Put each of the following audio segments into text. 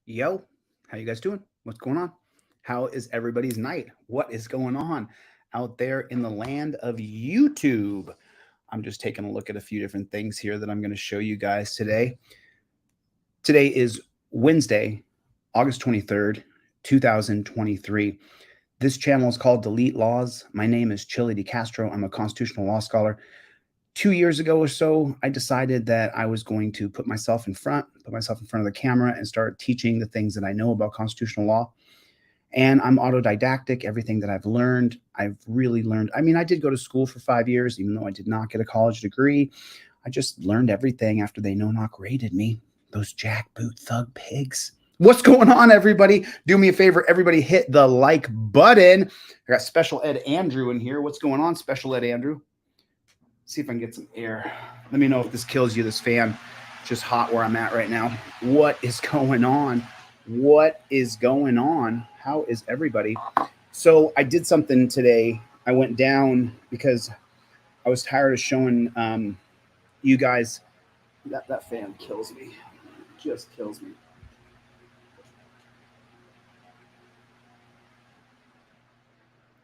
Yo, how you guys doing? What's going on? How is everybody's night? What is going on out there in the land of YouTube? I'm just taking a look at a few different things here that I'm going to show you guys today. Today is Wednesday, August 23rd, 2023. This channel is called Delete Laws. My name is ChilleDeCastro. I'm a constitutional law scholar. 2 years ago or so, I decided that I was going to put myself in front of the camera and start teaching the things that I know about constitutional law. And I'm autodidactic. Everything that I've really learned. I mean, I did go to school for 5 years, even though I did not get a college degree. I just learned everything after they no-knock raided me. Those jackboot thug pigs. What's going on, everybody? Do me a favor. Everybody hit the like button. I got Special Ed Andrew in here. What's going on, Special Ed Andrew? See if I can get some air. Let me know if this kills you, this fan. It's just hot where I'm at right now. What is going on? What is going on? How is everybody? So I did something today. I went down because I was tired of showing you guys. That fan kills me. Just kills me.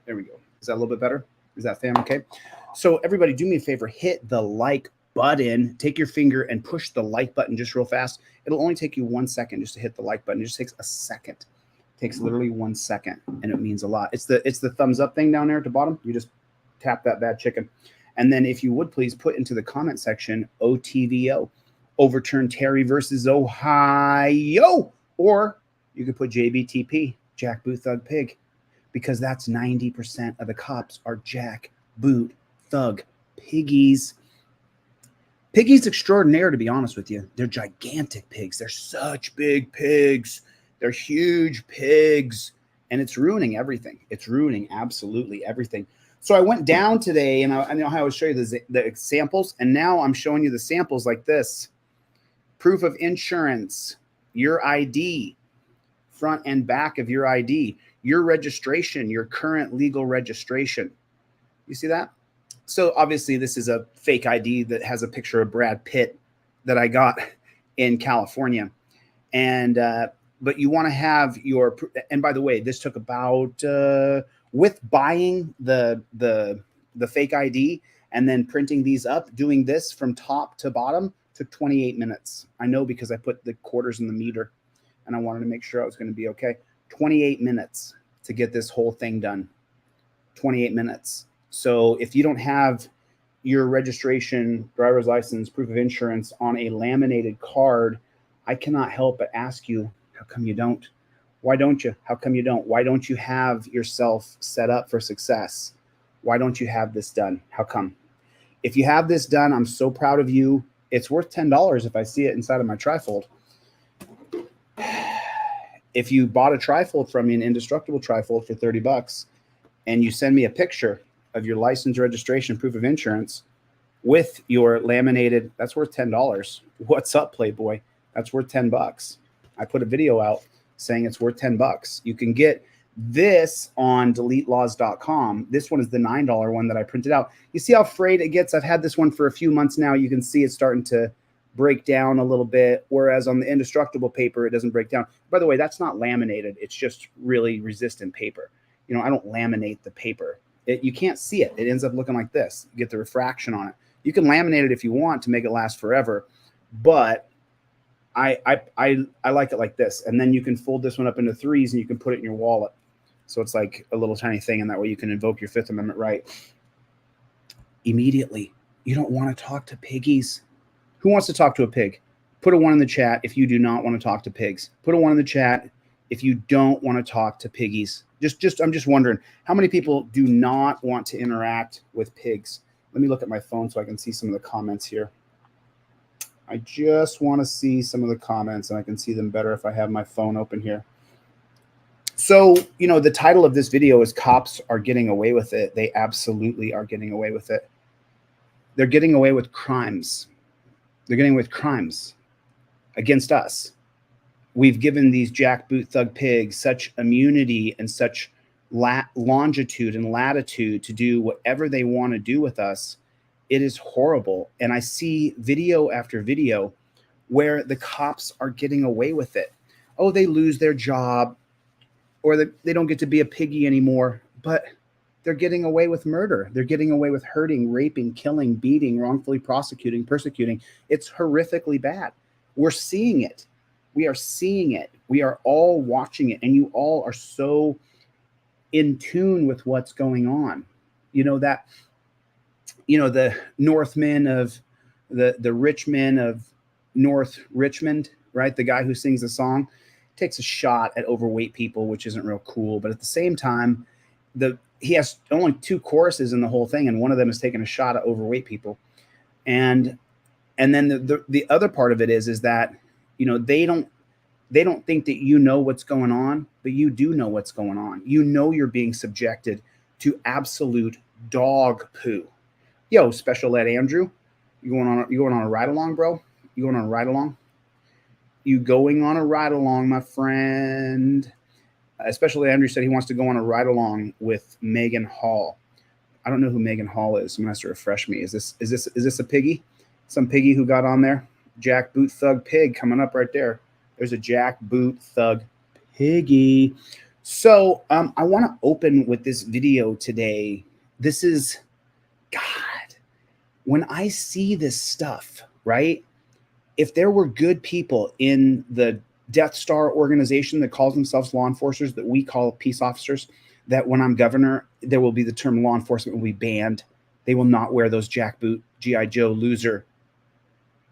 There we go. Is that a little bit better? Is that fan okay? So everybody, do me a favor. Hit the like button. Take your finger and push the like button just real fast. It'll only take you 1 second just to hit the like button. It just takes a second. It takes literally 1 second, and it means a lot. It's the thumbs up thing down there at the bottom. You just tap that bad chicken. And then if you would please put into the comment section OTVO, overturn Terry versus Ohio, or you could put JBTP, Jackboot Thug Pig, because that's 90% of the cops are jackboot thug piggies. Piggies extraordinaire, to be honest with you. They're gigantic pigs. They're such big pigs. They're huge pigs. And it's ruining everything. It's ruining absolutely everything. So I went down today, and I know how I would show you the examples. And now I'm showing you the samples like this. Proof of insurance, your ID, front and back of your ID, your registration, your current legal registration. You see that? So obviously this is a fake ID that has a picture of Brad Pitt that I got in California. And but you want to have your, and by the way, this took about with buying the fake ID and then printing these up, doing this from top to bottom took 28 minutes. I know because I put the quarters in the meter and I wanted to make sure I was going to be okay. 28 minutes to get this whole thing done. 28 minutes. So if you don't have your registration, driver's license, proof of insurance on a laminated card, I cannot help but ask you, how come you don't? Why don't you? How come you don't? Why don't you have yourself set up for success? Why don't you have this done? How come? If you have this done, I'm so proud of you. It's worth $10 if I see it inside of my trifold. If you bought a trifold from me, an indestructible trifold for $30, and you send me a picture of your license, registration, proof of insurance with your laminated, that's worth $10. What's up, Playboy? That's worth $10. I put a video out saying it's worth $10. You can get this on deletelaws.com. This one is the $9 one that I printed out. You see how frayed it gets? I've had this one for a few months now. You can see it's starting to break down a little bit, whereas on the indestructible paper, it doesn't break down. By the way, that's not laminated. It's just really resistant paper. You know, I don't laminate the paper. You can't see it. It ends up looking like this. You get the refraction on it. You can laminate it if you want to make it last forever, but I like it like this. And then you can fold this one up into threes and you can put it in your wallet. So it's like a little tiny thing, and that way you can invoke your Fifth Amendment right immediately. You don't want to talk to piggies. Who wants to talk to a pig? Put a 1 in the chat if you do not want to talk to pigs. Put a 1 in the chat if you don't want to talk to piggies. I'm just wondering, how many people do not want to interact with pigs? Let me look at my phone so I can see some of the comments here. I just want to see some of the comments, and I can see them better if I have my phone open here. So, you know, the title of this video is Cops Are Getting Away with It. They absolutely are getting away with it. They're getting away with crimes. They're getting away with crimes against us. We've given these jackboot thug pigs such immunity and such longitude and latitude to do whatever they want to do with us. It is horrible. And I see video after video where the cops are getting away with it. oh, they lose their job, or they don't get to be a piggy anymore, but they're getting away with murder. They're getting away with hurting, raping, killing, beating, wrongfully prosecuting, persecuting. It's horrifically bad. We're seeing it. We are seeing it. We are all watching it. And you all are so in tune with what's going on. You know, that, you know, the Northmen of the rich men of North Richmond, right? The guy who sings the song takes a shot at overweight people, which isn't real cool. But at the same time, he has only 2 choruses in the whole thing, and one of them is taking a shot at overweight people. And then the other part of it is that, you know, they don't think that you know what's going on, but you do know what's going on. You know you're being subjected to absolute dog poo. Yo, Special Ed Andrew, you going on a ride along, bro? You going on a ride along? You going on a ride along, my friend? Especially Andrew said he wants to go on a ride along with Megan Hall. I don't know who Megan Hall is. Someone has to refresh me. Is this a piggy? Some piggy who got on there? Jack Boot Thug Pig coming up right there. There's a Jack Boot Thug Piggy. So I want to open with this video today. This is, God, when I see this stuff, right? If there were good people in the Death Star organization that calls themselves law enforcers, that we call peace officers, that when I'm governor, there will be the term law enforcement will be banned. They will not wear those jackboot G.I. Joe loser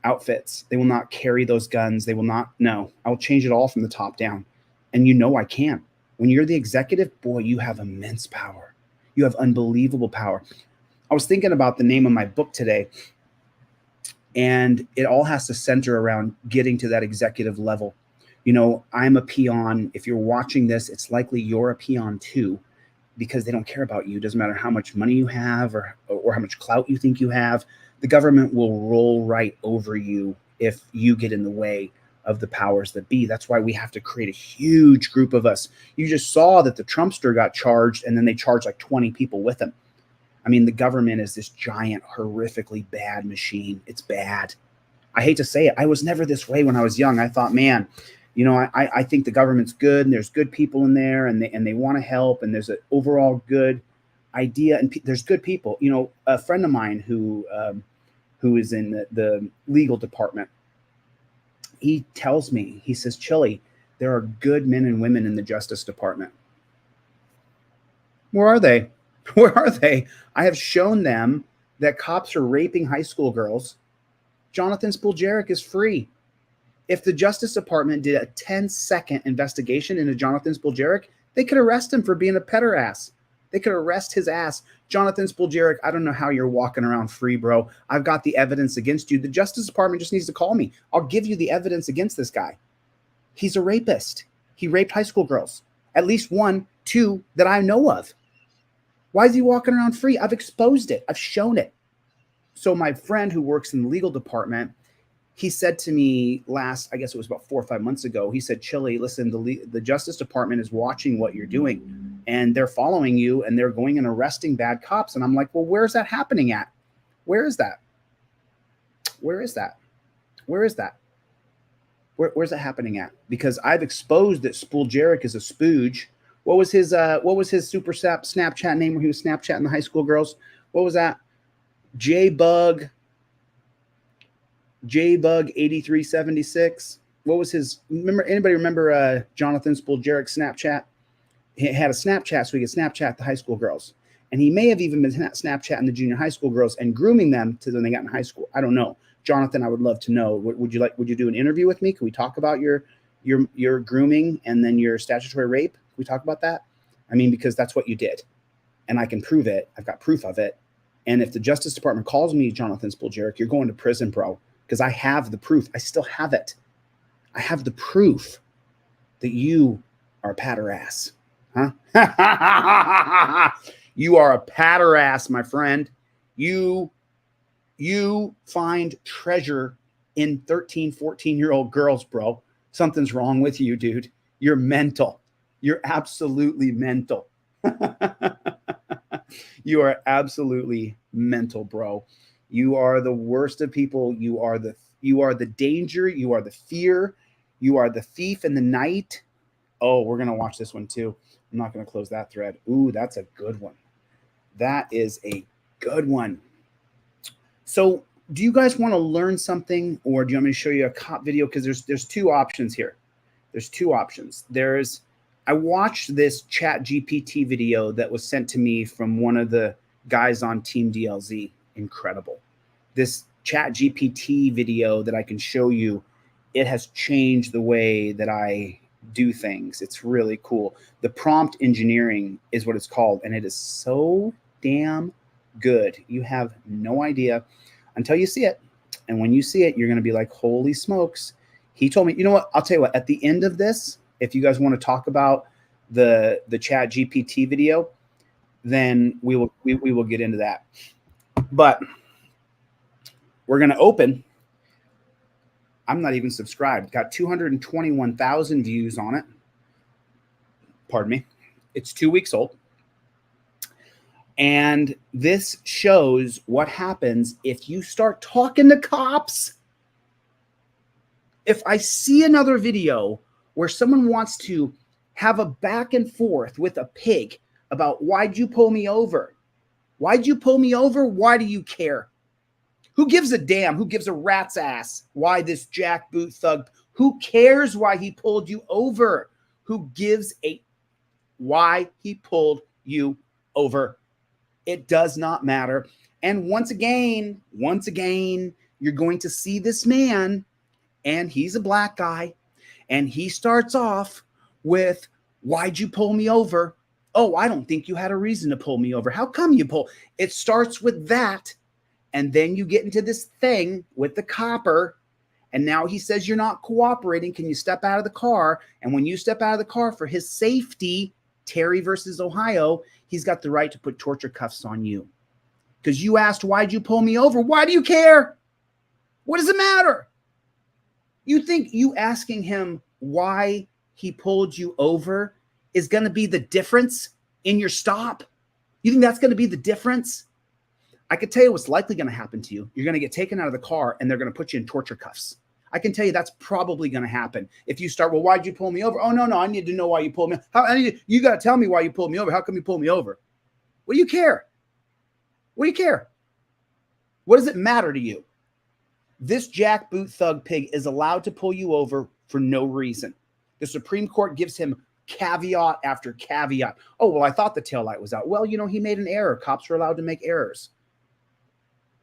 outfits. They will not carry those guns. They will not. No, I will change it all from the top down. And you know I can. When you're the executive, boy, you have immense power. You have unbelievable power. I was thinking about the name of my book today, and it all has to center around getting to that executive level. You know, I'm a peon. If you're watching this, it's likely you're a peon too, because they don't care about you. It doesn't matter how much money you have or how much clout you think you have. The government will roll right over you if you get in the way of the powers that be. That's why we have to create a huge group of us. You just saw that the Trumpster got charged, and then they charged like 20 people with him. I mean, the government is this giant, horrifically bad machine. It's bad. I hate to say it. I was never this way when I was young. I thought, man, you know, I think the government's good, and there's good people in there, and they want to help, and there's an overall good idea, and there's good people. You know, a friend of mine who is in the legal department, he tells me, he says, Chille, there are good men and women in the Justice Department. Where are they? Where are they? I have shown them that cops are raping high school girls. Jonathan Spuljarek is free. If the Justice Department did a 10-second investigation into Jonathan Spuljarek, they could arrest him for being a pederast. They could arrest his ass. Jonathan Spuljarek, I don't know how you're walking around free, bro. I've got the evidence against you. The Justice Department just needs to call me. I'll give you the evidence against this guy. He's a rapist. He raped high school girls. At least 1, 2 that I know of. Why is he walking around free? I've exposed it. I've shown it. So my friend who works in the legal department, he said to me last, I guess it was about 4 or 5 months ago, he said, Chille, listen, the Justice Department is watching what you're doing, and they're following you, and they're going and arresting bad cops. And I'm like, well, where's that happening at? Where is that? Where is that? Where is that? Where's that happening at? Because I've exposed that Spuljarek is a spooge. What was his super Snapchat name where he was Snapchatting the high school girls? What was that? J-Bug 8376. What was his? Anybody remember Jonathan Spuljarek's Snapchat? He had a Snapchat so he could Snapchat the high school girls. And he may have even been Snapchatting the junior high school girls and grooming them to when they got in high school. I don't know. Jonathan, I would love to know. Would you do an interview with me? Can we talk about your grooming and then your statutory rape? Can we talk about that? I mean, because that's what you did. And I can prove it. I've got proof of it. And if the Justice Department calls me Jonathan Spuljarek, you're going to prison, bro. Because I have the proof. I still have it. I have the proof that you are a patterass. Huh? You are a patterass, my friend. You find treasure in 13, 14-year-old girls, bro. Something's wrong with you, dude. You're mental. You're absolutely mental. You are absolutely mental, bro. You are the worst of people. You are the danger. You are the fear. You are the thief in the night. Oh, we're going to watch this one too. I'm not going to close that thread. Ooh, that's a good one. That is a good one. So do you guys want to learn something, or do you want me to show you a cop video? Because there's two options here. There's two options. I watched this Chat GPT video that was sent to me from one of the guys on Team DLZ. Incredible. This Chat GPT video that I can show you, it has changed the way that I do things. It's really cool. The prompt engineering is what it's called, and it is so damn good. You have no idea until you see it. And when you see it, you're going to be like, holy smokes. He told me, you know what? I'll tell you what, at the end of this, if you guys want to talk about the Chat GPT video, then we will get into that. But we're going to open. I'm not even subscribed. Got 221,000 views on it. Pardon me. It's 2 weeks old. And this shows what happens if you start talking to cops. If I see another video where someone wants to have a back and forth with a pig about, why'd you pull me over? Why'd you pull me over? Why do you care? Who gives a damn? Who gives a rat's ass why this jackboot thug? Who cares why he pulled you over? Who gives a why he pulled you over? It does not matter. And once again, you're going to see this man, and he's a black guy, and he starts off with, why'd you pull me over? Oh, I don't think you had a reason to pull me over. How come you pull? It starts with that. And then you get into this thing with the copper. And now he says, you're not cooperating. Can you step out of the car? And when you step out of the car for his safety, Terry versus Ohio, he's got the right to put torture cuffs on you. Because you asked, why'd you pull me over? Why do you care? What does it matter? You think you asking him why he pulled you over is going to be the difference in your stop? You think that's going to be the difference? I could tell you what's likely going to happen to you. You're going to get taken out of the car, and they're going to put you in torture cuffs. I can tell you that's probably going to happen. If you start, well, why'd you pull me over? Oh, no, I need to know why you pulled me. You got to tell me why you pulled me over. How come you pulled me over? What do you care? What do you care? What does it matter to you? This jackboot thug pig is allowed to pull you over for no reason. The Supreme Court gives him caveat after caveat. Oh, well, I thought the taillight was out. Well, you know, he made an error. Cops are allowed to make errors.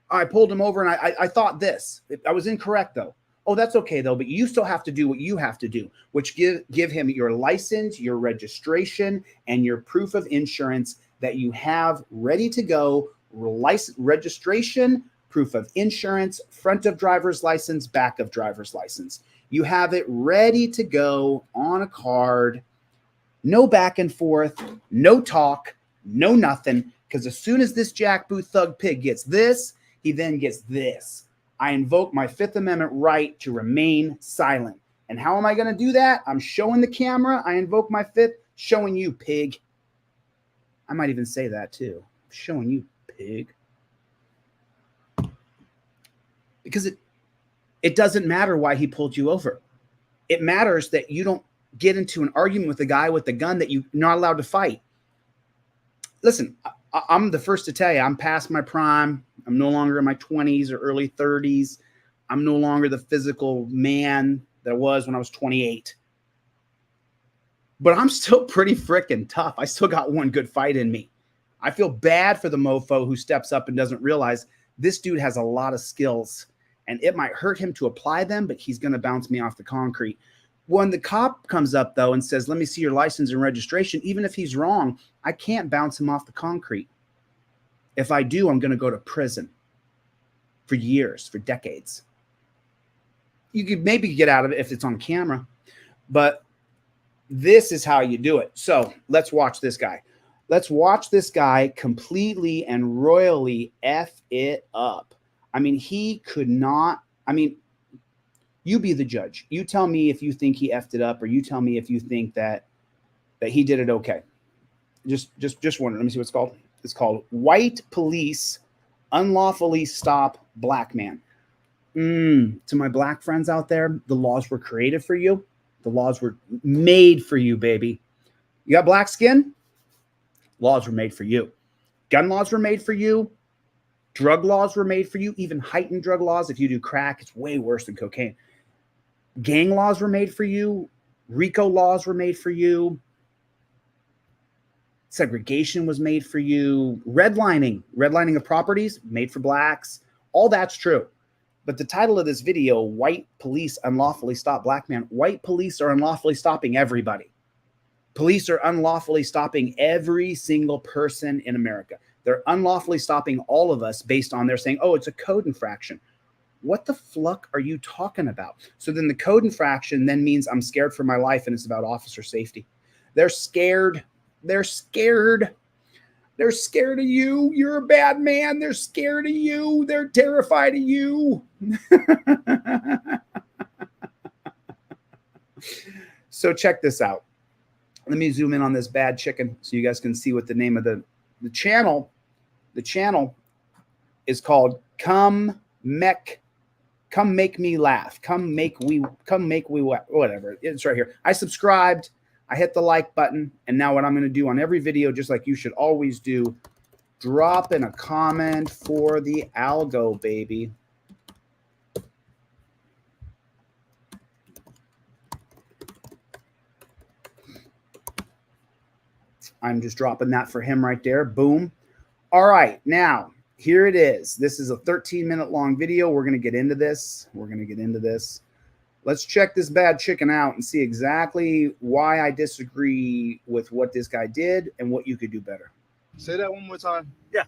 I pulled him over, and I thought this. I was incorrect, though. Oh, that's okay, though, but you still have to do what you have to do, which give him your license, your registration, and your proof of insurance that you have ready to go. Registration, proof of insurance, front of driver's license, back of driver's license. You have it ready to go on a card. No back and forth, no talk, no nothing, because as soon as this jackboot thug pig gets this, he then gets this. I invoke my Fifth Amendment right to remain silent. And how am I going to do that? I'm showing the camera. I invoke my fifth, showing you, pig. I might even say that too. Showing you, pig. Because it doesn't matter why he pulled you over. It matters that you don't get into an argument with the guy with the gun that you're not allowed to fight. Listen, I'm the first to tell you, I'm past my prime. I'm no longer in my 20s or early 30s. I'm no longer the physical man that I was when I was 28. But I'm still pretty freaking tough. I still got one good fight in me. I feel bad for the mofo who steps up and doesn't realize this dude has a lot of skills, and it might hurt him to apply them, but he's going to bounce me off the concrete. When the cop comes up, though, and says, let me see your license and registration, even if he's wrong, I can't bounce him off the concrete. If I do, I'm going to go to prison for years, for decades. You could maybe get out of it if it's on camera, but this is how you do it. So let's watch this guy. Let's watch this guy completely and royally F it up. I mean, he could not, you be the judge. You tell me if you think he effed it up, or you tell me if you think that he did it okay. Just wondering. Let me see what it's called. It's called White Police Unlawfully Stop Black Man. To my black friends out there, the laws were created for you. The laws were made for you, baby. You got black skin? Laws were made for you. Gun laws were made for you. Drug laws were made for you. Even heightened drug laws. If you do crack, it's way worse than cocaine. Gang laws were made for you. RICO laws were made for you. Segregation was made for you. Redlining of properties, made for blacks. All that's true. But the title of this video, White Police Unlawfully Stop Black Man. White police are unlawfully stopping everybody. Police are unlawfully stopping every single person in America. They're unlawfully stopping all of us based on their saying, oh, it's a code infraction. What the fuck are you talking about? So then the code infraction then means I'm scared for my life and it's about officer safety. They're scared. They're scared. They're scared of you. You're a bad man. They're scared of you. They're terrified of you. So check this out. Let me zoom in on this bad chicken so you guys can see what the name of the channel. The channel is called Come Make Me Laugh. Come make we whatever. It's right here. I subscribed. I hit the like button. And now what I'm going to do on every video, just like you should always do, drop in a comment for the algo, baby. I'm just dropping that for him right there. Boom. All right. Now, here it is. This is a 13-minute long video. We're going to get into this. Let's check this bad chicken out and see exactly why I disagree with what this guy did and what you could do better. Say that one more time. Yeah.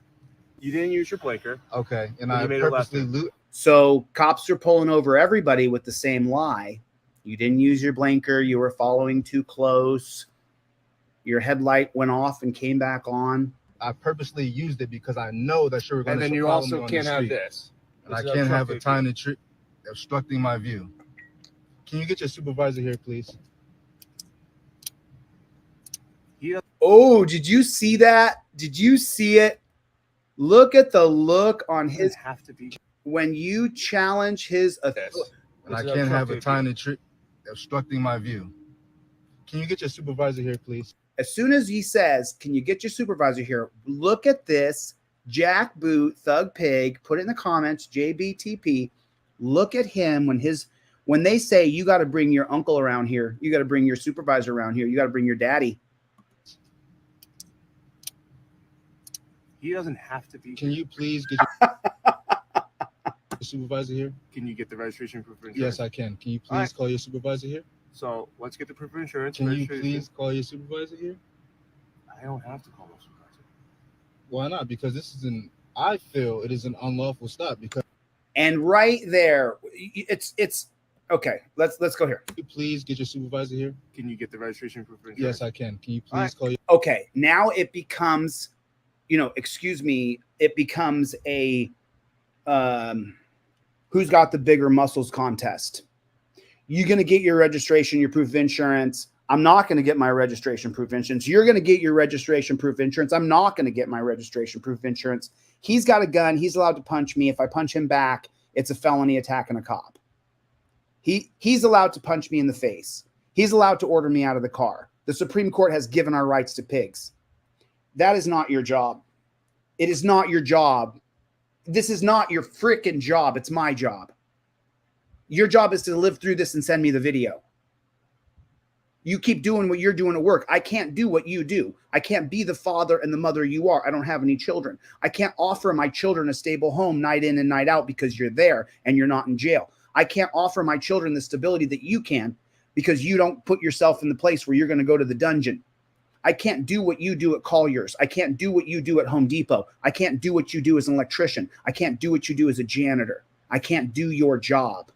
You didn't use your blinker. Okay. And I purposely loot. So cops are pulling over everybody with the same lie. You didn't use your blinker. You were following too close. Your headlight went off and came back on. I purposely used it because I know that you're going to. And then you also can't have this. And I can't have a tiny tree obstructing my view. Can you get your supervisor here, please? Oh, did you see that? Did you see it? Look at the look on his. Have to be when you challenge his. And I can't have a tiny tree obstructing my view. Can you get your supervisor here, please? As soon as he says, can you get your supervisor here? Look at this jackboot thug pig. Put it in the comments, JBTP. Look at him when they say you got to bring your uncle around here. You got to bring your supervisor around here. You got to bring your daddy. He doesn't have to be. Can you please get your supervisor here? Can you get the registration proof of insurance? Yes, I can. Can you please call your supervisor here? So let's get the proof of insurance. Can you please call your supervisor here? I don't have to call my supervisor. Why not? Because I feel it is an unlawful stop. And right there, it's okay. Let's go here. Can you please get your supervisor here? Can you get the registration proof of insurance? Yes, I can. Can you please call your? Okay, now it becomes, excuse me, it becomes a who's got the bigger muscles contest. You're going to get your registration, your proof of insurance. I'm not going to get my registration proof of insurance. You're going to get your registration proof of insurance. I'm not going to get my registration proof of insurance. He's got a gun. He's allowed to punch me. If I punch him back, it's a felony attacking a cop. He's allowed to punch me in the face. He's allowed to order me out of the car. The Supreme Court has given our rights to pigs. That is not your job. It is not your job. This is not your freaking job. It's my job. Your job is to live through this and send me the video. You keep doing what you're doing at work. I can't do what you do. I can't be the father and the mother you are. I don't have any children. I can't offer my children a stable home night in and night out because you're there and you're not in jail. I can't offer my children the stability that you can because you don't put yourself in the place where you're going to go to the dungeon. I can't do what you do at Collier's. I can't do what you do at Home Depot. I can't do what you do as an electrician. I can't do what you do as a janitor. I can't do your job.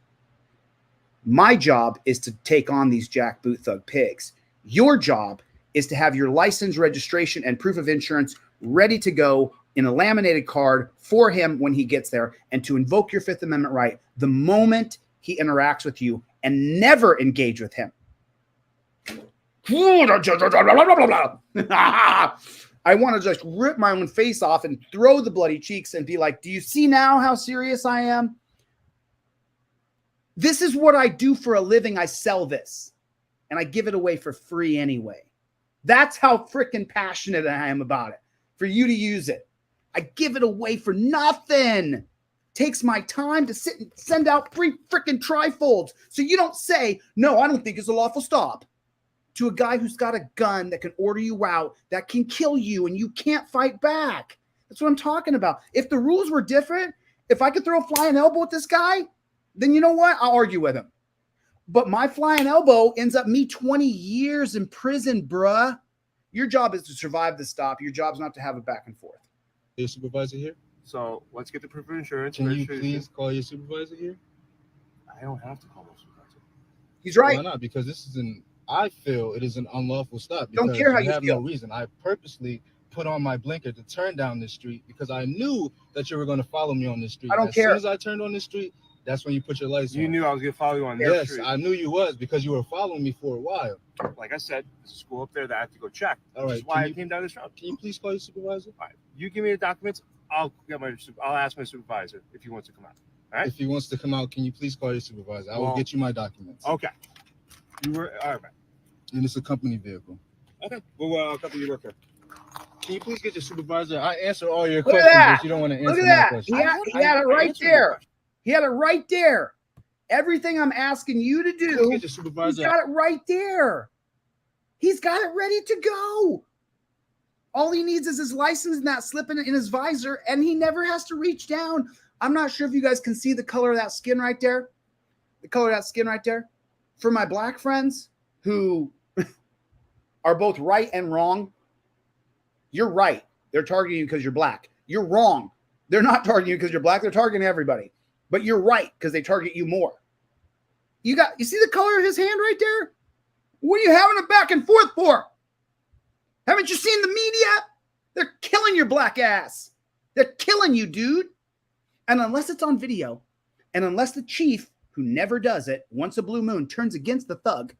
My job is to take on these jackboot thug pigs. Your job is to have your license, registration, and proof of insurance ready to go in a laminated card for him when he gets there, and to invoke your Fifth Amendment right the moment he interacts with you and never engage with him. I want to just rip my own face off and throw the bloody cheeks and be like, do you see now how serious I am? This is what I do for a living. I sell this and I give it away for free anyway. That's how freaking passionate I am about it. For you to use it. I give it away for nothing. Takes my time to sit and send out free freaking trifolds. So you don't say, no, I don't think it's a lawful stop. To a guy who's got a gun that can order you out, that can kill you, and you can't fight back. That's what I'm talking about. If the rules were different, if I could throw a flying elbow at this guy, then you know what? I'll argue with him. But my flying elbow ends up me 20 years in prison, bruh. Your job is to survive the stop. Your job's not to have it back and forth. Your supervisor here? So let's get the proof of insurance. Can you please call your supervisor here? I don't have to call my supervisor. He's right. Why not? Because this is I feel it is an unlawful stop. Don't care how you have feel. No reason. I purposely put on my blinker to turn down this street because I knew that you were going to follow me on this street. I don't care. As soon as I turned on this street, that's when you put your lights on. You knew I was going to follow you on this street. Yes, I knew you was because you were following me for a while. Like I said, there's a school up there that I have to go check. All right. Which is why I came down this road. Can you please call your supervisor? All right. You give me the documents. I'll ask my supervisor if he wants to come out. All right. If he wants to come out, can you please call your supervisor? I will get you my documents. Okay. You were all right. And it's a company vehicle. Okay. Well, company you work for. Can you please get your supervisor? I answer all your Look at questions, that. but you don't want to Look answer at my that. questions. He had it right there. He had it right there. Everything I'm asking you to do, Get your supervisor. he's got it right there. He's got it ready to go. All he needs is his license and that slip in his visor, and he never has to reach down. I'm not sure if you guys can see the color of that skin right there. The color of that skin right there. For my black friends who are both right and wrong, you're right. They're targeting you because you're black. You're wrong. They're not targeting you because you're black. They're targeting everybody. But you're right because they target you more. You see the color of his hand right there? What are you having a back and forth for? Haven't you seen the media? They're killing your black ass. They're killing you, dude. And unless it's on video, and unless the chief, who never does it, once a blue moon turns against the thug,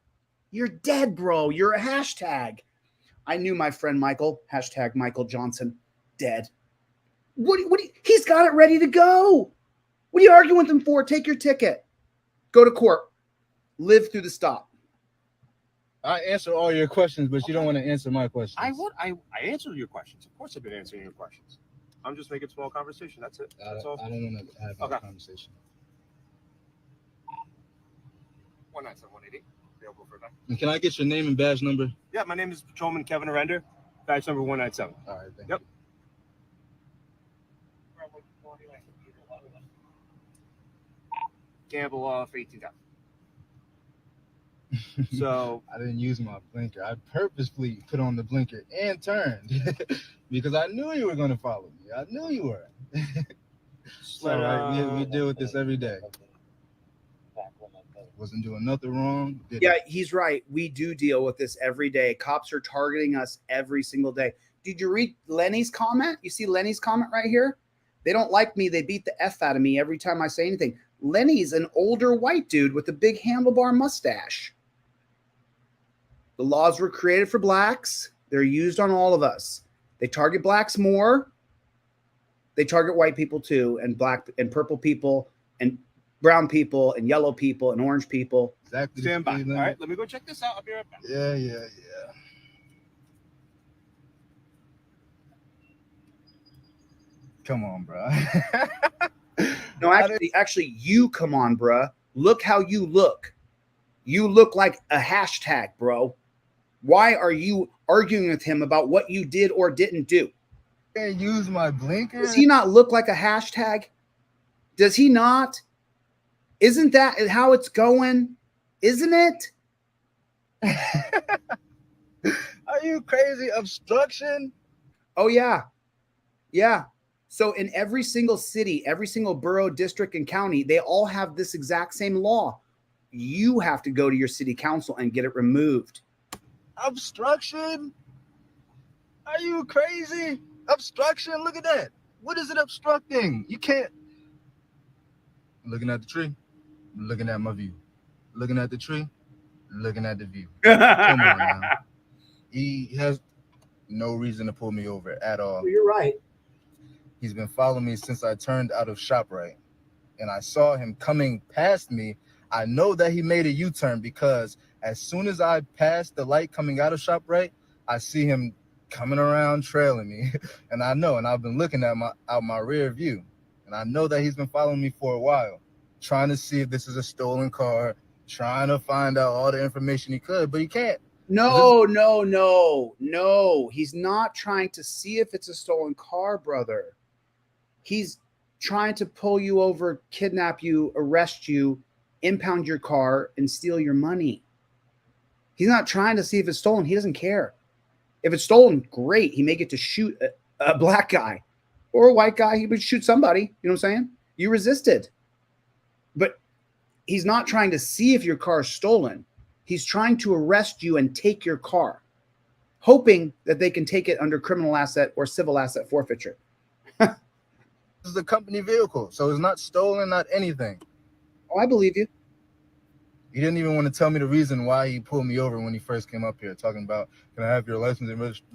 you're dead, bro. You're a hashtag. I knew my friend Michael, hashtag Michael Johnson, dead. He's got it ready to go. What are you arguing with him for? Take your ticket. Go to court. Live through the stop. I answer all your questions, but you don't want to answer my questions. I answered your questions. Of course I've been answering your questions. I'm just making small conversation. That's it. That's all. I don't want to have a conversation. 197-180. Available for that. And can I get your name and badge number? Yeah, my name is Patrolman Kevin Arender. Badge number 197. All right. Thank Yep. you. Gamble off 18,000. So I didn't use my blinker. I purposefully put on the blinker and turned because I knew you were going to follow me. I knew you were. So we deal with this every day. Wasn't doing nothing wrong. Yeah, he's right. We do deal with this every day. Cops are targeting us every single day. Did you read Lenny's comment? You see Lenny's comment right here? They don't like me. They beat the F out of me every time I say anything. Lenny's an older white dude with a big handlebar mustache. The laws were created for blacks. They're used on all of us. They target blacks more. They target white people too, and black and purple people, and brown people, and yellow people, and orange people. Exactly. Stand by. All right, let me go check this out. I'll be right back. Yeah. Come on, bro. No, actually, you come on, bruh. Look how you look. You look like a hashtag, bro. Why are you arguing with him about what you did or didn't do? Can't use my blinker. Does he not look like a hashtag? Does he not? Isn't that how it's going? Isn't it? Are you crazy? Obstruction? Oh, yeah. Yeah. So in every single city, every single borough, district, and county, they all have this exact same law. You have to go to your city council and get it removed. Obstruction? Are you crazy? Obstruction? Look at that. What is it obstructing? You can't. Looking at the tree, looking at my view. Looking at the tree, looking at the view. Come on now. He has no reason to pull me over at all. You're right. He's been following me since I turned out of ShopRite, and I saw him coming past me. I know that he made a U-turn because as soon as I passed the light coming out of ShopRite, I see him coming around trailing me. And I know, and I've been looking at my rear view, and I know that he's been following me for a while, trying to see if this is a stolen car, trying to find out all the information he could, but he can't. No. He's not trying to see if it's a stolen car, brother. He's trying to pull you over, kidnap you, arrest you, impound your car, and steal your money. He's not trying to see if it's stolen. He doesn't care. If it's stolen, great. He may get to shoot a black guy or a white guy. He would shoot somebody. You know what I'm saying? You resisted. But he's not trying to see if your car is stolen. He's trying to arrest you and take your car, hoping that they can take it under criminal asset or civil asset forfeiture. This is a company vehicle, so it's not stolen, not anything. Oh, I believe you. He didn't even want to tell me the reason why he pulled me over when he first came up here, talking about, can I have your license and registration?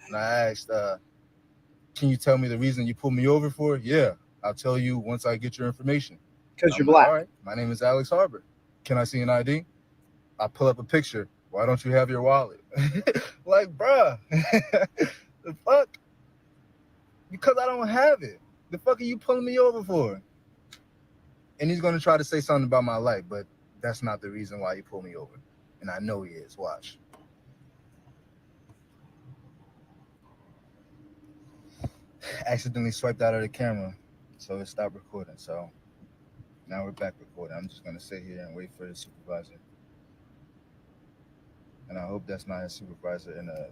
And I asked, can you tell me the reason you pulled me over for? Yeah, I'll tell you once I get your information. Because you're black. All right, my name is Alex Harbor. Can I see an ID? I pull up a picture. Why don't you have your wallet? Like, bruh, the fuck? Because I don't have it. The fuck are you pulling me over for? And he's going to try to say something about my life, but that's not the reason why he pulled me over. And I know he is. Watch. Accidentally swiped out of the camera, so it stopped recording. So now we're back recording. I'm just going to sit here and wait for the supervisor. And I hope that's not a supervisor in a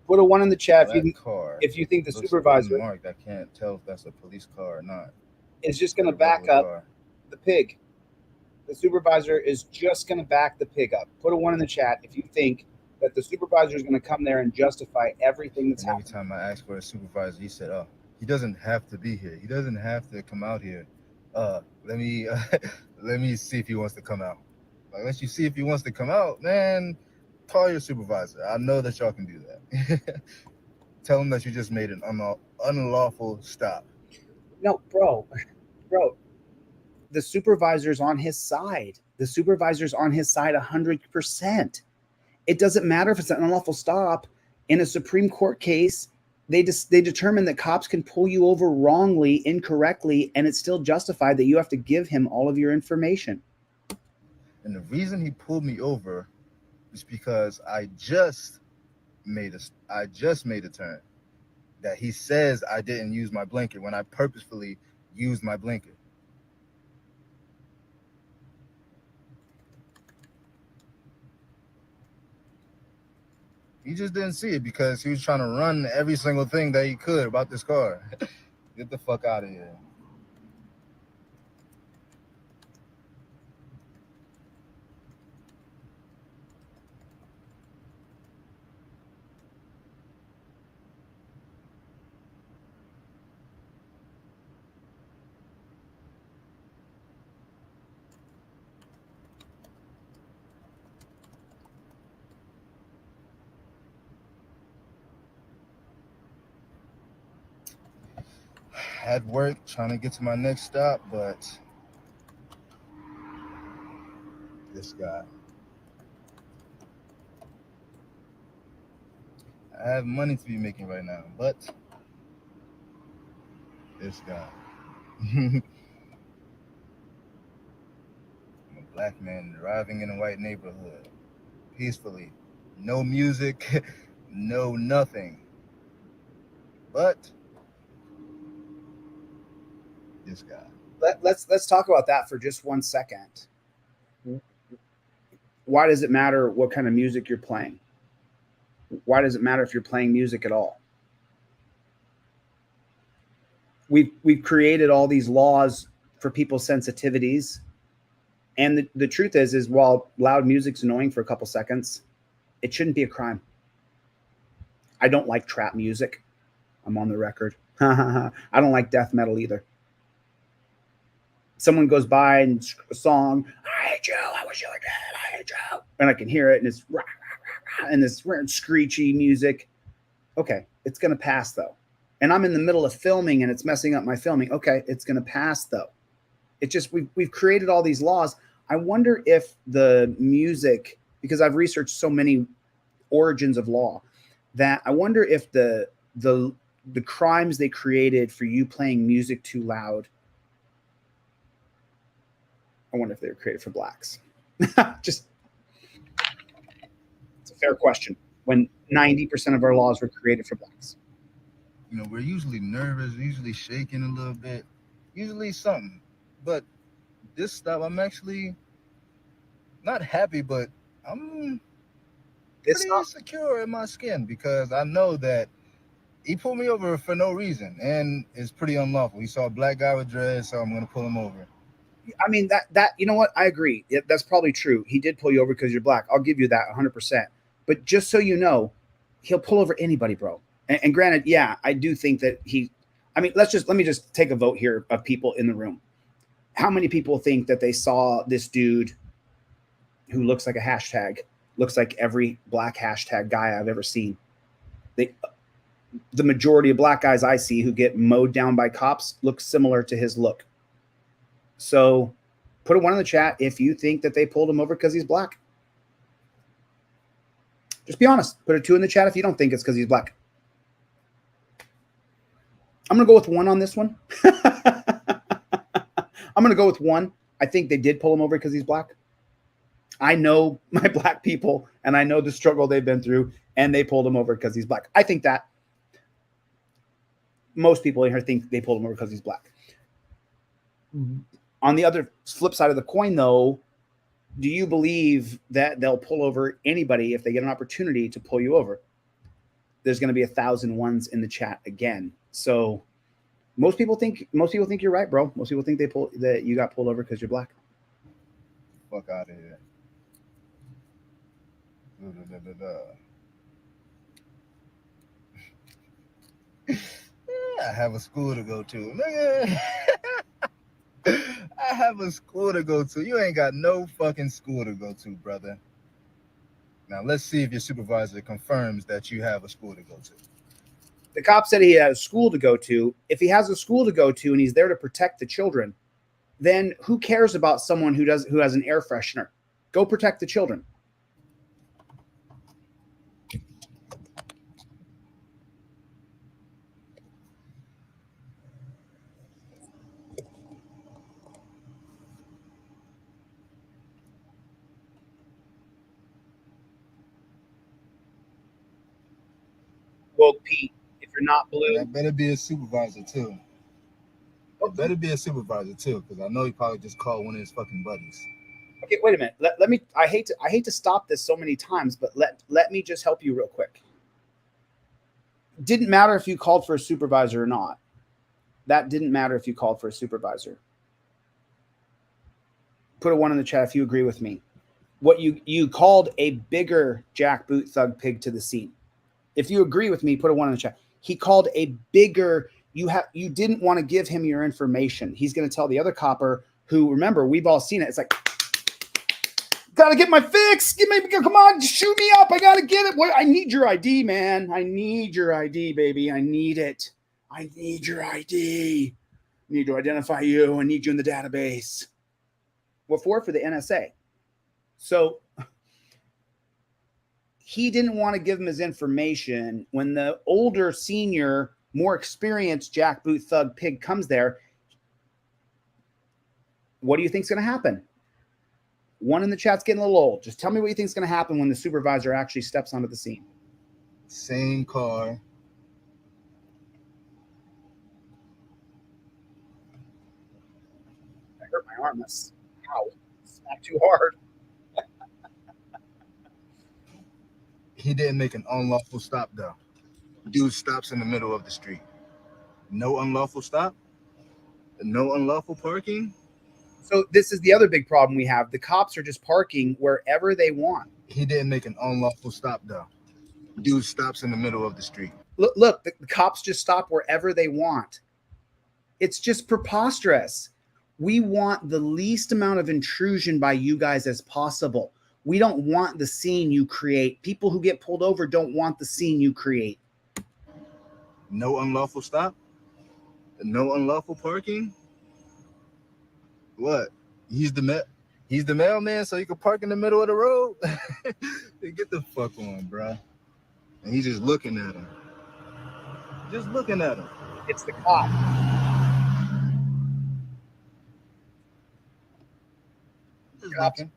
Put a 1 in the chat car. if you think the Looks supervisor marked. I can't tell if that's a police car or not. is just going to back up the pig. The supervisor is just going to back the pig up. Put a 1 in the chat if you think that the supervisor is going to come there and justify everything that's happening. Every time I asked for a supervisor, he said, "Oh, he doesn't have to be here. He doesn't have to come out here. Let me see if he wants to come out. Like, let you see if he wants to come out, man. Call your supervisor. I know that y'all can do that. Tell him that you just made an unlawful stop." No, bro, the supervisor's on his side. The supervisor's on his side 100%. It doesn't matter if it's an unlawful stop. In a Supreme Court case, they determine that cops can pull you over wrongly, incorrectly, and it's still justified that you have to give him all of your information. And the reason he pulled me over is because I just made a turn that he says I didn't use my blinker when I purposefully used my blinker. He just didn't see it because he was trying to run every single thing that he could about this car. Get the fuck out of here. At work, trying to get to my next stop, but this guy. I have money to be making right now, but this guy. I'm a black man driving in a white neighborhood, peacefully. No music, no nothing. But this guy. Let's talk about that for just 1 second. Why does it matter what kind of music you're playing? Why does it matter if you're playing music at all? We've created all these laws for people's sensitivities, and the truth is while loud music's annoying for a couple seconds, it shouldn't be a crime. I don't like trap music. I'm on the record. I don't like death metal either. Someone goes by and a song, "I hate you, I wish you were dead, I hate you," and I can hear it, and it's rah, rah, rah, rah, and this screechy music. Okay, it's gonna pass though. and I'm in the middle of filming and it's messing up my filming. Okay, it's going to pass though. It just, we've created all these laws. I wonder if the music, because I've researched so many origins of law, that I wonder if the crimes they created for you playing music too loud, I wonder if they were created for blacks. Just, it's a fair question when 90% of our laws were created for blacks. You know, we're usually nervous, usually shaking a little bit, usually something. But this stop, I'm actually not happy, but I'm pretty secure in my skin because I know that he pulled me over for no reason, and it's pretty unlawful. He saw a black guy with dreads, so I'm going to pull him over. I mean, that you know what? I agree. That's probably true. He did pull you over because you're black. I'll give you that 100%. But just so you know, he'll pull over anybody, bro. And granted, yeah, I do think that I mean, let me just take a vote here of people in the room. How many people think that they saw this dude who looks like a hashtag, looks like every black hashtag guy I've ever seen? The majority of black guys I see who get mowed down by cops look similar to his look. So put a 1 in the chat if you think that they pulled him over because he's black. Just be honest. Put a 2 in the chat if you don't think it's because he's black. I'm going to go with 1 on this one. I'm going to go with 1. I think they did pull him over because he's black. I know my black people, and I know the struggle they've been through, and they pulled him over because he's black. I think that most people in here think they pulled him over because he's black. On the other flip side of the coin, though, do you believe that they'll pull over anybody if they get an opportunity to pull you over? There's going to be 1,000 ones in the chat again. So most people think you're right, bro. Most people think that you got pulled over because you're black. Fuck out of here. I have a school to go to. Nigga. I have a school to go to. You ain't got no fucking school to go to, brother. Now, let's see if your supervisor confirms that you have a school to go to. The cop said he has a school to go to. If he has a school to go to and he's there to protect the children, then who cares about someone who has an air freshener? Go protect the children. Well, Pete, if you're not blue, that better be a supervisor too. It better be a supervisor too, because I know he probably just called one of his fucking buddies. Okay, wait a minute. Let me. I hate to stop this so many times, but let me just help you real quick. Didn't matter if you called for a supervisor or not. That didn't matter if you called for a supervisor. Put a 1 in the chat if you agree with me. What you called a bigger jackboot thug pig to the scene. If you agree with me, put a 1 in the chat. He called a bigger. You didn't want to give him your information. He's going to tell the other copper who, remember, we've all seen it. It's like, gotta get my fix. Come on, shoot me up. I gotta get it. I need your ID, man. I need your ID, baby. I need it. I need your ID. I need to identify you. I need you in the database. What for? For the NSA. So he didn't want to give him his information. When the older, senior, more experienced jackboot thug pig comes there, what do you think's going to happen? 1 in the chat's getting a little old. Just tell me what you think is going to happen when the supervisor actually steps onto the scene. Same car. I hurt my arm. Ow. Smacked too hard. He didn't make an unlawful stop, though. Dude stops in the middle of the street. No unlawful stop? No unlawful parking? So this is the other big problem we have. The cops are just parking wherever they want. He didn't make an unlawful stop, though. Dude stops in the middle of the street. Look, the cops just stop wherever they want. It's just preposterous. We want the least amount of intrusion by you guys as possible. We don't want the scene you create. People who get pulled over don't want the scene you create. No unlawful stop? No unlawful parking? What? He's the mailman, so he can park in the middle of the road? Get the fuck on, bro. And he's just looking at him. Just looking at him. It's the cop. Just looking.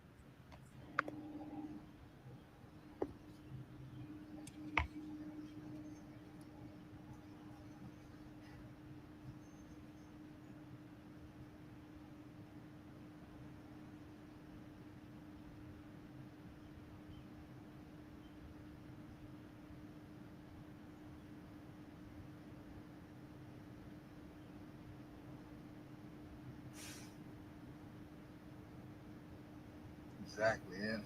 Exactly, yeah.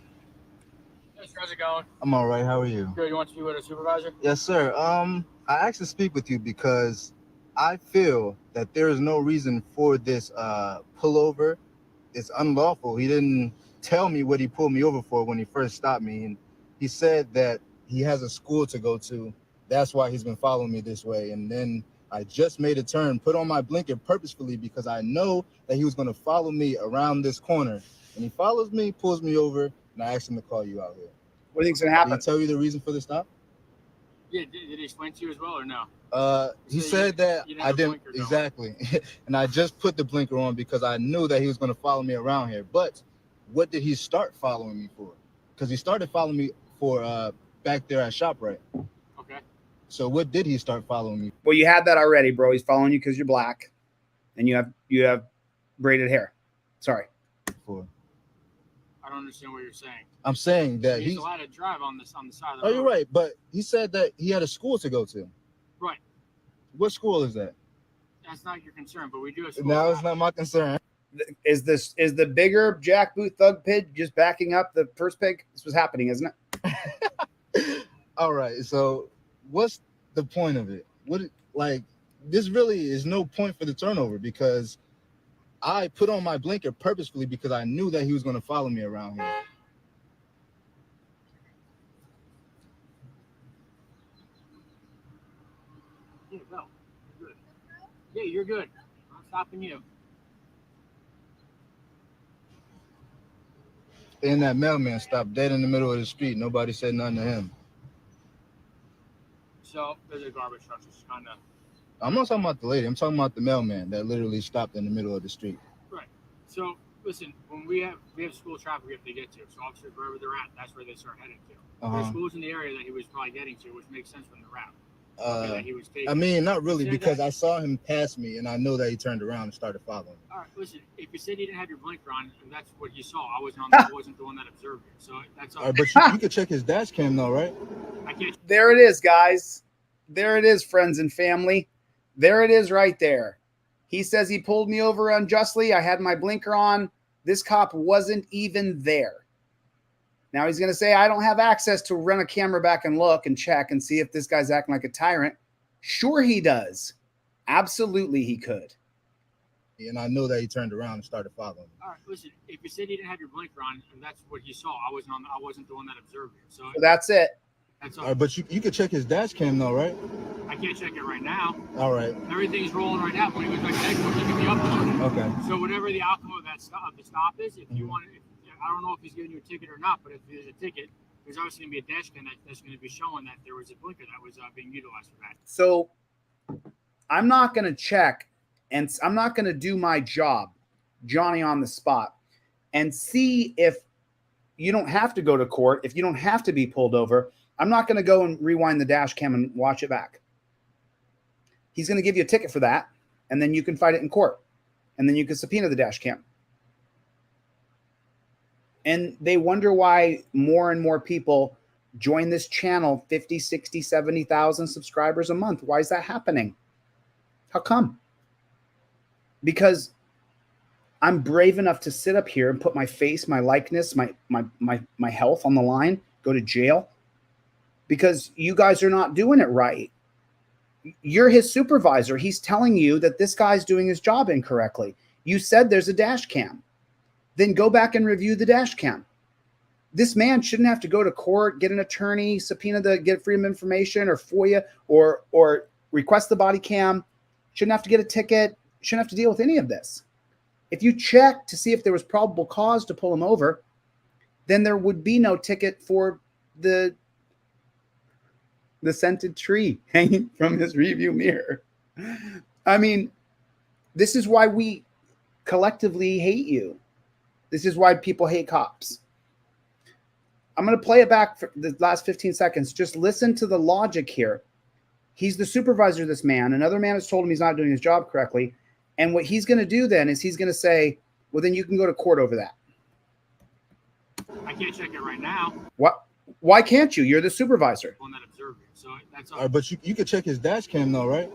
Hey, how's it going? I'm all right. How are you? Good. You want to speak with a supervisor? Yes, sir. I asked to speak with you because I feel that there is no reason for this pullover. It's unlawful. He didn't tell me what he pulled me over for when he first stopped me, and he said that he has a school to go to. That's why he's been following me this way. And then I just made a turn, put on my blinker purposefully because I know that he was going to follow me around this corner. And he follows me, pulls me over, and I asked him to call you out here. What do you think's gonna Did happen? he tell you the reason for the stop? Yeah. Did he explain to you as well or no? He So said that you didn't I have a didn't blinker going. exactly, and I just put the blinker on because I knew that he was going to follow me around here. But what did he start following me for? Because he started following me for back there at ShopRite. Okay. So what did he start following me Well, you had that already, bro. He's following you because you're black, and you have braided hair. Sorry. for? I don't understand what you're saying. I'm saying that He's he's. allowed to drive on the side of the Oh, road. you're right, but he said that he had a school to go to. Right. What school is that? That's not your concern, but we do have school. Now it's not my concern. Is the bigger jackboot thug pig just backing up the first pig? This was happening, isn't it? All right, so what's the point of it? This really is no point for the turnover because I put on my blinker purposefully because I knew that he was going to follow me around here. Yeah, go. You're good. Yeah, you're good. I'm stopping you. And that mailman stopped dead in the middle of the street. Nobody said nothing to him. So there's a garbage truck just kind of. I'm not talking about the lady. I'm talking about the mailman that literally stopped in the middle of the street. Right. So listen, when we have school traffic we have to get to. So obviously wherever they're at, that's where they start heading to. There's schools in the area that he was probably getting to, which makes sense from the route that he was taking. I mean, not really, Said because that- I saw him pass me, and I know that he turned around and started following me. All right, listen. If you said you didn't have your blinker on, and that's what you saw. I wasn't the one that observed it. So that's all. All right, but you could check his dash cam, though, right? I can't. There it is, guys. There it is, friends and family. There it is right there. He says he pulled me over unjustly. I had my blinker on. This cop wasn't even there. Now he's going to say, I don't have access to run a camera back and look and check and see if this guy's acting like a tyrant. Sure he does. Absolutely he could. And I know that he turned around and started following me. All right, listen. If you said you didn't have your blinker on, and that's what you saw. I wasn't the one that observed it. So So that's it. that's All all. right, but you could check his dash cam, though, right? I can't check it right now. All right. Everything's rolling right now. When he goes back to Expo, he can be uploaded. Okay. So whatever the outcome of that the stop is, if you want, I don't know if he's giving you a ticket or not, but if there's a ticket, there's obviously going to be a dash cam that's going to be showing that there was a blinker that was being utilized for that. So I'm not going to check and I'm not going to do my job, Johnny on the spot, and see if you don't have to go to court, if you don't have to be pulled over. I'm not going to go and rewind the dash cam and watch it back. He's going to give you a ticket for that, and then you can fight it in court, and then you can subpoena the dash cam. And they wonder why more and more people join this channel, 50, 60, 70,000 subscribers a month. Why is that happening? How come? Because I'm brave enough to sit up here and put my face, my likeness, my health on the line, go to jail, because you guys are not doing it right. You're his supervisor. He's telling you that this guy's doing his job incorrectly. You said there's a dash cam. Then go back and review the dash cam. This man shouldn't have to go to court, get an attorney, subpoena get freedom of information or FOIA or request the body cam, shouldn't have to get a ticket, shouldn't have to deal with any of this. If you check to see if there was probable cause to pull him over, then there would be no ticket for the scented tree hanging from his rearview mirror. I mean, this is why we collectively hate you. This is why people hate cops. I'm going to play it back for the last 15 seconds. Just listen to the logic here. He's the supervisor of this man. Another man has told him he's not doing his job correctly. And what he's going to do then is he's going to say, well, then you can go to court over that. I can't check it right now. What? Why can't you? You're the supervisor. One that observed it. So that's all right, but you could check his dash cam though, right?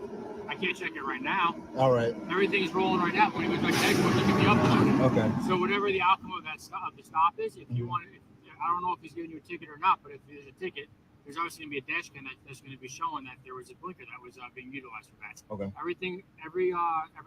I can't check it right now. All right. Everything's rolling right now. When he was like, hey, look at the upload. Okay. So whatever the outcome of that stop, the stop is, if you want to, I don't know if he's giving you a ticket or not, but if there's a ticket, there's obviously going to be a dash cam that's going to be showing that there was a blinker that was being utilized for that. Okay. Every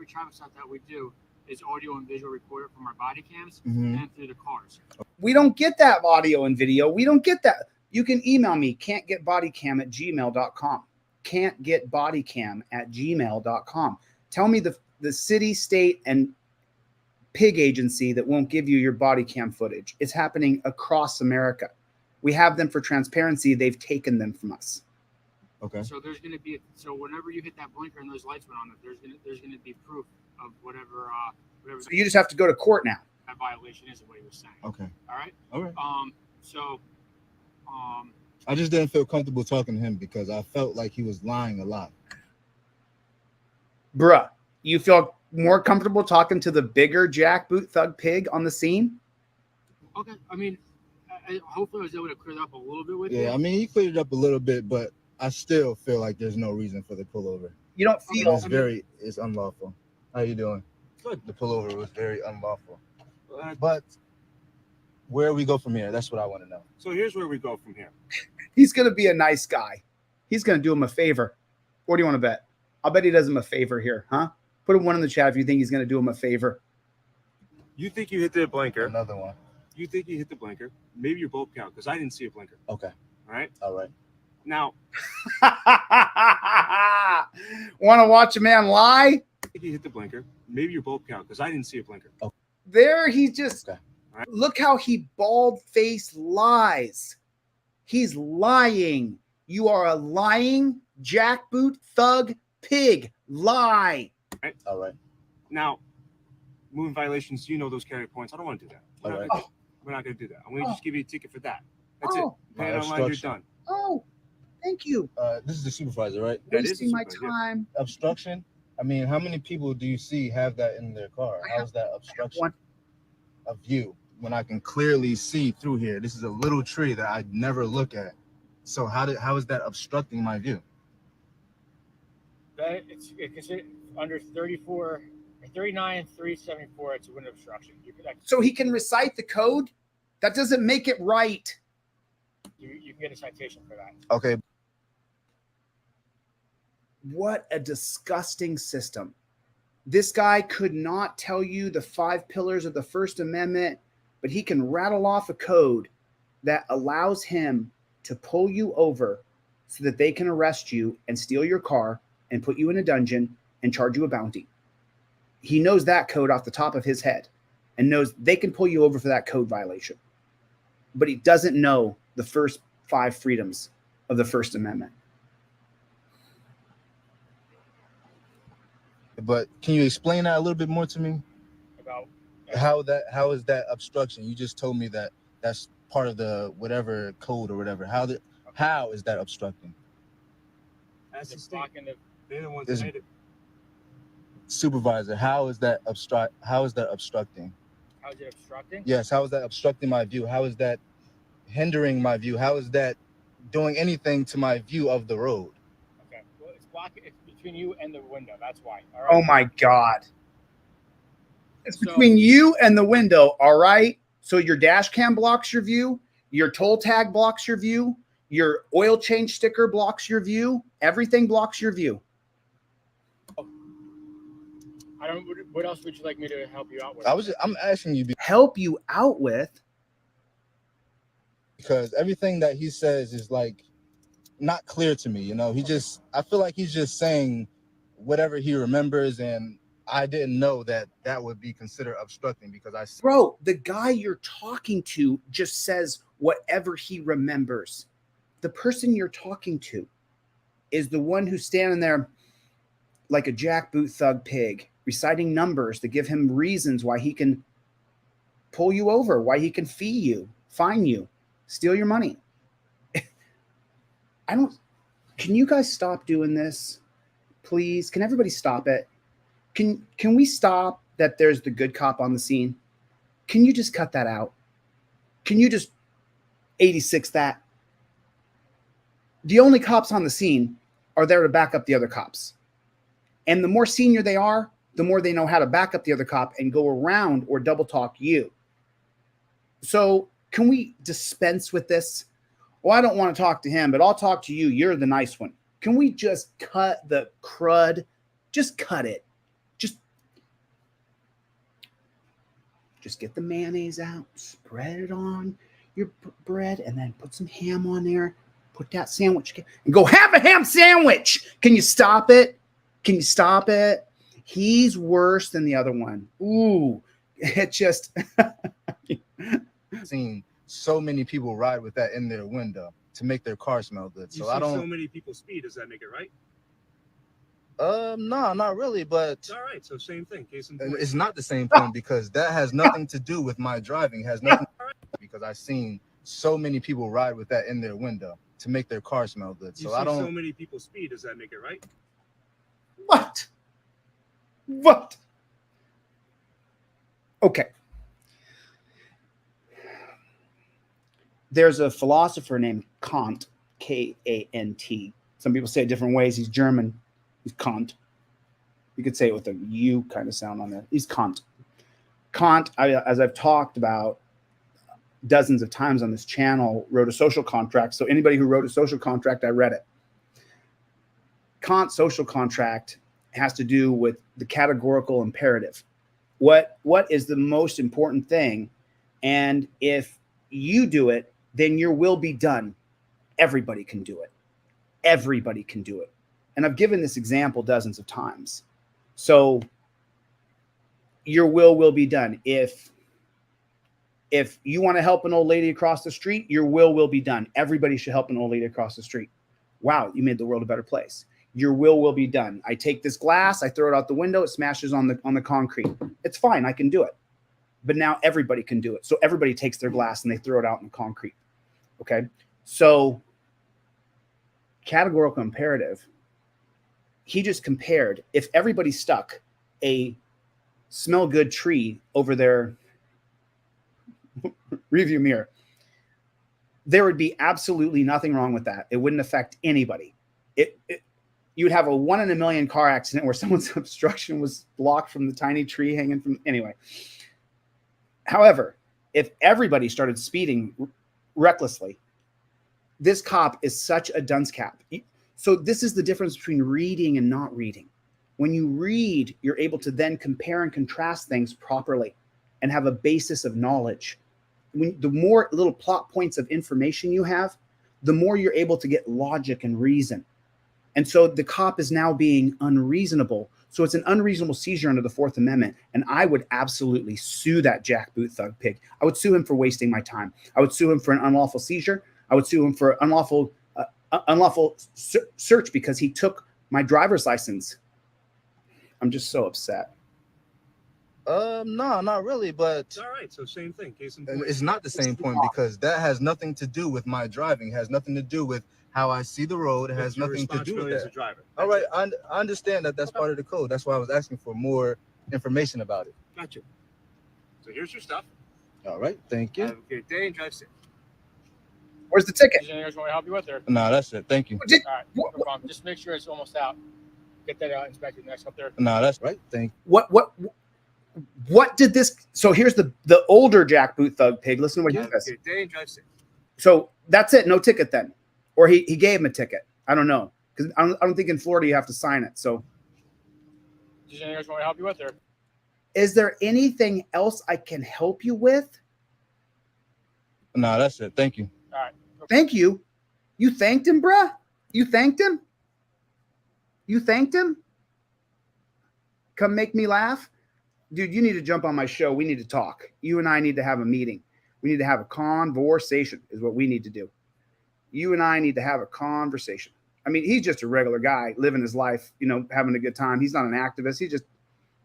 traffic stop that we do is audio and visual recorded from our body cams and through the cars. We don't get that audio and video. We don't get that. You can email me, can'tgetbodycam@gmail.com. Can'tgetbodycam@gmail.com. Tell me the city, state, and pig agency that won't give you your body cam footage. It's happening across America. We have them for transparency. They've taken them from us. Okay. So there's going to be whenever you hit that blinker and those lights went on, there's going to be proof of whatever. So you just have to go to court now. That violation is what he was saying. Okay. All right. All right. I just didn't feel comfortable talking to him because I felt like he was lying a lot. Bruh, you feel more comfortable talking to the bigger jackboot thug pig on the scene? Okay. I mean, hopefully I was able to clear that up a little bit with you. Yeah, I mean, he cleared it up a little bit, but I still feel like there's no reason for the pullover. You don't feel it's unlawful. How you doing? Good. The pullover was very unlawful. But where we go from here, that's what I want to know. So here's where we go from here. He's going to be a nice guy. He's going to do him a favor. What do you want to bet? I'll bet he does him a favor here, huh? Put a 1 in the chat if you think he's going to do him a favor. You think you hit the blinker. Another one. You think you hit the blinker. Maybe your bulb count, because I didn't see a blinker. Okay. All right? All right. Now. Want to watch a man lie? I think you hit the blinker. Maybe your bulb count, because I didn't see a blinker. Okay. There he just... Okay. Right. Look how he bald-faced lies. He's lying. You are a lying jackboot thug pig. Lie. Right. All right. Now, moving violations, you know those carry points. I don't want to do that. All right. We're not going to do that. I'm going to just give you a ticket for that. That's Oh. it. Pay it online, you're done. Oh, thank you. This is the supervisor, right? That is Wasting my super, yeah. time. Obstruction. I mean, how many people do you see have that in their car? How's that obstruction one. of view when I can clearly see through here? This is a little tree that I never look at. So how is that obstructing my view? That it's considered under 34, 39,374. It's a window obstruction. So he can recite the code? That doesn't make it right. You can get a citation for that. Okay. What a disgusting system. This guy could not tell you the 5 pillars of the First Amendment, but he can rattle off a code that allows him to pull you over so that they can arrest you and steal your car and put you in a dungeon and charge you a bounty. He knows that code off the top of his head and knows they can pull you over for that code violation. But he doesn't know the first 5 freedoms of the First Amendment. But can you explain that a little bit more to me? About How is that obstruction? You just told me that that's part of the whatever code or whatever. How is that obstructing? That's the it's state. blocking the. They're the ones Is- that made it. Supervisor, how is that obstructing? How's it obstructing? Yes, how is that obstructing my view? How is that hindering my view? How is that doing anything to my view of the road? Okay. Well, it's blocking. It's between you and the window. That's why. All right. Oh my God. It's So- between you and the window, all right? So your dash cam blocks your view, your toll tag blocks your view, your oil change sticker blocks your view, everything blocks your view. I don't. What else would you like me to help you out with? I'm asking you Help you out with? because everything that he says is like not clear to me. You know, I feel like he's just saying whatever he remembers, and I didn't know that would be considered obstructing because Bro, the guy you're talking to just says whatever he remembers. The person you're talking to is the one who's standing there like a jackboot thug pig, reciting numbers to give him reasons why he can pull you over, why he can fee you, fine you, steal your money. Can you guys stop doing this? Please, can everybody stop it? Can we stop that there's the good cop on the scene? Can you just cut that out? Can you just 86 that? The only cops on the scene are there to back up the other cops. And the more senior they are, the more they know how to back up the other cop and go around or double talk you. So can we dispense with this? Well, I don't want to talk to him, but I'll talk to you. You're the nice one. Can we just cut the crud? Just cut it. Just get the mayonnaise out, spread it on your bread, and then put some ham on there. Put that sandwich and go have a ham sandwich. Can you stop it? Can you stop it? He's worse than the other one. Ooh, it just seen so many people ride with that in their window to make their car smell good. So so many people speed. Does that make it right? No, not really, but all right. So same thing. Case in point. It's not the same thing because that has nothing to do with my driving. It has nothing because I've seen so many people ride with that in their window to make their car smell good. So so many people speed. Does that make it right? What? Okay. There's a philosopher named Kant, K-A-N-T. Some people say it different ways. He's German. He's Kant. You could say it with a U kind of sound on there. He's Kant. Kant, as I've talked about dozens of times on this channel, wrote a social contract. So anybody who wrote a social contract, I read it. Kant's social contract has to do with the categorical imperative. What is the most important thing? And if you do it, then your will be done. Everybody can do it. Everybody can do it. And I've given this example dozens of times. So your will be done. If you want to help an old lady across the street, your will be done. Everybody should help an old lady across the street. Wow, you made the world a better place. Your will be done. I take this glass, I throw it out the window, it smashes on the concrete. It's fine, I can do it. But now everybody can do it. So everybody takes their glass and they throw it out in the concrete. Okay? So categorical imperative, he just compared if everybody stuck a smell good tree over their review mirror, there would be absolutely nothing wrong with that. It wouldn't affect anybody. You would have a 1 in a million car accident where someone's obstruction was blocked from the tiny tree hanging from anyway. However, if everybody started speeding recklessly, this cop is such a dunce cap. So this is the difference between reading and not reading. When you read, you're able to then compare and contrast things properly and have a basis of knowledge. The more little plot points of information you have, the more you're able to get logic and reason. And so the cop is now being unreasonable. So it's an unreasonable seizure under the Fourth Amendment. And I would absolutely sue that jackboot thug pig. I would sue him for wasting my time. I would sue him for an unlawful seizure. I would sue him for unlawful search because he took my driver's license. I'm just so upset. No, not really, but all right. So same thing. Case in point. It's not the same point because that has nothing to do with my driving. It has nothing to do with how I see the road. It has nothing to do with that. As a driver. All right, I understand that that's part of the code. That's why I was asking for more information about it. Gotcha. So here's your stuff. All right, thank you. Have a good day and drive safe. Where's the ticket? Is there anything else you want me to help you with? Or? No, that's it. Thank you. All right, no problem. Just make sure it's almost out. Get that inspected next up there. No, that's right. Thank you. What did this? So here's the older jackboot thug pig. Listen to what he says. Good day and drive safe. So that's it. No ticket then, or he gave him a ticket. I don't know because I don't think in Florida you have to sign it. So is there anything else you want me to help you with? Or? Is there anything else I can help you with? No, that's it. Thank you. All right. Thank you. You thanked him, bruh? You thanked him? You thanked him? Come make me laugh? Dude, you need to jump on my show. We need to talk. You and I need to have a meeting. We need to have a conversation is what we need to do. You and I need to have a conversation. I mean, he's just a regular guy living his life, you know, having a good time. He's not an activist. He just,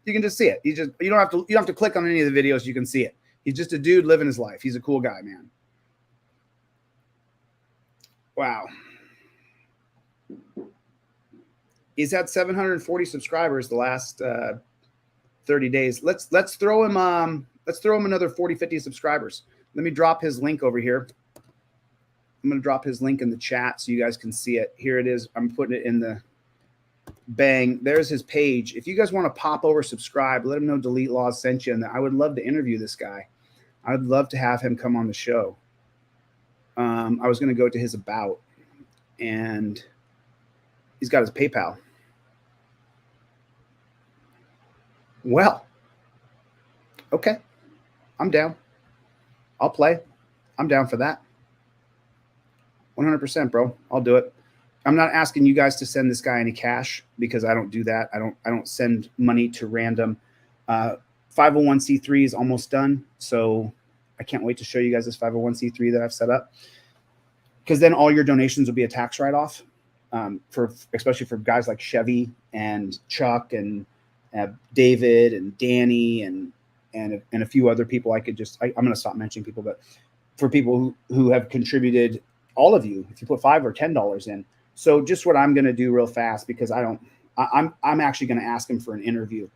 you can just see it. You don't have to click on any of the videos. You can see it. He's just a dude living his life. He's a cool guy, man. Wow. He's had 740 subscribers the last 30 days. Let's throw him another 40, 50 subscribers. Let me drop his link over here. I'm going to drop his link in the chat so you guys can see it. Here it is. I'm putting it in the bang. There's his page. If you guys want to pop over, subscribe, let him know Delete Laws sent you. And I would love to interview this guy. I'd love to have him come on the show. I was going to go to his about, and he's got his PayPal. Well, okay. I'm down. I'll play. I'm down for that. 100%, bro. I'll do it. I'm not asking you guys to send this guy any cash because I don't do that. I don't send money to random. 501c3 is almost done, so I can't wait to show you guys this 501c3 that I've set up, because then all your donations will be a tax write-off, especially for guys like Chevy and Chuck and David and Danny and a few other people. I'm going to stop mentioning people, but for people who have contributed, all of you, if you put $5 or $10 in. So just what I'm going to do real fast, because I'm actually going to ask him for an interview.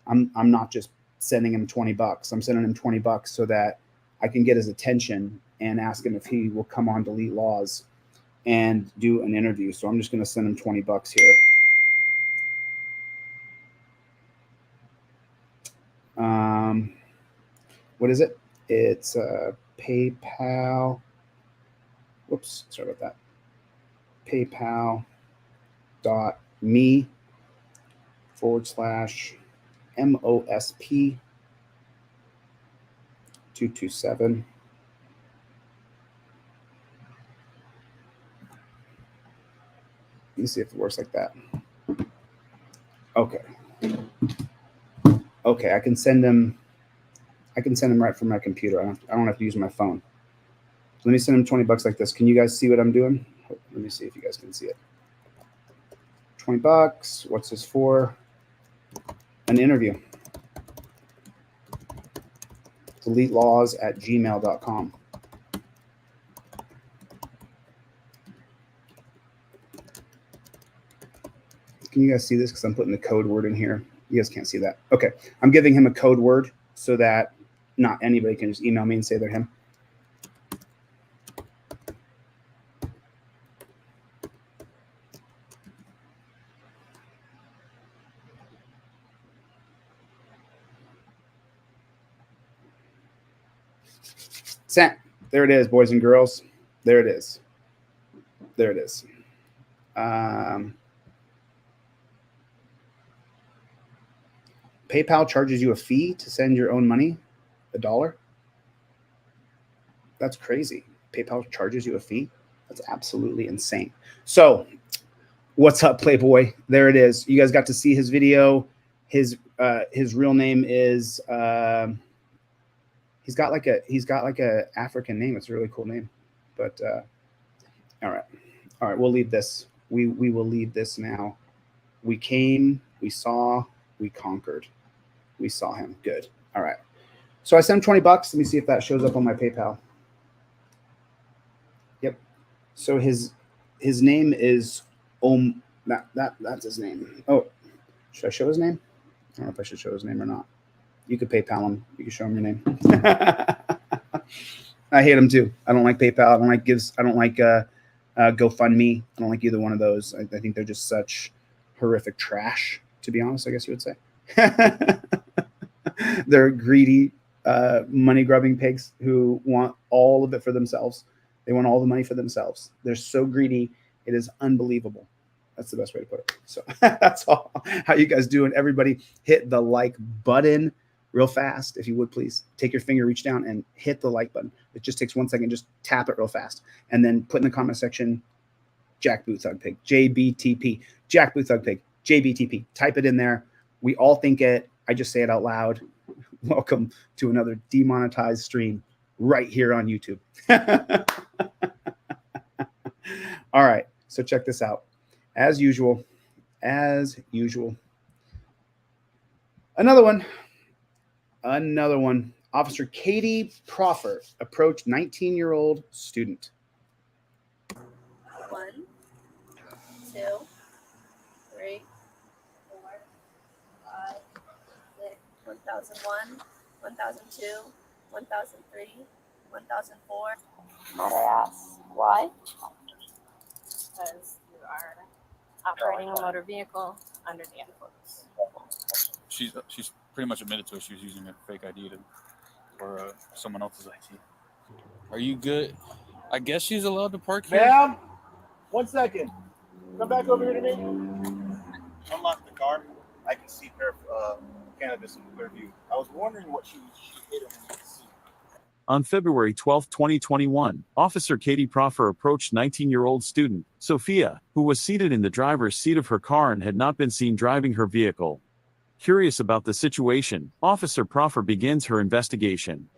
I'm not just sending him $20. I'm sending him $20 so that I can get his attention and ask him if he will come on Delete Laws and do an interview. So I'm just going to send him $20 here. What is it? It's PayPal. Whoops, sorry about that. PayPal.me/MOSP 227. Let me see if it works like that. Okay. Okay, I can send him right from my computer. I don't have to use my phone. Let me send him $20 like this. Can you guys see what I'm doing? Let me see if you guys can see it. $20. What's this for? An interview. DeleteLaws@gmail.com. Can you guys see this? Because I'm putting the code word in here. You guys can't see that. Okay. I'm giving him a code word so that not anybody can just email me and say they're him. Sent. There it is, boys and girls. There it is. There it is. PayPal charges you a fee to send your own money, $1. That's crazy. PayPal charges you a fee. That's absolutely insane. So what's up, Playboy? There it is. You guys got to see his video. His real name is he's got like a African name. It's a really cool name. But all right. We'll leave this. We will leave this now. We came, we saw, we conquered. We saw him. Good. All right. So I sent him $20. Let me see if that shows up on my PayPal. Yep. So his name is that's his name. Oh, should I show his name? I don't know if I should show his name or not. You could PayPal him. You can show him your name. I hate him too. I don't like PayPal. I don't like Gives. I don't like GoFundMe. I don't like either one of those. I think they're just such horrific trash, to be honest, I guess you would say. They're greedy, money-grubbing pigs who want all of it for themselves. They want all the money for themselves. They're so greedy, it is unbelievable. That's the best way to put it. So that's all. How you guys doing? Everybody hit the like button real fast, if you would, please. Take your finger, reach down, and hit the like button. It just takes 1 second. Just tap it real fast. And then put in the comment section, Jack Boo Thug Pig, JBTP, Jack Boo Thug Pig, JBTP. Type it in there. We all think it. I just say it out loud. Welcome to another demonetized stream right here on YouTube. All right, so check this out. As usual, another one. Officer Katie Proffer approached 19-year-old student. 1, 2, 3, 4, 5, 6, 1001, 1002, 1003, 1004. Might I ask why? Because you are operating a motor vehicle under the influence. She's pretty much admitted to it. She was using a fake ID for someone else's ID. Are you good? I guess she's allowed to park here. Ma'am, 1 second. Come back over here to me. Unlock the car. I can see her cannabis in clear view. I was wondering what she hit him in the seat. On February 12, 2021, Officer Katie Proffer approached 19-year-old student, Sophia, who was seated in the driver's seat of her car and had not been seen driving her vehicle. Curious about the situation, Officer Proffer begins her investigation.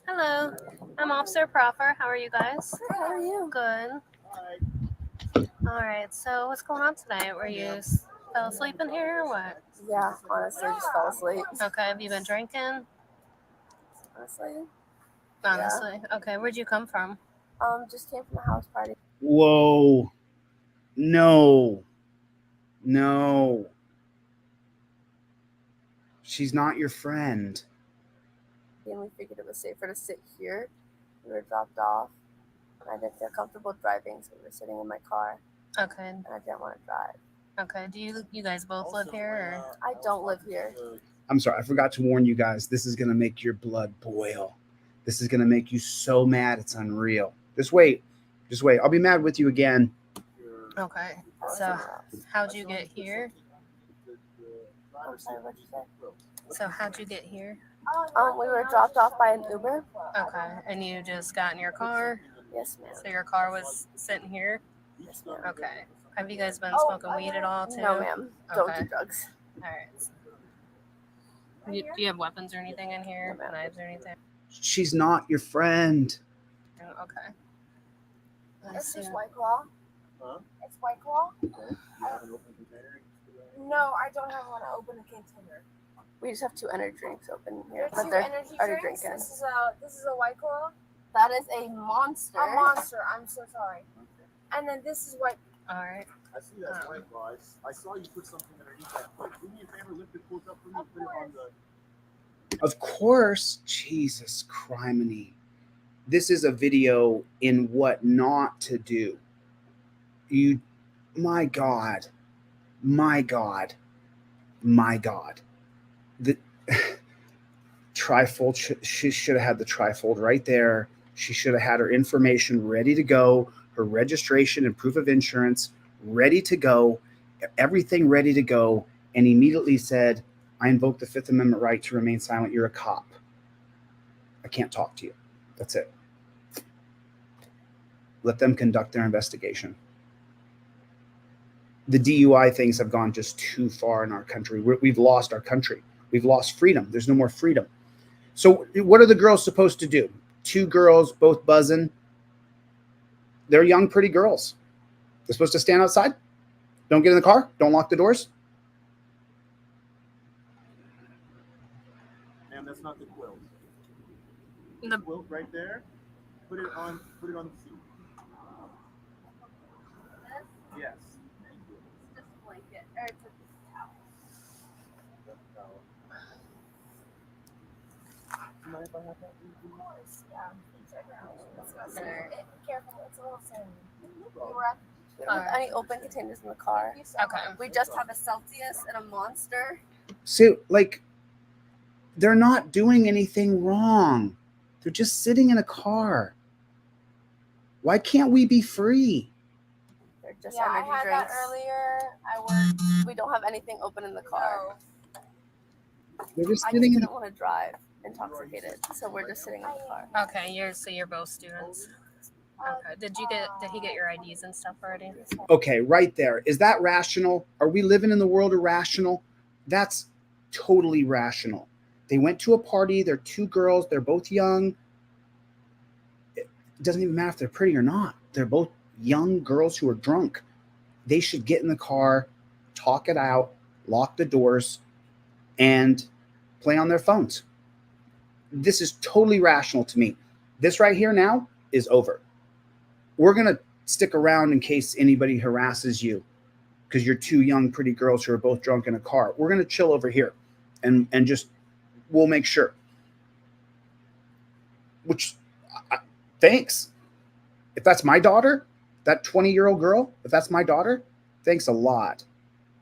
Hello, I'm Officer Proffer. How are you guys? How are you? Good. All right, so what's going on tonight? Were you fell asleep in here or what? Yeah, honestly, just fell asleep. Okay, have you been drinking? Honestly, Honestly. Okay, where'd you come from? just came from a house party. Whoa. No. She's not your friend. And we figured it was safer to sit here. We were dropped off, and I didn't feel comfortable driving, so we were sitting in my car, Okay. and I didn't want to drive. Okay. Do you guys both live here or? I don't live here. I'm sorry, I forgot to warn you guys. This is going to make your blood boil. This is going to make you so mad it's unreal. Just wait. I'll be mad with you again. Okay. So how'd you get here? I'm sorry, what'd you say? So how'd you get here? We were dropped off by an Uber. Okay. And you just got in your car? Yes, ma'am. So your car was sitting here? Yes, ma'am. Okay. Have you guys been smoking weed at all too? No, ma'am. Don't Okay. do drugs. All right. Do you have weapons or anything in here? No, ma'am. Knives or anything? She's not your friend. Oh, okay. Let's It's see. just White Claw. Huh? It's White Claw. You have an open container? No, I don't have one to open a container. We just have 2 energy drinks open here, There are but 2 they're energy already drinks. drinking. This is a White Claw. That is a monster. A monster. I'm so sorry. And then this is White. All right. I see that's white claw. I saw you put something underneath that. Do me a favor, lift it, pull it up for me, put it on the. Of course, Jesus criminy. This is a video in what not to do. My God. The trifold, she should have had the trifold right there. She should have had her information ready to go, her registration and proof of insurance ready to go, everything ready to go, and immediately said, I invoke the Fifth Amendment right to remain silent. You're a cop. I can't talk to you. That's it. Let them conduct their investigation. The DUI things have gone just too far in our country. We've lost our country. We've lost freedom. There's no more freedom. So what are the girls supposed to do? 2 girls, both buzzing. They're young, pretty girls. They're supposed to stand outside. Don't get in the car. Don't lock the doors. Ma'am, that's not the quilt. The Quilt right there. Put it on the seat. Yes. Just a blanket. Or it's a towel. Do you mind if I have that? Of course, yeah. Careful. It's a little sandy. We don't have any open containers in the car. Okay. We just have a Celsius and a Monster. So, they're not doing anything wrong. They're just sitting in a car. Why can't we be free? They're just Yeah, I energy had drinks. that earlier. I worked. We don't have anything open in the car. They're just I sitting just in. didn't want to drive intoxicated, so we're just sitting in the car. Okay, you're both students. Okay. Did he get your IDs and stuff already? Okay, right there. Is that rational? Are we living in the world of rational? That's totally rational. They went to a party. They're two girls. They're both young. It doesn't even matter if they're pretty or not. They're both young girls who are drunk. They should get in the car, talk it out, lock the doors, and play on their phones. This is totally rational to me. This right here now is over. We're going to stick around in case anybody harasses you because you're two young, pretty girls who are both drunk in a car. We're going to chill over here and just, we'll make sure. Which, thanks. If that's my daughter, that 20-year-old girl, if that's my daughter, thanks a lot.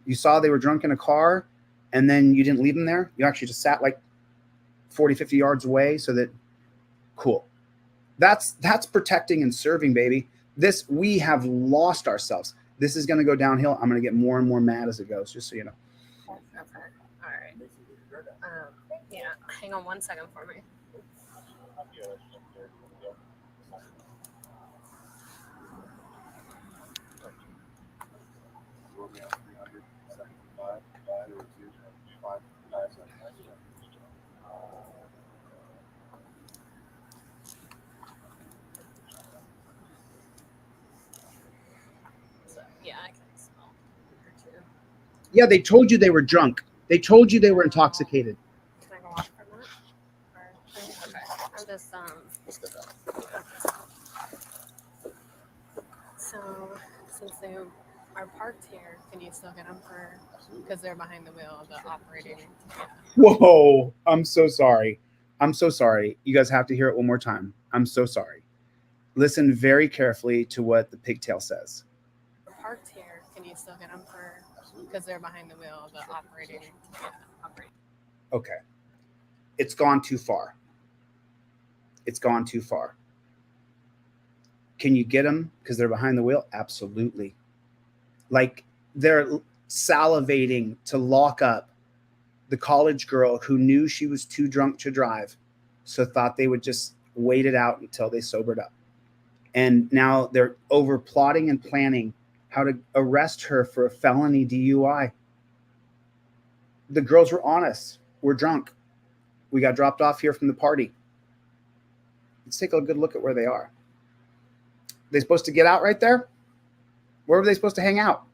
You saw they were drunk in a car and then you didn't leave them there. You actually just sat like 40, 50 yards away so that, cool. That's protecting and serving, baby. We have lost ourselves. This is going to go downhill. I'm going to get more and more mad as it goes, just so you know. Okay. All right. Yeah. Hang on 1 second for me. Yeah, I can smell her too. Yeah, they told you they were drunk. They told you they were intoxicated. Can I go off from that? Okay. I'm just So since they are parked here, can you still get them because they're behind the wheel of the operating? Yeah. Whoa, I'm so sorry. I'm so sorry. You guys have to hear it one more time. I'm so sorry. Listen very carefully to what the pigtail says. Parked here, can you still get them because they're behind the wheel of the operating? Yeah, operating. Okay. It's gone too far. It's gone too far. Can you get them because they're behind the wheel? Absolutely. Like they're salivating to lock up the college girl who knew she was too drunk to drive, so thought they would just wait it out until they sobered up. And now they're over plotting and planning how to arrest her for a felony DUI. The girls were honest. We're drunk. We got dropped off here from the party. Let's take a good look at where they are. They supposed to get out right there? Where were they supposed to hang out?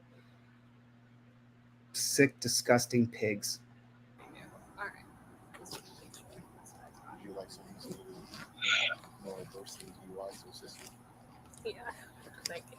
Sick, disgusting pigs. All right. Yeah. Thank you.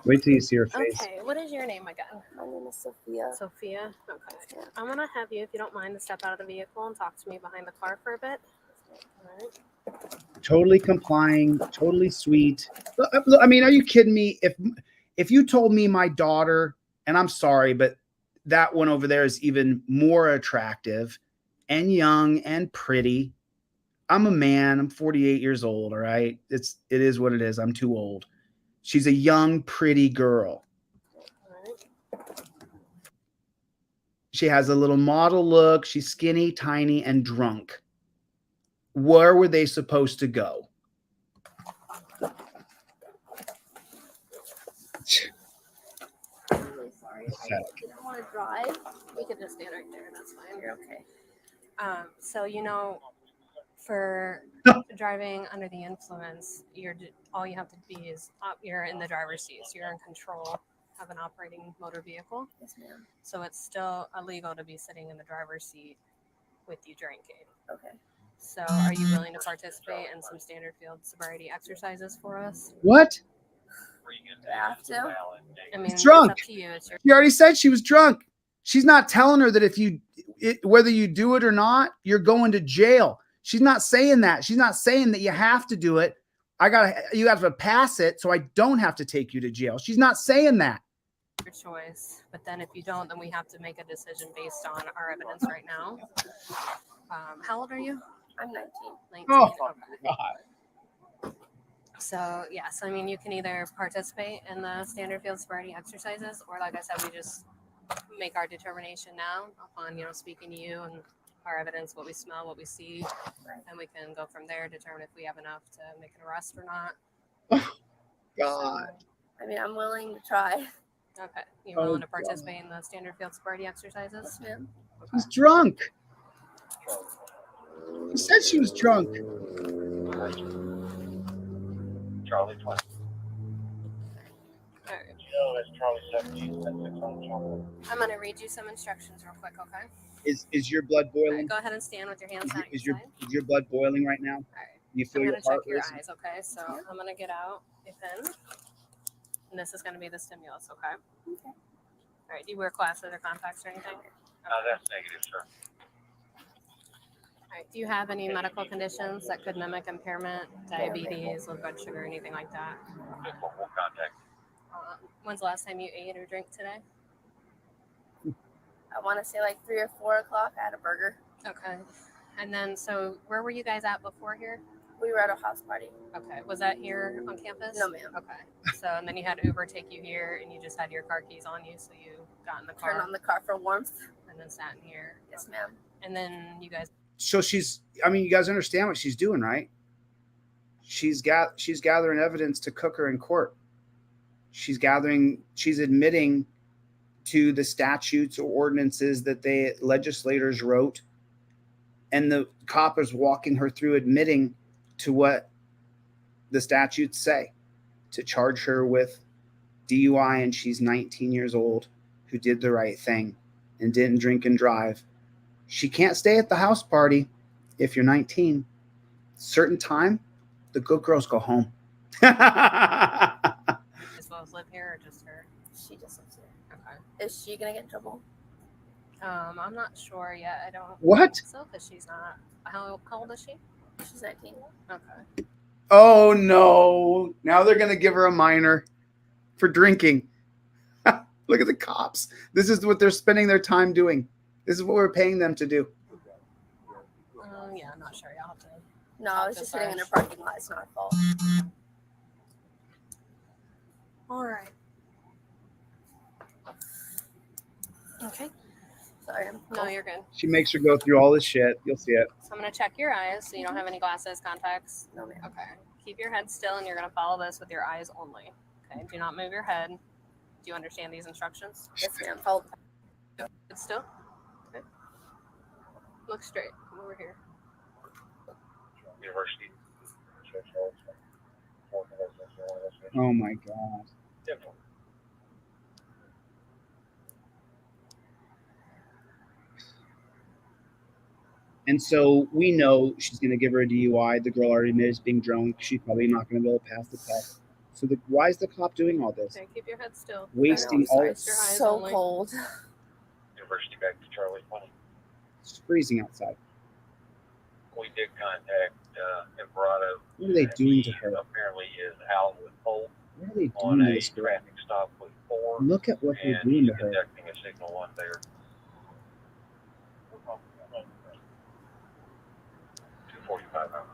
Wait till you see her face. Okay, what is your name again? My name is Sophia. Sophia? Okay. I'm going to have you, if you don't mind, to step out of the vehicle and talk to me behind the car for a bit. All right. Totally complying, totally sweet. Look, I mean, are you kidding me? If you told me my daughter, and I'm sorry, but that one over there is even more attractive and young and pretty. I'm a man. I'm 48 years old, all right? It is what it is. I'm too old. She's a young, pretty girl. She has a little model look. She's skinny, tiny, and drunk. Where were they supposed to go? I'm really sorry. I didn't want to drive. We could just stand right there. That's fine. You're okay. So, for driving under the influence, all you have to be is you're in the driver's seat. So you're in control of an operating motor vehicle. Yes, ma'am. So it's still illegal to be sitting in the driver's seat with you drinking. Okay. So are you willing to participate in some standard field sobriety exercises for us? What? Do I have to? I mean, It's drunk. It's up to you. It's your She already said she was drunk. She's not telling her that whether you do it or not, you're going to jail. She's not saying that. She's not saying that you have to do it. You have to pass it so I don't have to take you to jail. She's not saying that. your choice. But then if you don't, then we have to make a decision based on our evidence right now. How old are you? I'm 19. 19. Oh, Okay. God. So yes, I mean you can either participate in the standard field sobriety exercises, or like I said, we just make our determination now upon speaking to you and our evidence, what we smell, what we see, and we can go from there, determine if we have enough to make an arrest or not. God. I mean, I'm willing to try. Okay, you willing to participate in the standard field sobriety exercises? Yes, ma'am. She's drunk. She said she was drunk. Charlie 20. All right. That's Charlie 17. That's 600. I'm gonna read you some instructions real quick, okay? Is your blood All right, boiling? go ahead and stand with your hands out Is your your side. is your blood boiling right now? All right. You feel I'm your gonna check heart your racing? eyes, okay? So I'm gonna get out a pen, and this is gonna be the stimulus, okay? Okay. All right. Do you wear glasses or contacts or anything? No, that's negative, sir. All right. Do you have any medical conditions that could mimic impairment, diabetes, low blood sugar, anything like that? We'll contact. When's the last time you ate or drank today? I want to say like 3 or 4 o'clock. I had a burger. Okay. And then, so where were you guys at before here? We were at a house party. Okay. Was that here on campus? No, ma'am. Okay. So, and then you had Uber take you here, and you just had your car keys on you, so you got in the car Turned on the car for warmth. and then sat in here. Yes, ma'am. And then you guys. So I mean, you guys understand what she's doing, right? She's gathering evidence to cook her in court. She's admitting to the statutes or ordinances that the legislators wrote, and the cop is walking her through admitting to what the statutes say, to charge her with DUI, and she's 19 years old, who did the right thing and didn't drink and drive. She can't stay at the house party if you're 19. Certain time, the good girls go home. As well as live here, or just her? She just lives here. Okay. Is she gonna get in trouble? I'm not sure yet. I don't. What? think so, because she's not. How old is she? She's 19. Okay. Oh no. Now they're going to give her a minor for drinking. Look at the cops. This is what they're spending their time doing. This is what we're paying them to do. Yeah, I'm not sure. Y'all have to. No, I was just sitting in a parking lot. It's not her fault. All right. Okay. Sorry, No, you're good. She makes her go through all this shit. You'll see it. So I'm gonna check your eyes, so you don't have any glasses, contacts. No, ma'am. Okay. Keep your head still, and you're gonna follow this with your eyes only. Okay. Do not move your head. Do you understand these instructions? Yes, ma'am. Follow Head still. Okay. Look straight. Come over here. University. Oh my God. And so we know she's going to give her a DUI. The girl already admitted being drunk. She's probably not going to be able to pass the test. So why is the cop doing all this? Okay, keep your head still. Wasting all. Your eyes so only. cold. University back to Charlie 20. It's freezing outside. We did contact Embrato. What are they doing to her? Apparently is out with Holt What are they on doing to a this girl? traffic stop with 4. Look at what they're and doing he's to her. conducting a signal one there. 2:45 hours.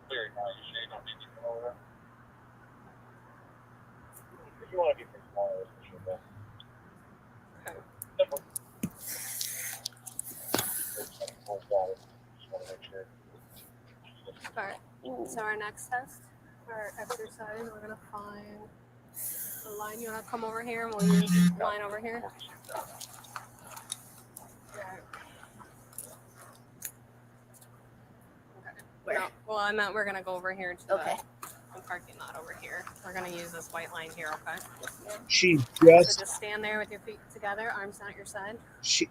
Clear now. You sure you don't need to come over there? If you want to be for tomorrow, that's for sure. Simple. Just want to make sure. All right. So our next test, our exercise, we're gonna find the line. You wanna come over here, and we'll use the line over here. Right. Okay. Where? No, well, I meant we're gonna go over here to Okay. the parking lot over here. We're gonna use this white line here, okay? She So just just stand there with your feet together, arms down at your side. Okay.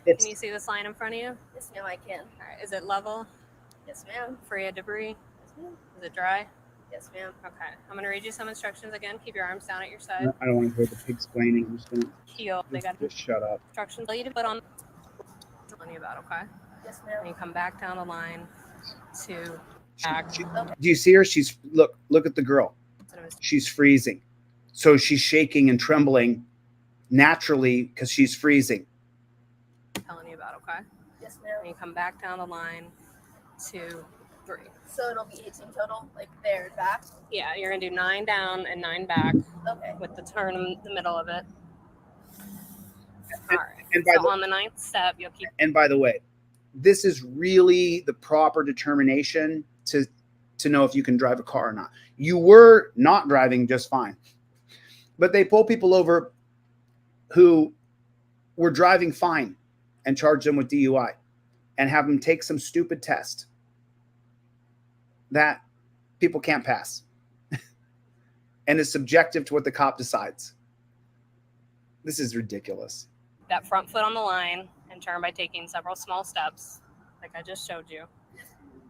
it's Can you see this line in front of you? Yes, ma'am. I can. All right. Is it level? Yes, ma'am. Free of debris? Yes, ma'am. Is it dry? Yes, ma'am. Okay. I'm gonna read you some instructions again. Keep your arms down at your side. I don't want to hear the pig explaining. I'm just gonna Heel. They got just shut up. instructions. Tell you to put on. Telling you about, okay? Yes, And ma'am. you come back down the line to Do you see her? She's look at the girl. She's freezing. So she's shaking and trembling naturally because she's freezing. Telling you about, okay? Yes, ma'am. And you come back down the line, 2, 3. So it'll be 18 total, like there and back? Yeah, you're gonna do 9 down and 9 back. Okay. With the turn in the middle of it. And, All right. and by So on the 9th step, you'll keep. And by the way, this is really the proper determination to know if you can drive a car or not. You were not driving just fine, but they pull people over who were driving fine and charge them with DUI and have them take some stupid test that people can't pass. And it's subjective to what the cop decides. This is ridiculous. That front foot on the line and turn by taking several small steps, like I just showed you.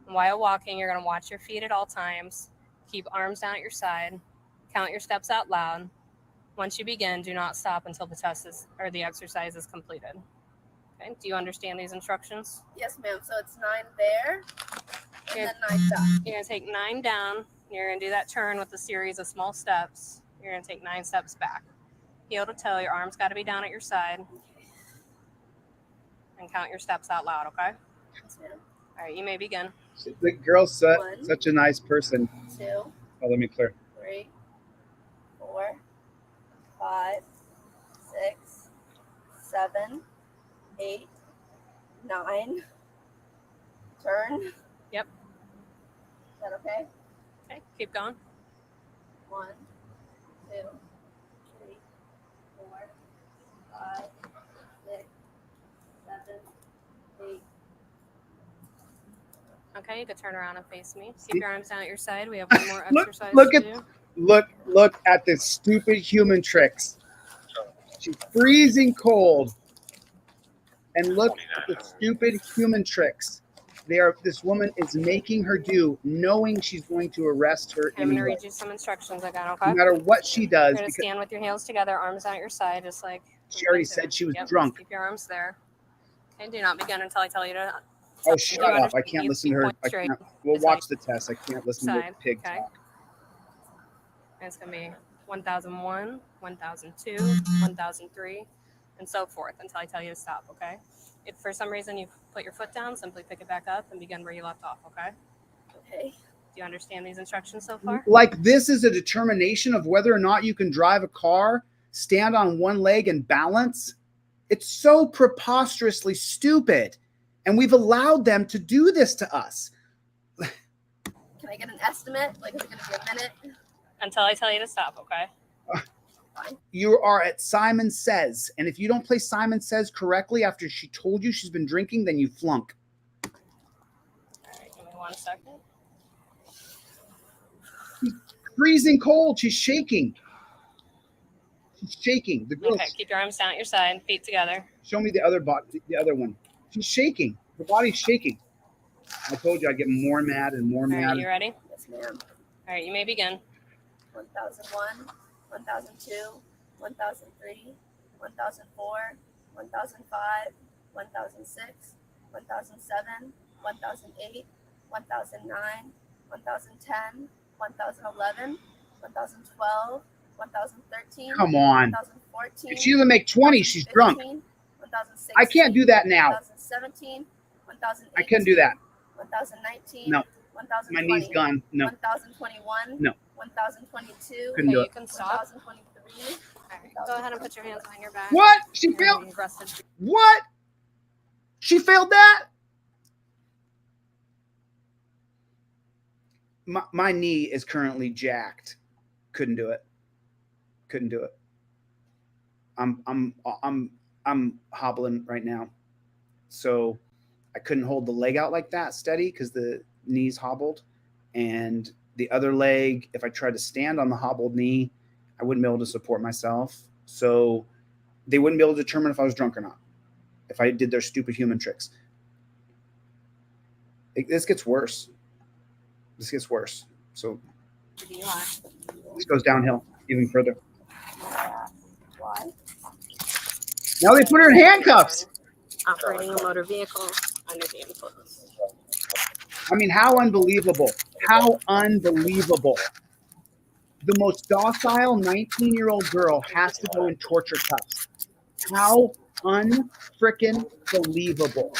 While walking, you're going to watch your feet at all times. Keep arms down at your side. Count your steps out loud. Once you begin, do not stop until the test is or the exercise is completed. Okay? Do you understand these instructions? Yes, ma'am. So it's 9 there and then 9 back. You're going to take 9 down. You're going to do that turn with a series of small steps. You're going to take 9 steps back. Heel to toe, your arms got to be down at your side. And count your steps out loud, okay? Yes, ma'am. All right, you may begin. The girl's One. such a nice person. 2, Oh, let me clear. 3, 4, 5, 6, 7, 8, 9. Turn. Yep. Is that okay? Okay, keep going. 1, 2, 3, 4, 5, 6, 7, 8. Okay, you can turn around and face me. Keep your arms down at your side. We have one more exercise Look to at do. look at the stupid human tricks. She's freezing cold. And look at the stupid human tricks. This woman is making her do, knowing she's going to arrest her I'm going to anyway. read you some instructions I got, okay? No matter what she does, You're going to because stand with your heels together, arms down at your side, just like she already we've been said she was doing. Yep, drunk. Keep your arms there. Okay, do not begin until I tell you to. Oh, shut up. I can't listen to her. I can't. We'll watch the test. I can't listen to Side, pig okay. talk. And it's going to be 1001, 1002, 1003, and so forth until I tell you to stop, okay? If for some reason you put your foot down, simply pick it back up and begin where you left off, okay? Okay. Do you understand these instructions so far? Like this is a determination of whether or not you can drive a car, stand on one leg and balance. It's so preposterously stupid. And we've allowed them to do this to us. Can I get an estimate? Like, is it going to be a minute? Until I tell you to stop, okay? You are at Simon Says. And if you don't play Simon Says correctly after she told you she's been drinking, then you flunk. All right, give me 1 second. She's freezing cold. She's shaking. She's shaking. The girl. Okay, keep your arms down at your side, feet together. Show me the other one. She's shaking. Her body's shaking. I told you I'd get more mad and more All mad. right, you ready? Yes, ma'am. All right, you may begin. 1001, 1002, 1003, 1004, 1005, 1006, 1007, 1008, 1009, 1010, 1011, 1012, 1013. Come on. 2014. If she doesn't make 20, she's drunk. 2016, I can't do that now. 2017, 2018. I couldn't do that. 2019. No. 1020. My knee's gone. No. 1021. No. 1022. Couldn't do Okay, it. you can stop. 2023. All right, go ahead and put your hands behind your back. What? She You're failed? being arrested. What? She failed that? My knee is currently jacked. Couldn't do it. Couldn't do it. I'm hobbling right now. So I couldn't hold the leg out like that steady because the knee's hobbled. And the other leg, if I tried to stand on the hobbled knee, I wouldn't be able to support myself. So they wouldn't be able to determine if I was drunk or not if I did their stupid human tricks. This gets worse. This gets worse. So this goes downhill even further. Why? Now they put her in handcuffs. Operating a motor vehicle under the influence. I mean, how unbelievable. How unbelievable. The most docile 19-year-old girl has to go in torture cuffs. How unfrickin' believable.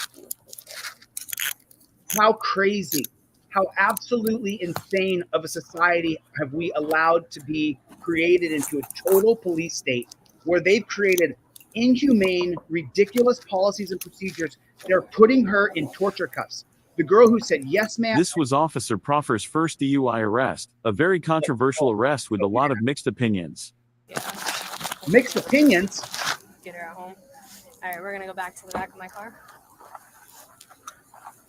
How crazy. How absolutely insane of a society have we allowed to be created into a total police state where they've created inhumane, ridiculous policies and procedures. They're putting her in torture cuffs. The girl who said, yes, ma'am. This was Officer Proffer's first DUI arrest, a very controversial arrest with a lot of mixed opinions. Yeah. Mixed opinions? Get her at home. All right, we're going to go back to the back of my car.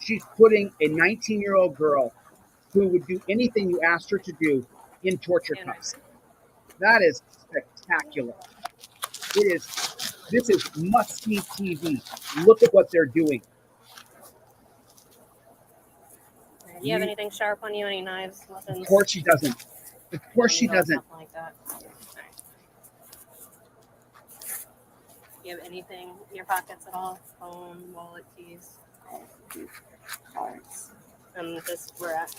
She's putting a 19-year-old girl who would do anything you asked her to do in torture cuffs. That is spectacular. This is must-see TV. Look at what they're doing. Do you have anything sharp on you? Any knives, weapons? Of course she doesn't. Of course she doesn't. Something like that. All right. Do you have anything in your pockets at all? Phone, wallet, keys? Cards. And this, we're at?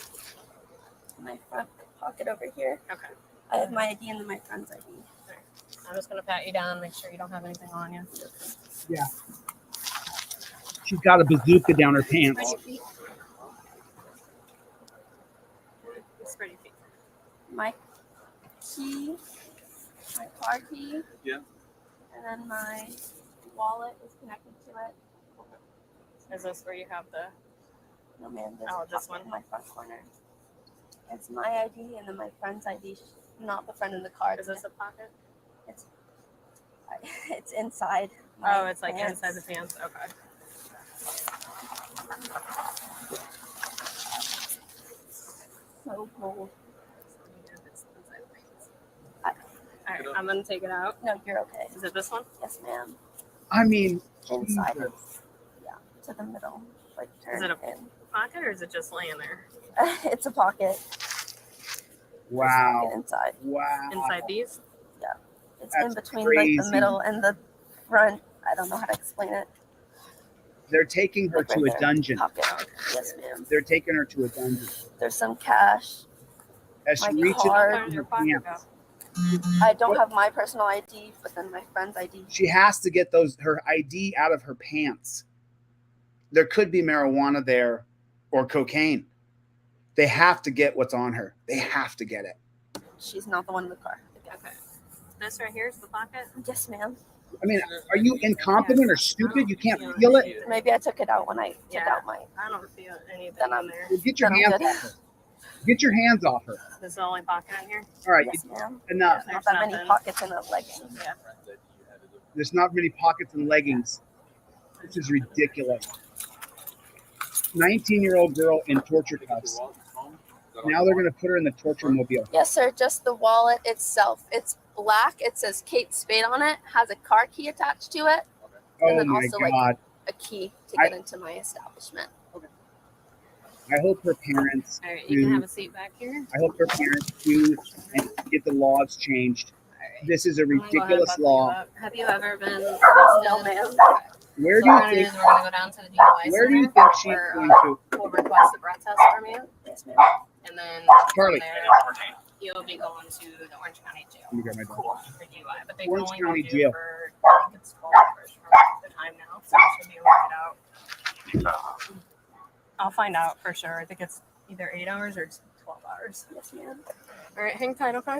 My front pocket over here. Okay. I have my ID and then my friend's ID. Right. I'm just going to pat you down and make sure you don't have anything on you. Yeah. She's got a bazooka down her pants. Spread your feet. My key, my car key. Yeah. And then my wallet is connected to it. Is this where you have the... No, man, this one? in my front corner. It's my ID and then my friend's ID, not the friend in the car. Is this a pocket? It's inside. Oh, it's like pants. inside the pants? Okay. So cold. All right, I'm going to take it out. No, you're okay. Is it this one? Yes, ma'am. I mean, Inside Jesus. it. Yeah, to the middle. Like turn Is it a in. pocket or is it just laying there? It's a pocket. Wow. Pocket inside. Wow. Inside these? It's That's in between crazy. like the middle and the front. I don't know how to explain it. They're taking her Like to right a there. dungeon. Pocket. Yes, ma'am. They're taking her to a dungeon. There's some cash. As she My reaches card. in her Pocket pants, I don't have my personal ID, but then my friend's ID. she has to get her ID out of her pants. There could be marijuana there or cocaine. They have to get what's on her. They have to get it. She's not the one in the car. Okay. This right here is the pocket? Yes, ma'am. I mean, are you incompetent or stupid? You can't feel it? Maybe I took it out when I took out my. I don't feel anything Then I'm in there. Well, get your Then I'm hands good. off her. Get your hands off her. This is the only pocket in here? All right, Yes, ma'am. enough. Not that many nothing. pockets in a legging. Yeah. There's not many pockets and leggings. This is ridiculous. 19-year-old girl in torture cuffs. Now they're going to put her in the torture mobile. Yes, sir. Just the wallet itself. It's black. It says Kate Spade on it. Has a car key attached to it. And Oh then my also, like, God. a key to get into my establishment. I hope her parents All right, you can do. have a seat back here. I hope her parents do and get the laws changed. This is a I'm gonna go ahead and ridiculous buckle you law. up. Have you ever been No, arrested? ma'am. Where So do what you we're gonna do think? is we're gonna go down to the DUI Where do you center think she's where, going to? we'll request a breath test from you, Yes, ma'am. and then Charlie. from there, you'll be going to the Orange County Jail Let me grab my dog. for DUI. But they Orange can County only hold Jail. you for, I think it's 12 hours from the time now, so I should be able to get out. I'll find out for sure. I think it's either 8 hours or 12 hours. Yes, ma'am. All right, hang tight, okay?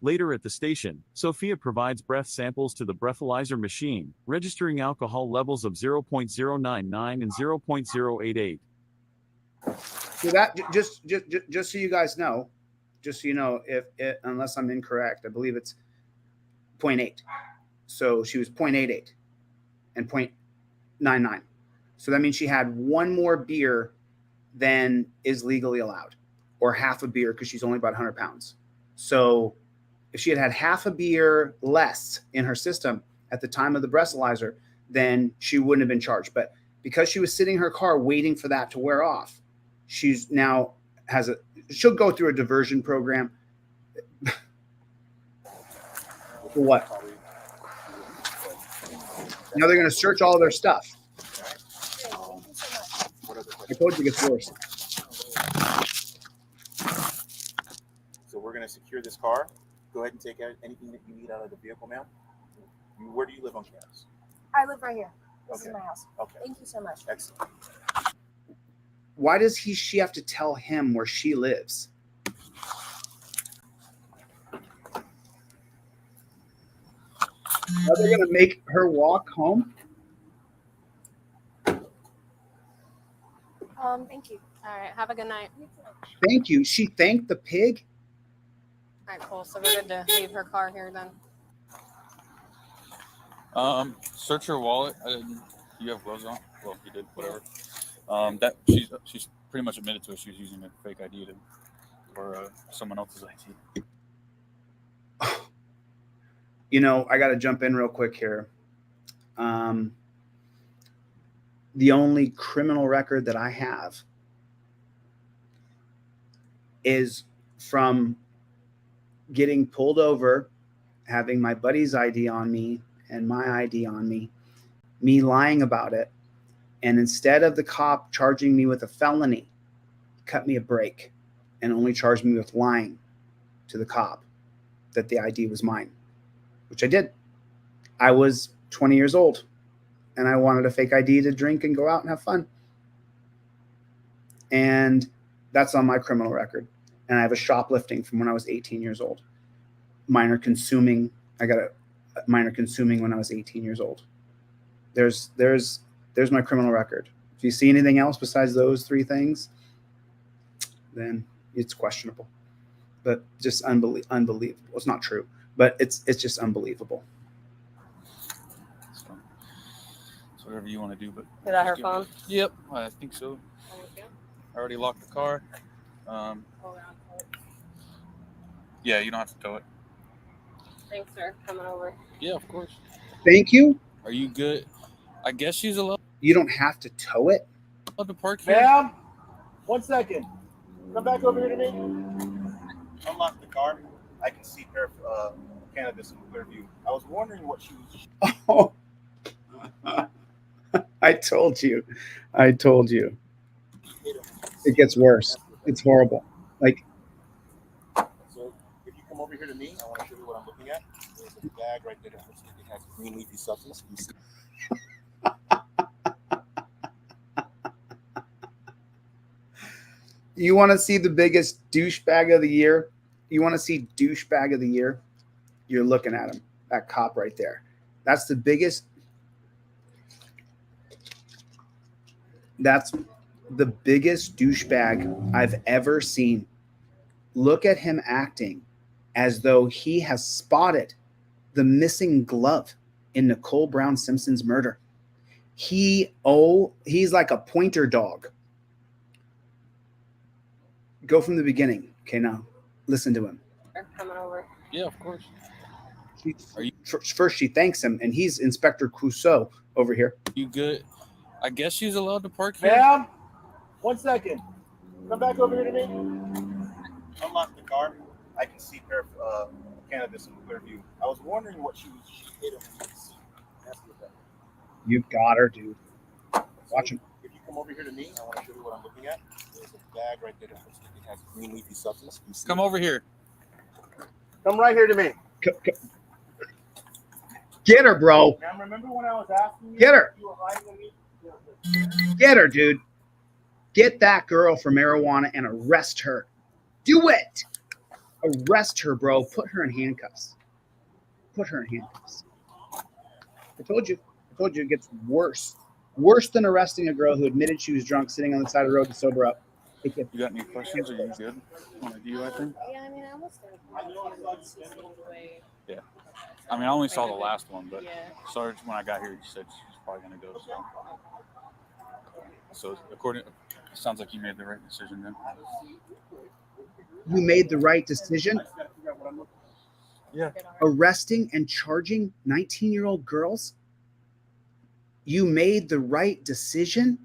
Later at the station, Sophia provides breath samples to the breathalyzer machine, registering alcohol levels of 0.099 and 0.088. So that just so you guys know, just so you know, if it, unless I'm incorrect, I believe it's 0.8. So she was 0.88 and 0.99. So that means she had one more beer than is legally allowed, or half a beer because she's only about 100 pounds. So if she had had half a beer less in her system at the time of the breathalyzer, then she wouldn't have been charged. But because she was sitting in her car waiting for that to wear off, she's now she'll go through a diversion program. For what? Now they're going to search all of their stuff. I told you it gets worse. So we're gonna secure this car. Go ahead and take out anything that you need out of the vehicle, ma'am. Where do you live on campus? I live right here. This Okay. is my house. Okay. Thank you so much. Excellent. Why does she have to tell him where she lives? Are they gonna make her walk home? Thank you. All right. Have a good night. Thank you. She thanked the pig. All right, cool. So we're good to leave her car here then. Search her wallet. You have gloves on? Well, you did. Whatever. That she's pretty much admitted to it. She was using a fake ID or someone else's ID. You know, I got to jump in real quick here. The only criminal record that I have is from getting pulled over, having my buddy's ID on me and my ID on me, me lying about it, and instead of the cop charging me with a felony, cut me a break and only charged me with lying to the cop that the ID was mine, which I did. I was 20 years old and I wanted a fake ID to drink and go out and have fun. And that's on my criminal record. And I have a shoplifting from when I was 18 years old. Minor consuming. I got a minor consuming when I was 18 years old. There's my criminal record. If you see anything else besides those three things, then it's questionable. But just unbelievable. It's not true, but it's just unbelievable. So whatever you want to do, but Is that her phone? Yep, I think so. I already locked the car. Yeah, you don't have to tow it. Thanks for coming over. Yeah, of course. Thank you. Are you good? I guess she's allowed You don't have to tow it. to park here. Ma'am, 1 second. Come back over here to me. Unlock the car. I can see cannabis in clear view. I was wondering what she was. Oh, I told you. It gets worse. It's horrible. Like, So if you come over here to me, I want to show you what I'm looking at. There's a bag right there that looks like it has green leafy substance. You see? you want to see the biggest douchebag of the year? You want to see douchebag of the year? You're looking at him. That cop right there. That's the biggest. That's the biggest douchebag I've ever seen. Look at him acting as though he has spotted the missing glove in Nicole Brown Simpson's murder. He's like a pointer dog. Go from the beginning. Okay, now listen to him. They're coming over. Yeah, of course. First, she thanks him, and he's Inspector Clouseau over here. You good? I guess she's allowed to park here. Ma'am, 1 second. Come back over here to me. Unlock the car. I can see cannabis in clear view. I was wondering what she hid in the seat. That's what that. You got her, dude. Watch him. If you come over here to me, I want to show you what I'm looking at. There's a bag right there that looks like it has green leafy substance. You see? Come over here. Come right here to me. Get her, bro. Now, remember when I was asking you? Get her. You were hiding with me? Get her, dude. Get that girl for marijuana and arrest her. Do it. Arrest her, bro. Put her in handcuffs. Put her in handcuffs. I told you it gets worse. Worse than arresting a girl who admitted she was drunk sitting on the side of the road to sober up. You got any questions? Are you good? Want to do anything? Yeah, I mean, I almost Yeah. I mean, I only saw the last one, but yeah. Sarge, when I got here, he said she's probably going to go. So sounds like you made the right decision then. You made the right decision. Yeah. Arresting and charging 19-year-old girls. You made the right decision.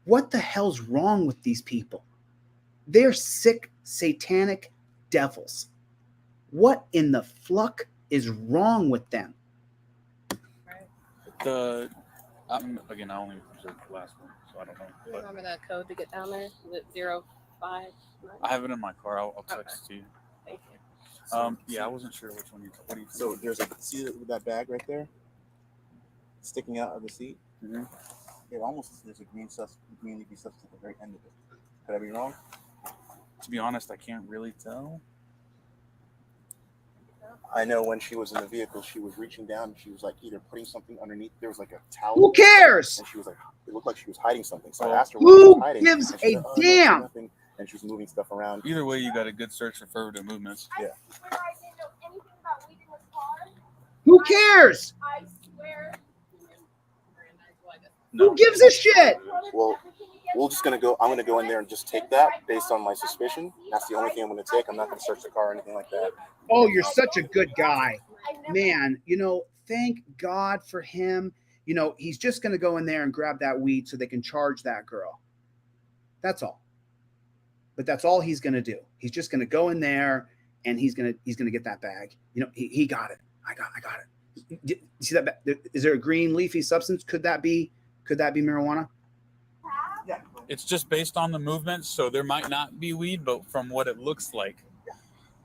What the hell's wrong with these people? They're sick, satanic devils. What in the fluck is wrong with them? Again, I only observed the last one. So. so I don't know. You But remember that code to get down there? Is it 059? I have it in my car. I'll text it to you. Thank you. Yeah, I wasn't sure which one you. What do you think? So there's a see that bag right there, sticking out of the seat. Mm-hmm. It almost there's a green leafy substance at the very end of it. Could I be wrong? To be honest, I can't really tell. I know when she was in the vehicle, she was reaching down and she was like either putting something underneath. There was like a towel. Who cares? And she was like, it looked like she was hiding something. So I Well, asked her what she Who was hiding. gives and she a said, "Oh, no, damn?" nothing." And she was moving stuff around. Either way, you got a good search for furtive movements. Yeah. I swear I didn't know anything about weed in this car. Who cares? I swear. Who gives a shit? Well, we're just gonna go. I'm gonna go in there and just take that based on my suspicion. That's the only thing I'm gonna take. I'm not gonna search the car or anything like that. Oh, you're such a good guy. Man, thank God for him. He's just going to go in there and grab that weed so they can charge that girl. That's all. But that's all he's going to do. He's just going to go in there and he's going to get that bag. He got it. I got it. See that bag? Is there a green leafy substance? Could that be marijuana? Yeah. It's just based on the movements, so there might not be weed, but from what it looks like.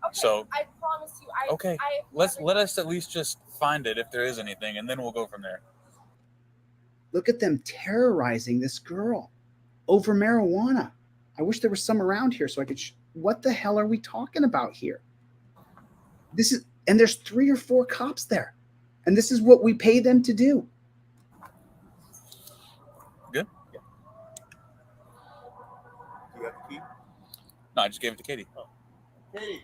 Okay, So I promise you. okay, let us at least just find it if there is anything, and then we'll go from there. Look at them terrorizing this girl over marijuana. I wish there was some around here so I could. What the hell are we talking about here? And there's 3 or 4 cops there, and this is what we pay them to do. Good. Yeah. Do you have the key? No, I just gave it to Katie. Oh. Katie.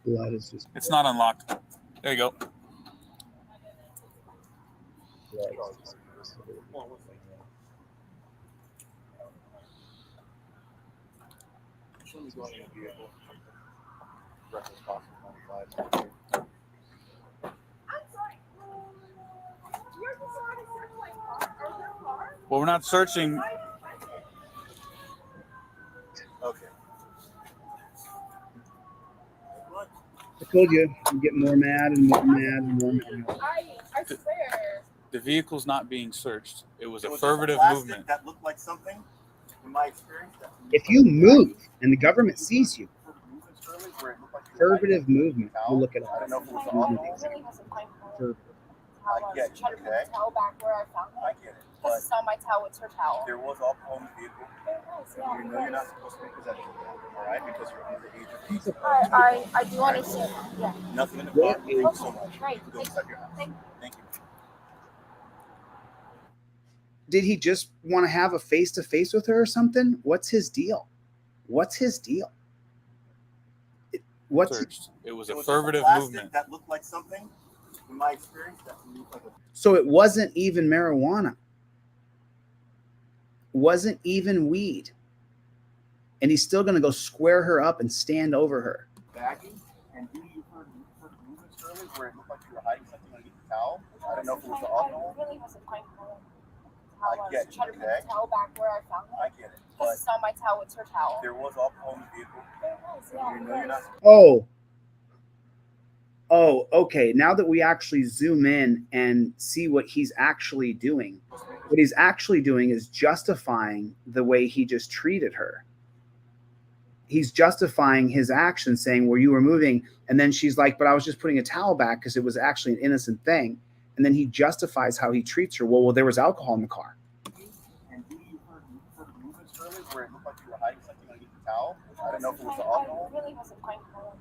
Blood is just. It's not unlocked. There you go. Someone's going in a vehicle. Reckless possible 95. I'm sorry. You're just trying to search my car? Well, we're not searching. Okay. I told you, you get more mad and more mad and more mad. I swear. The vehicle's not being searched. It was There a was furtive plastic movement. that looked like something. In my experience, If you move and the government sees you, furtive movement. We'll look it I don't know up. if it was the I alcohol. really wasn't playing Furtive. I get you, Try to put okay? the towel back where I found I it. get it. Because But it's not my towel, it's her towel. there was alcohol in the vehicle. There was, You know you're not supposed to be possessing that, all right? Because you're under the age of 18. I do understand. Yeah. Nothing in the car. Thank you so Okay, much. great. Go inside your house. Thank you. Thank you. Did he just want to have a face-to-face with her or something? What's his deal? Searched. It was a furtive plastic movement. that looked like something. In my experience, that looked like a. So it wasn't even marijuana. Wasn't even weed. And he's still going to go square her up and stand over her. Bagging, and do you heard movements earlier where it looked like you were hiding something underneath the towel? I don't know if it was the alcohol. I really wasn't playing for it. I get you, Try to put okay? the towel back where I found it. I get it. Because But it's not my towel, it's her towel. there was alcohol in the vehicle. There was, yeah. You know you're not. Oh, okay. Now that we actually zoom in and see what he's actually doing, what he's actually doing is justifying the way he just treated her. He's justifying his action, saying, well, you were moving. And then she's like, but I was just putting a towel back because it was actually an innocent thing. And then he justifies how he treats her. Well, there was alcohol in the car. And do you heard movements earlier where it looked like you were hiding something underneath the towel? I don't know if it was the alcohol. I really wasn't playing for it.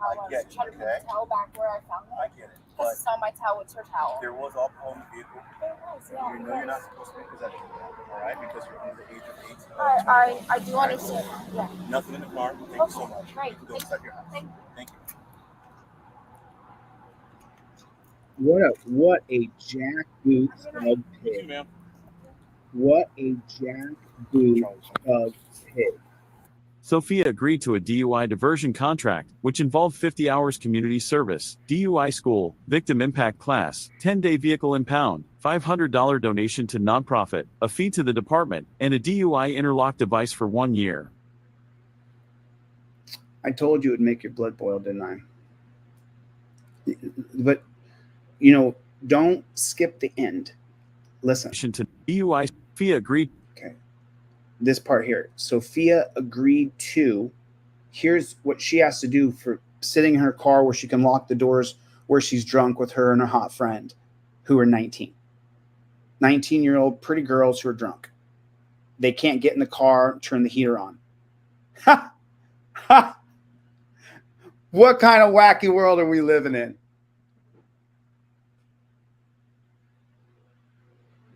I get you, Try to put okay? the towel back where I found it. I get it. Because But it's not my towel, it's her towel. there was alcohol in the vehicle. There was, yeah. You know you're not supposed to be possessing that, all right? Because you're under the age of 18. I do understand. Yeah. Nothing in the car. Thank you so much. Great. Go inside your house. Thank you. Thank you. What a jackboot of pig. Ma'am. What a jackboot of pig. Sophia agreed to a DUI diversion contract, which involved 50 hours community service, DUI school, victim impact class, 10-day vehicle impound, $500 donation to nonprofit, a fee to the department, and a DUI interlock device for 1 year. I told you it would make your blood boil, didn't I? But don't skip the end. Listen. To DUI, Sophia agreed. Okay. This part here. Sophia agreed to. Here's what she has to do for sitting in her car where she can lock the doors where she's drunk with her and her hot friend who are 19. 19-year-old pretty girls who are drunk. They can't get in the car, turn the heater on. Ha! Ha! What kind of wacky world are we living in?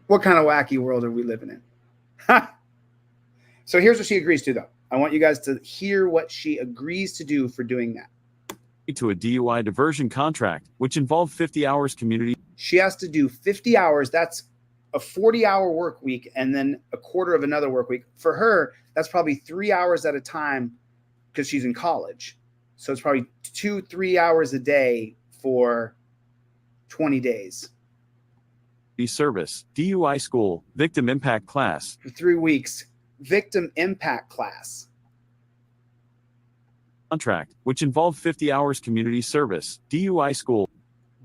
What kind of wacky world are we living in? Ha! So here's what she agrees to, though. I want you guys to hear what she agrees to do for doing that. To a DUI diversion contract, which involved 50 hours community. She has to do 50 hours. That's a 40-hour work week and then a quarter of another work week. For her, that's probably 3 hours at a time because she's in college. So it's probably 2-3 hours a day for 20 days. Service, DUI school, victim impact class. For 3 weeks, victim impact class. Contract, which involved 50 hours community service, DUI school.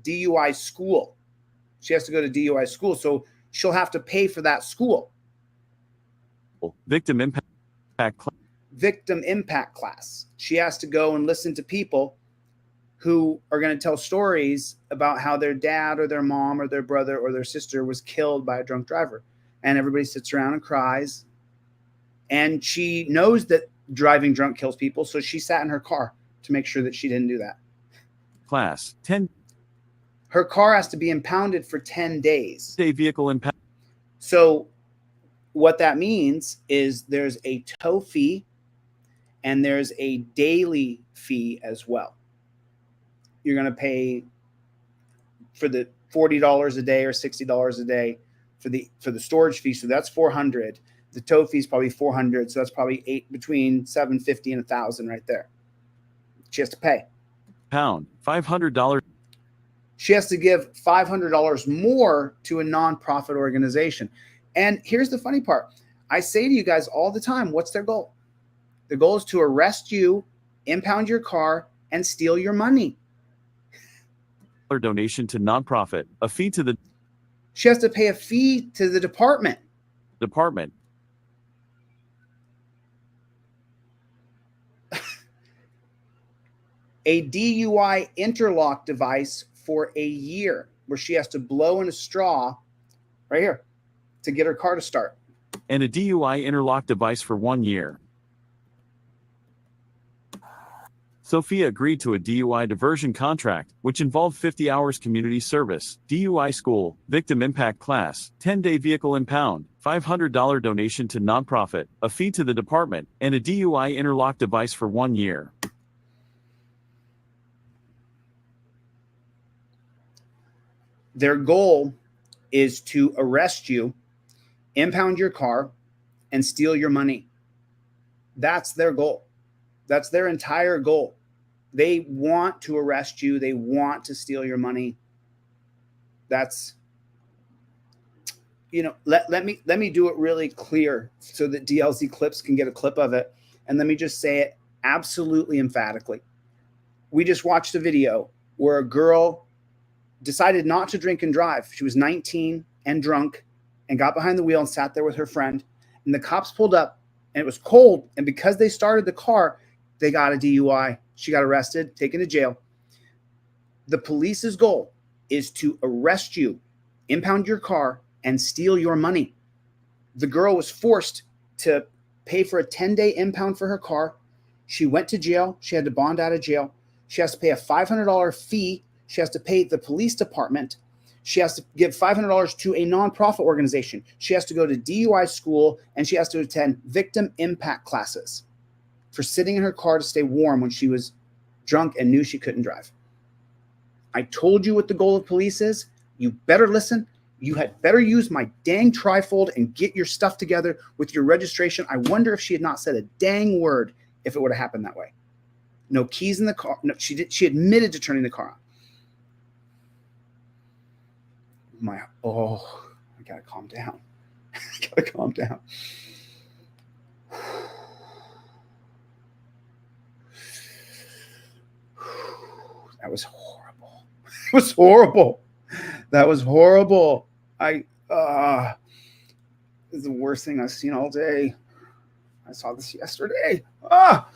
DUI school. She has to go to DUI school, so she'll have to pay for that school. Victim impact class. Victim impact class. She has to go and listen to people who are going to tell stories about how their dad or their mom or their brother or their sister was killed by a drunk driver. And everybody sits around and cries. And she knows that driving drunk kills people, so she sat in her car to make sure that she didn't do that. Class 10. Her car has to be impounded for 10 days. Day vehicle impound. So what that means is there's a tow fee and there's a daily fee as well. You're going to pay for the $40 a day or $60 a day for the storage fee. So that's $400. The tow fee is probably $400. So that's probably between $750 and $1,000 right there. She has to pay. Pound $500. She has to give $500 more to a nonprofit organization. And here's the funny part. I say to you guys all the time, what's their goal? The goal is to arrest you, impound your car, and steal your money. Donation to nonprofit, a fee to the. She has to pay a fee to the department. A DUI interlock device for a year where she has to blow in a straw right here to get her car to start. And a DUI interlock device for 1 year. Sophia agreed to a DUI diversion contract, which involved 50 hours community service, DUI school, victim impact class, 10-day vehicle impound, $500 donation to nonprofit, a fee to the department, and a DUI interlock device for 1 year. Their goal is to arrest you, impound your car, and steal your money. That's their goal. That's their entire goal. They want to arrest you. They want to steal your money. That's, let me do it really clear so that DLZ Clips can get a clip of it. And let me just say it absolutely emphatically. We just watched a video where a girl decided not to drink and drive. She was 19 and drunk and got behind the wheel and sat there with her friend. And the cops pulled up and it was cold. And because they started the car, they got a DUI. She got arrested, taken to jail. The police's goal is to arrest you, impound your car, and steal your money. The girl was forced to pay for a 10-day impound for her car. She went to jail. She had to bond out of jail. She has to pay a $500 fee. She has to pay the police department. She has to give $500 to a nonprofit organization. She has to go to DUI school, and she has to attend victim impact classes for sitting in her car to stay warm when she was drunk and knew she couldn't drive. I told you what the goal of police is. You better listen. You had better use my dang trifold and get your stuff together with your registration. I wonder if she had not said a dang word if it would have happened that way. No keys in the car. No, she admitted to turning the car on. I gotta calm down. I gotta calm down. That was horrible. It was horrible. That was horrible. This is the worst thing I've seen all day. I saw this yesterday. Ah.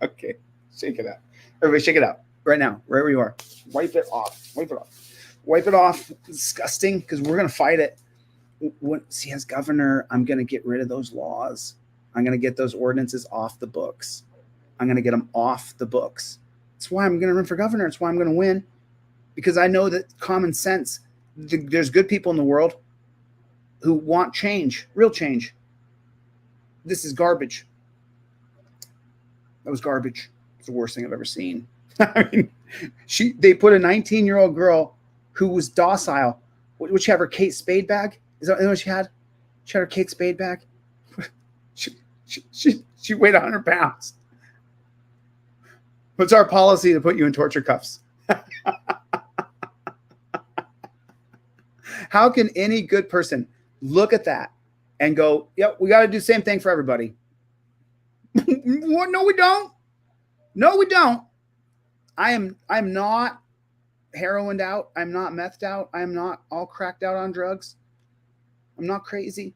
Okay, shake it out. Everybody shake it out right now, right where you are. Wipe it off. Wipe it off. Wipe it off. It's disgusting because we're going to fight it. See, as governor, I'm going to get rid of those laws. I'm going to get those ordinances off the books. I'm going to get them off the books. That's why I'm going to run for governor. That's why I'm going to win. Because I know that common sense, there's good people in the world who want change, real change. This is garbage. That was garbage. It's the worst thing I've ever seen. I mean, they put a 19-year-old girl who was docile. Would she have her Kate Spade bag? Is that what she had? She had her Kate Spade bag. She weighed 100 pounds. What's our policy to put you in torture cuffs? How can any good person look at that and go, yep, we got to do the same thing for everybody? No, we don't. No, we don't. I'm not heroined out. I'm not methed out. I'm not all cracked out on drugs. I'm not crazy.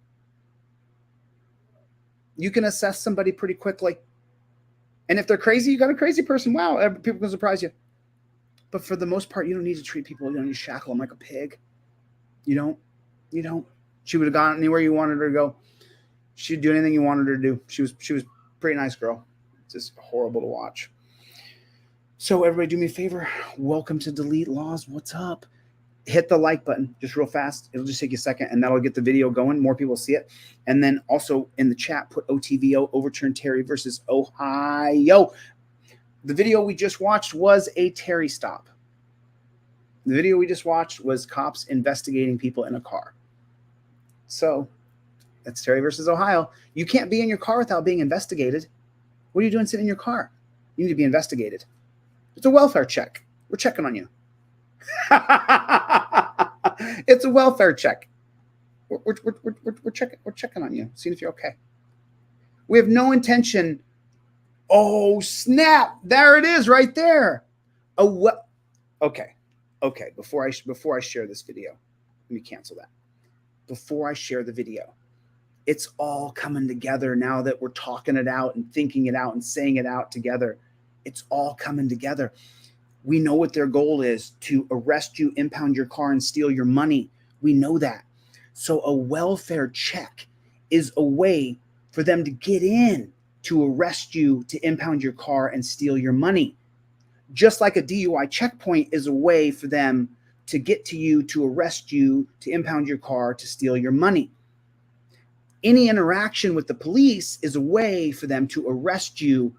You can assess somebody pretty quickly. And if they're crazy, you got a crazy person. Wow, people can surprise you. But for the most part, you don't need to treat people. You don't need to shackle them like a pig. You don't. She would have gone anywhere you wanted her to go. She'd do anything you wanted her to do. She was a pretty nice girl. It's just horrible to watch. So everybody do me a favor. Welcome to Delete Laws. What's up? Hit the like button just real fast. It'll just take you a second, and that'll get the video going. More people see it. And then also in the chat, put OTVO, Overturn Terry versus Ohio. The video we just watched was a Terry stop. The video we just watched was cops investigating people in a car. So that's Terry versus Ohio. You can't be in your car without being investigated. What are you doing sitting in your car? You need to be investigated. It's a welfare check. We're checking on you. It's a welfare check. We're checking on you, seeing if you're okay. We have no intention. Oh, snap. There it is right there. Okay. Before I share this video, let me cancel that. Before I share the video, it's all coming together now that we're talking it out and thinking it out and saying it out together. It's all coming together. We know what their goal is, to arrest you, impound your car, and steal your money. We know that. So a welfare check is a way for them to get in, to arrest you, to impound your car, and steal your money. Just like a DUI checkpoint is a way for them to get to you, to arrest you, to impound your car, to steal your money. Any interaction with the police is a way for them to arrest you,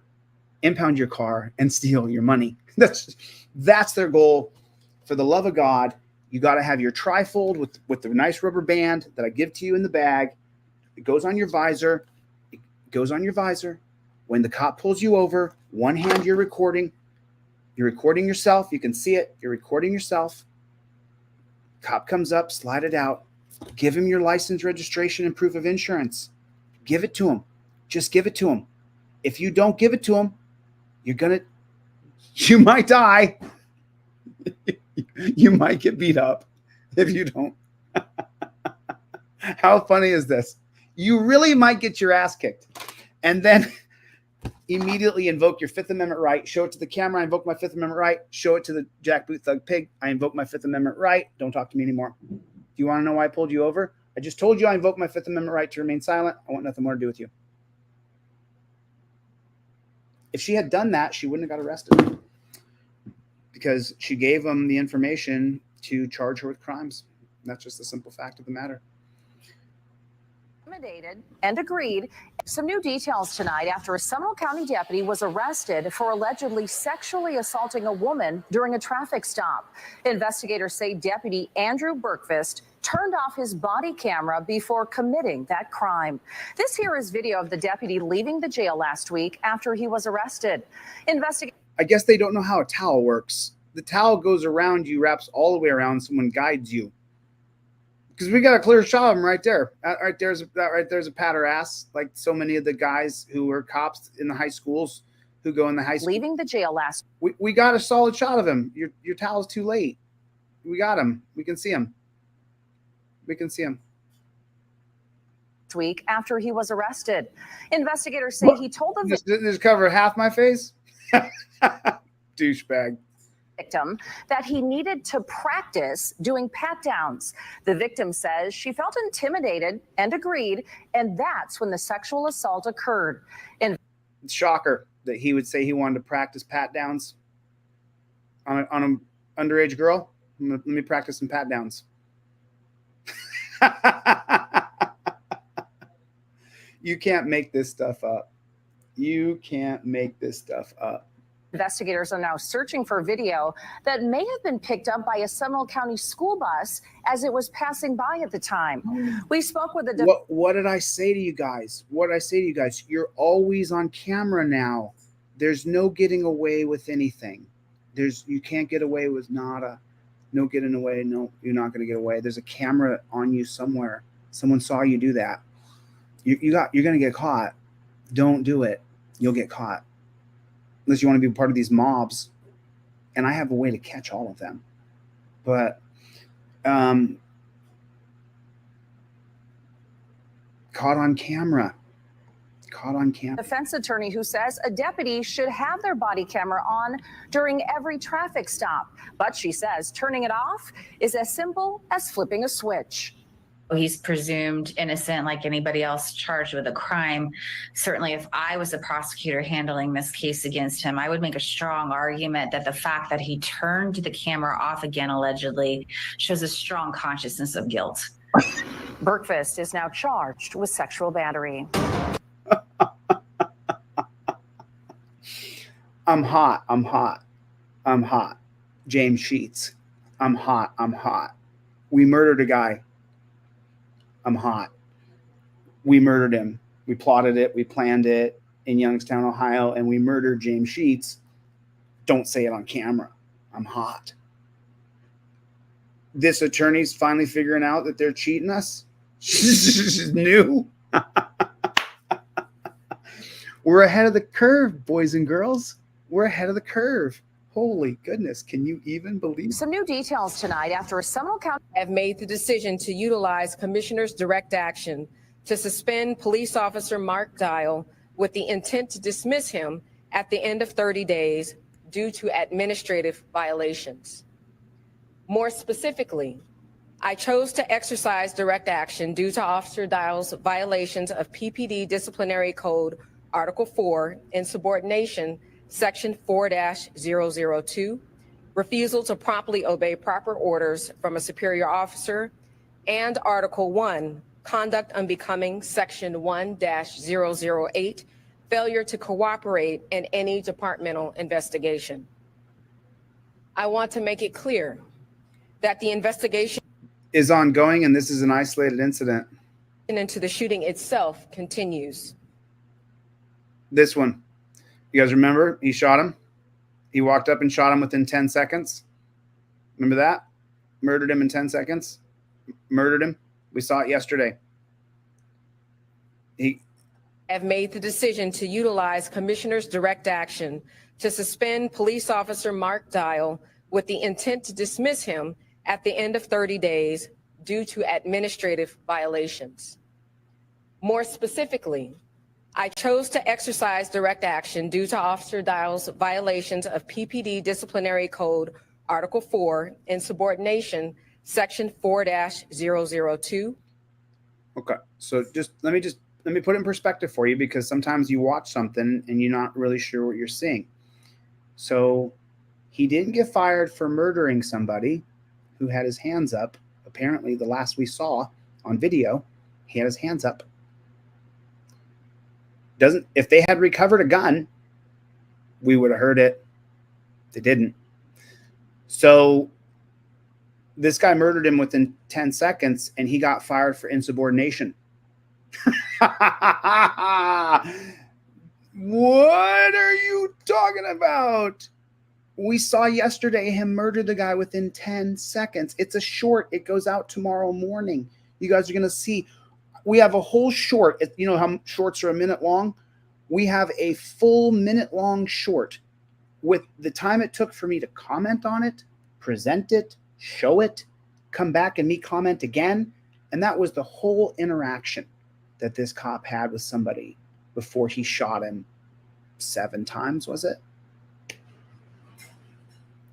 impound your car, and steal your money. That's their goal. For the love of God, you got to have your trifold with the nice rubber band that I give to you in the bag. It goes on your visor. It goes on your visor. When the cop pulls you over, one hand you're recording. You're recording yourself. You can see it. You're recording yourself. Cop comes up, slide it out. Give him your license, registration, and proof of insurance. Give it to him. Just give it to him. If you don't give it to him, you might die. You might get beat up if you don't. How funny is this? You really might get your ass kicked. And then immediately invoke your Fifth Amendment right. Show it to the camera. I invoke my Fifth Amendment right. Show it to the jackboot thug pig. I invoke my Fifth Amendment right. Don't talk to me anymore. Do you want to know why I pulled you over? I just told you I invoke my Fifth Amendment right to remain silent. I want nothing more to do with you. If she had done that, she wouldn't have got arrested, because she gave them the information to charge her with crimes. That's just the simple fact of the matter. Intimidated and agreed. Some new details tonight after a Seminole County deputy was arrested for allegedly sexually assaulting a woman during a traffic stop. Investigators say Deputy Andrew Berkvist turned off his body camera before committing that crime. This here is video of the deputy leaving the jail last week after he was arrested. I guess they don't know how a towel works. The towel goes around you, wraps all the way around, someone guides you. Because we got a clear shot of him right there. That right there's a patter ass, like so many of the guys who were cops in the high schools who go in the high school. Leaving the jail last We got a solid shot of him. Your towel's too late. We got him. We can see him. We can see him. week after he was arrested. Investigators say he told the Just cover half my face. Douchebag. Victim that he needed to practice doing pat downs. The victim says she felt intimidated and agreed, and that's when the sexual assault occurred. Shocker that he would say he wanted to practice pat downs on an underage girl. Let me practice some pat downs. You can't make this stuff up. You can't make this stuff up. Investigators are now searching for video that may have been picked up by a Seminole County school bus as it was passing by at the time. We spoke with the what did I say to you guys? What did I say to you guys? You're always on camera now. There's no getting away with anything. You can't get away with nada. No getting away. No, you're not going to get away. There's a camera on you somewhere. Someone saw you do that. You're going to get caught. Don't do it. You'll get caught. Unless you want to be part of these mobs. And I have a way to catch all of them. But caught on camera. Caught on camera. Defense attorney who says a deputy should have their body camera on during every traffic stop. But she says turning it off is as simple as flipping a switch. He's presumed innocent like anybody else charged with a crime. Certainly, if I was a prosecutor handling this case against him, I would make a strong argument that the fact that he turned the camera off again, allegedly, shows a strong consciousness of guilt. Bergfist is now charged with sexual battery. I'm hot. I'm hot. I'm hot. James Sheets. I'm hot. I'm hot. We murdered a guy. I'm hot. We murdered him. We plotted it. We planned it in Youngstown, Ohio, and we murdered James Sheets. Don't say it on camera. I'm hot. This attorney's finally figuring out that they're cheating us. She's new. We're ahead of the curve, boys and girls. We're ahead of the curve. Holy goodness, can you even believe? Some new details tonight after a Seminole County have made the decision to utilize Commissioner's direct action to suspend police officer Mark Dial with the intent to dismiss him at the end of 30 days due to administrative violations. More specifically, I chose to exercise direct action due to Officer Dial's violations of PPD Disciplinary Code Article 4, insubordination, Section 4-002, refusal to promptly obey proper orders from a superior officer, and Article 1, conduct unbecoming, Section 1-008, failure to cooperate in any departmental investigation. I want to make it clear that the investigation is ongoing and this is an isolated incident. Into the shooting itself continues. This one. You guys remember? He shot him. He walked up and shot him within 10 seconds. Remember that? Murdered him in 10 seconds. Murdered him. We saw it yesterday. He have made the decision to utilize Commissioner's direct action to suspend police officer Mark Dial with the intent to dismiss him at the end of 30 days due to administrative violations. More specifically, I chose to exercise direct action due to Officer Dial's violations of PPD Disciplinary Code Article 4, insubordination, Section 4-002. Okay, so let me put it in perspective for you, because sometimes you watch something and you're not really sure what you're seeing. So he didn't get fired for murdering somebody who had his hands up. Apparently, the last we saw on video, he had his hands up. If they had recovered a gun, we would have heard it. They didn't. So this guy murdered him within 10 seconds and he got fired for insubordination. What are you talking about? We saw yesterday him murder the guy within 10 seconds. It's a short. It goes out tomorrow morning. You guys are going to see. We have a whole short. You know how shorts are a minute long? We have a full minute-long short with the time it took for me to comment on it, present it, show it, come back and me comment again. And that was the whole interaction that this cop had with somebody before he shot him 7 times, was it?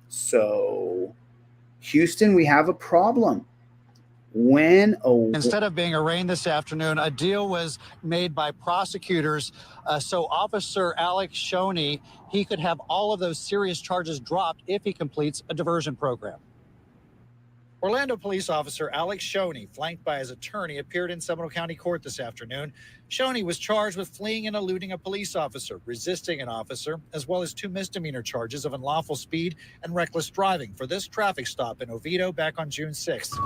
So, Houston, we have a problem. Instead of being arraigned this afternoon, a deal was made by prosecutors. So Officer Alex Shoney, he could have all of those serious charges dropped if he completes a diversion program. Orlando police officer Alex Shoney, flanked by his attorney, appeared in Seminole County Court this afternoon. Shoney was charged with fleeing and eluding a police officer, resisting an officer, as well as 2 misdemeanor charges of unlawful speed and reckless driving for this traffic stop in Oviedo back on June 6th.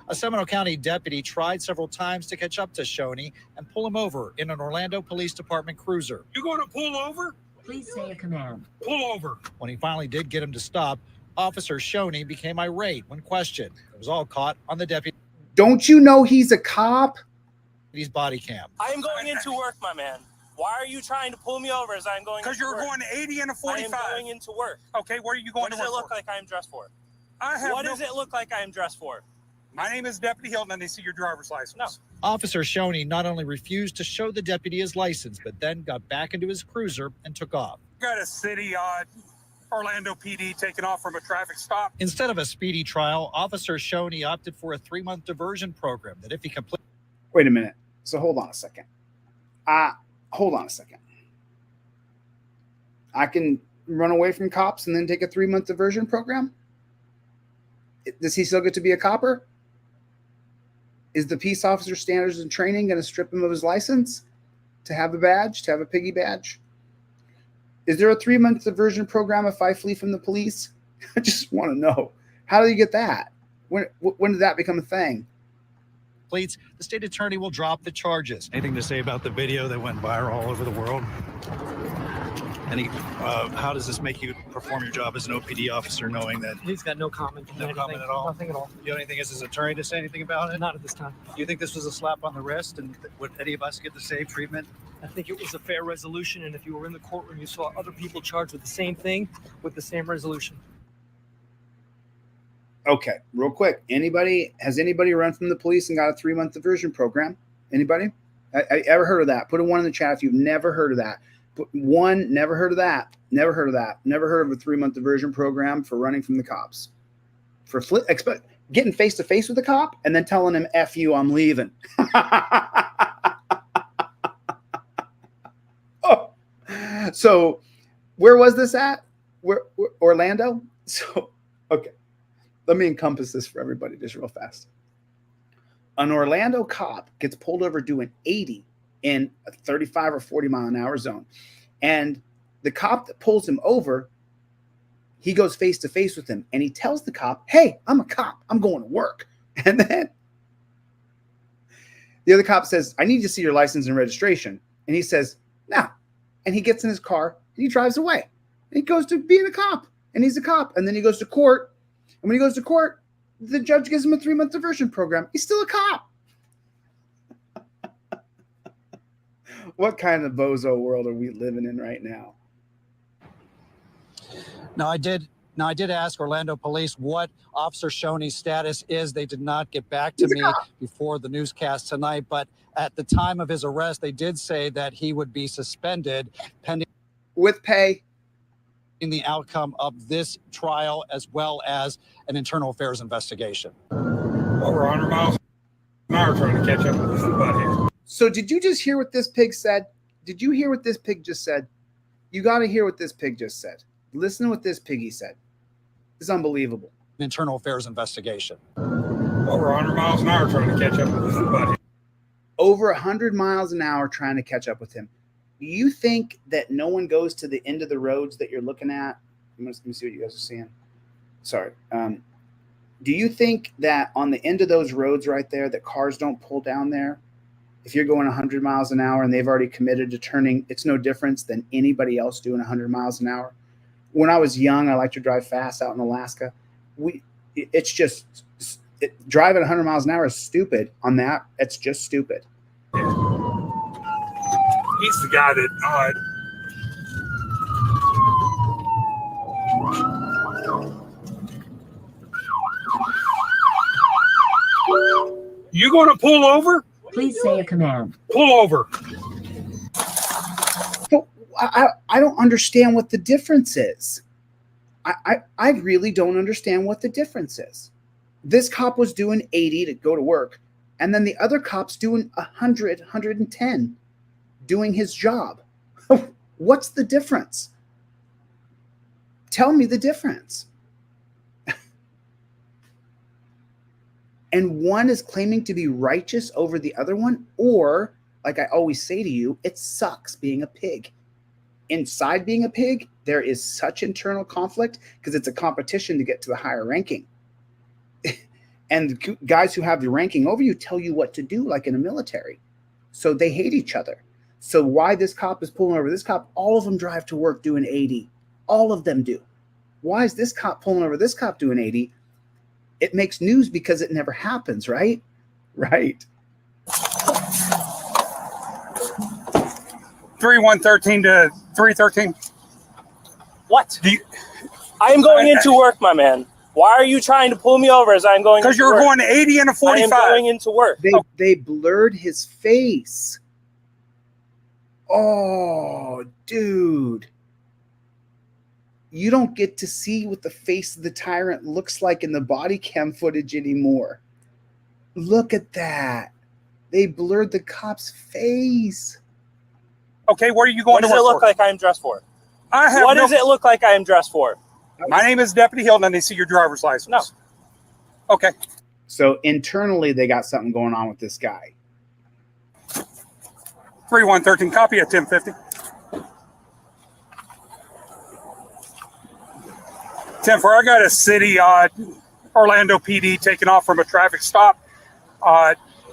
A Seminole County deputy tried several times to catch up to Shoney and pull him over in an Orlando Police Department cruiser. You going to pull over? Please say a command. Pull over. When he finally did get him to stop, Officer Shoney became irate when questioned. It was all caught on the deputy's Don't you know he's a cop? body cam. I am going into work, my man. Why are you trying to pull me over as I'm going? Because you're going 80 and a 45. I am going into work. Okay, where are you going What to does work it look for? like I am dressed for? What does it look like I am dressed for? My name is Deputy Hilton, and they see your driver's license. No. Officer Shoney not only refused to show the deputy his license, but then got back into his cruiser and took off. Got a city Orlando PD taking off from a traffic stop. Instead of a speedy trial, Officer Shoney opted for a 3-month diversion program that if he completed. Wait a minute. So hold on a second. Hold on a second. I can run away from cops and then take a 3-month diversion program? Does he still get to be a copper? Is the peace officer standards and training going to strip him of his license to have a badge, to have a piggy badge? Is there a 3-month diversion program if I flee from the police? I just want to know. How do you get that? When did that become a thing? The state attorney will drop the charges. Anything to say about the video that went viral all over the world? How does this make you perform your job as an OPD officer, knowing that he's got no comment? No comment at all. Nothing at all. You have anything as his attorney to say anything about it? Not at this time. Do you think this was a slap on the wrist, and would any of us get the same treatment? I think it was a fair resolution, and if you were in the courtroom, you saw other people charged with the same thing, with the same resolution. Okay, real quick. Has anybody run from the police and got a 3-month diversion program? Anybody? I ever heard of that? Put a 1 in the chat if you've never heard of that. Put 1, never heard of that. Never heard of that. Never heard of a 3-month diversion program for running from the cops. For getting face to face with the cop and then telling him, F you, I'm leaving. Oh. So where was this at? Where Orlando? So, okay. Let me encompass this for everybody just real fast. An Orlando cop gets pulled over doing 80 in a 35 or 40 mile an hour zone. And the cop that pulls him over, he goes face to face with him and he tells the cop, hey, I'm a cop. I'm going to work. And then the other cop says, I need to see your license and registration. And he says, no. And he gets in his car and he drives away. And he goes to being a cop. And he's a cop. And then he goes to court. And when he goes to court, the judge gives him a 3-month diversion program. He's still a cop. What kind of bozo world are we living in right now? Now, I did ask Orlando Police what Officer Shoney's status is. They did not get back to me before the newscast tonight, but at the time of his arrest, they did say that he would be suspended pending with pay in the outcome of this trial, as well as an internal affairs investigation. Over 100 miles an hour trying to catch up with this butthead. So did you just hear what this pig said? Did you hear what this pig just said? You got to hear what this pig just said. Listen to what this piggy said. It's unbelievable. An internal affairs investigation. Over 100 miles an hour trying to catch up with this butthead. Over 100 miles an hour trying to catch up with him. Do you think that no one goes to the end of the roads that you're looking at? Let me see what you guys are seeing. Sorry. Do you think that on the end of those roads right there, that cars don't pull down there? If you're going 100 miles an hour and they've already committed to turning, it's no difference than anybody else doing 100 miles an hour. When I was young, I liked to drive fast out in Alaska. Driving 100 miles an hour is stupid on that. It's just stupid. He's the guy that you going to pull over? Please say a command. Pull over. But I don't understand what the difference is. I really don't understand what the difference is. This cop was doing 80 to go to work, and then the other cop's doing 100, 110, doing his job. What's the difference? Tell me the difference. And one is claiming to be righteous over the other one, or, like I always say to you, it sucks being a pig. Inside being a pig, there is such internal conflict because it's a competition to get to the higher ranking. And the guys who have the ranking over you tell you what to do, like in the military. So they hate each other. So why this cop is pulling over this cop, all of them drive to work doing 80. All of them do. Why is this cop pulling over this cop doing 80? It makes news because it never happens, right? Right. 3113 to 313. What? I am going into work, my man. Why are you trying to pull me over as I'm going? Because you're going 80 and a 45. I am going into work. They blurred his face. Oh, dude. You don't get to see what the face of the tyrant looks like in the body cam footage anymore. Look at that. They blurred the cop's face. Okay, where are you going to work? What does it look like I am dressed for? What does it look like I am dressed for? My name is Deputy Hilton, and they see your driver's license. No. Okay. So internally, they got something going on with this guy. 3113, copy at 1050. 10-4, I got a city, Orlando PD taking off from a traffic stop.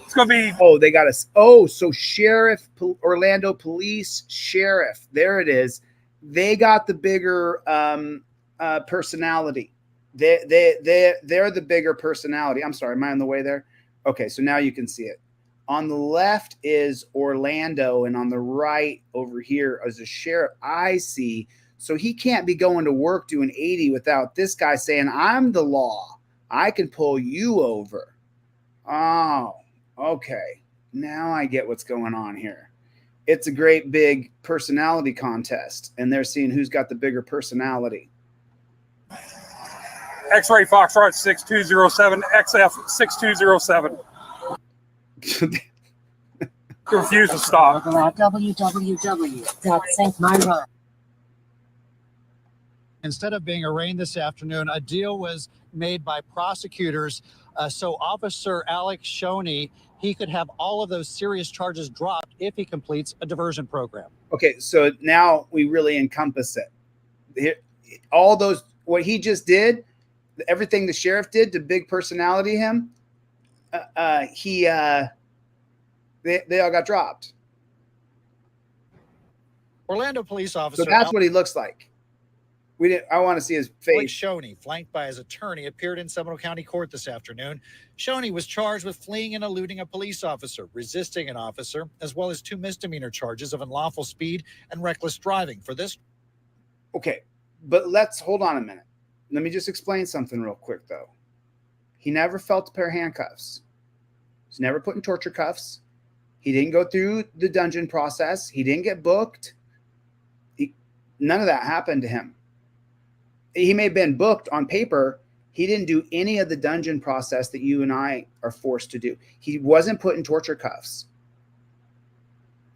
It's going to be... Oh, they got us. Oh, so Sheriff, Orlando Police, Sheriff. There it is. They got the bigger personality. They're the bigger personality. I'm sorry, am I on the way there? Okay, so now you can see it. On the left is Orlando, and on the right over here is a sheriff. I see. So he can't be going to work doing 80 without this guy saying, I'm the law. I can pull you over. Oh, okay. Now I get what's going on here. It's a great big personality contest, and they're seeing who's got the bigger personality. X-Ray Foxtrot 6207, XF 6207. Refuse to stop. www.syncmyrun. Instead of being arraigned this afternoon, a deal was made by prosecutors so Officer Alex Shoney, he could have all of those serious charges dropped if he completes a diversion program. Okay, so now we really encompass it. Here, all those, what he just did, everything the sheriff did to big personality him, they all got dropped. Orlando police officer. So that's what he looks like. I want to see his face. Shoney, flanked by his attorney, appeared in Seminole County Court this afternoon. Shoney was charged with fleeing and eluding a police officer, resisting an officer, as well as 2 misdemeanor charges of unlawful speed and reckless driving. For this. Okay, but let's hold on a minute. Let me just explain something real quick, though. He never felt a pair of handcuffs. He's never put in torture cuffs. He didn't go through the dungeon process. He didn't get booked. None of that happened to him. He may have been booked on paper. He didn't do any of the dungeon process that you and I are forced to do. He wasn't put in torture cuffs.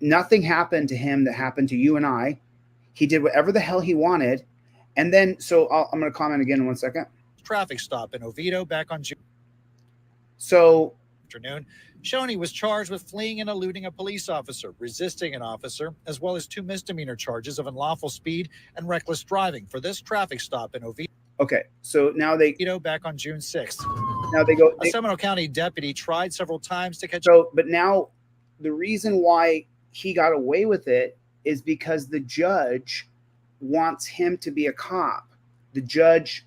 Nothing happened to him that happened to you and I. He did whatever the hell he wanted. And then, so I'm going to comment again in 1 second. Traffic stop in Oviedo back on June. So afternoon, Shoney was charged with fleeing and eluding a police officer, resisting an officer, as well as 2 misdemeanor charges of unlawful speed and reckless driving for this traffic stop in Oviedo. Okay, so now they back on June 6th. Now they go. A Seminole County deputy tried several times to catch. So, but now the reason why he got away with it is because the judge wants him to be a cop. The judge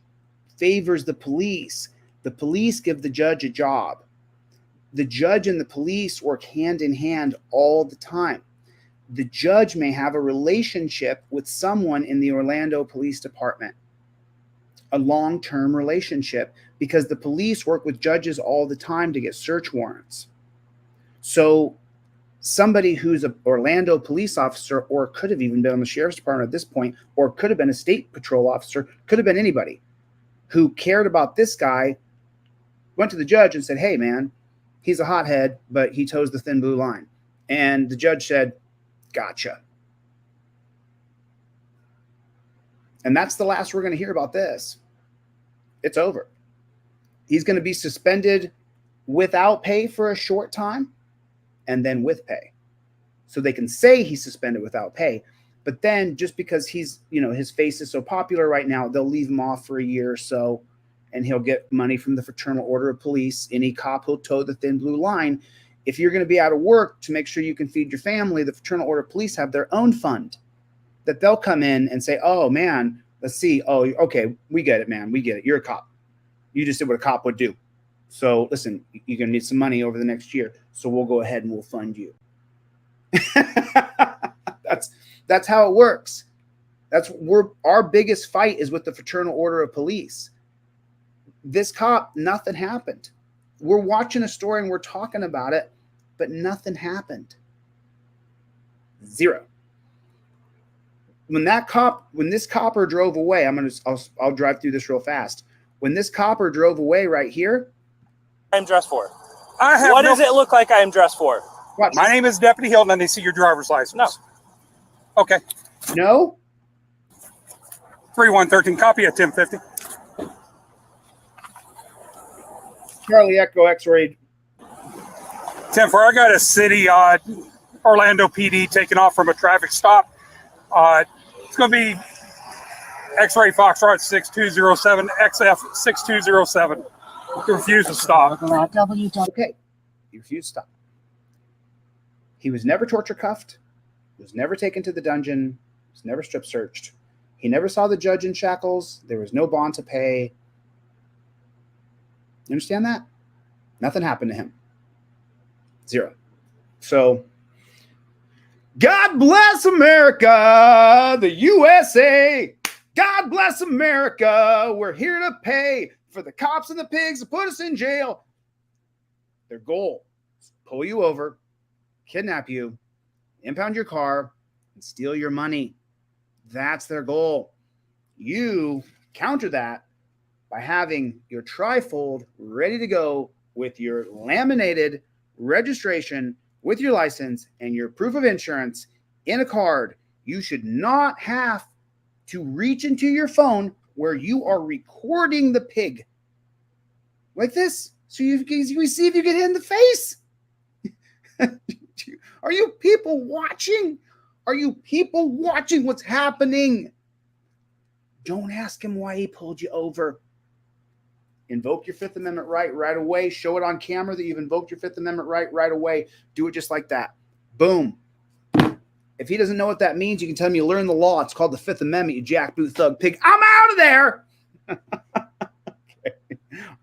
favors the police. The police give the judge a job. The judge and the police work hand in hand all the time. the judge may have a relationship with someone in the Orlando Police Department, a long-term relationship, because the police work with judges all the time to get search warrants. So somebody who's an Orlando police officer, or could have even been on the sheriff's department at this point, or could have been a state patrol officer, could have been anybody who cared about this guy, went to the judge and said, hey man, he's a hothead, but he toes the thin blue line. And the judge said, gotcha. And that's the last we're going to hear about this. It's over. He's going to be suspended without pay for a short time and then with pay. So they can say he's suspended without pay, but then just because he's, his face is so popular right now, they'll leave him off for a year or so and he'll get money from the Fraternal Order of Police. Any cop who'll toe the thin blue line. If you're going to be out of work to make sure you can feed your family, the Fraternal Order of Police have their own fund that they'll come in and say, oh man, let's see. Oh, okay. We get it, man. We get it. You're a cop. You just did what a cop would do. So listen, you're going to need some money over the next year. So we'll go ahead and we'll fund you. That's how it works. Our biggest fight is with the Fraternal Order of Police. This cop, nothing happened. We're watching a story and we're talking about it, but nothing happened. Zero. When this copper drove away, I'll drive through this real fast. When this copper drove away right here, I'm dressed for. What does it look like I am dressed for? Watch. My name is Deputy Hilton, and they see your driver's license. No. Okay. No? 3113, copy at 1050. Charlie Echo X-ray. 10-4, I got a city Orlando PD taking off from a traffic stop. It's going to be X-ray Foxtrot 6207, XF 6207. He refused to stop. Okay. He refused to stop. He was never torture cuffed, was never taken to the dungeon, was never strip searched. He never saw the judge in shackles. There was no bond to pay. You understand that? Nothing happened to him. Zero. So, God bless America, the USA. God bless America. We're here to pay for the cops and the pigs to put us in jail. Their goal is to pull you over, kidnap you, impound your car, and steal your money. That's their goal. You counter that by having your trifold ready to go with your laminated registration, with your license and your proof of insurance in a card. You should not have to reach into your phone where you are recording the pig like this, so you can see if you get hit in the face. Are you people watching? Are you people watching what's happening? Don't ask him why he pulled you over. Invoke your Fifth Amendment right away. Show it on camera that you've invoked your Fifth Amendment right away. Do it just like that. Boom. If he doesn't know what that means, you can tell him you learn the law. It's called the Fifth Amendment, you jackboot thug pig. I'm out of there. Okay.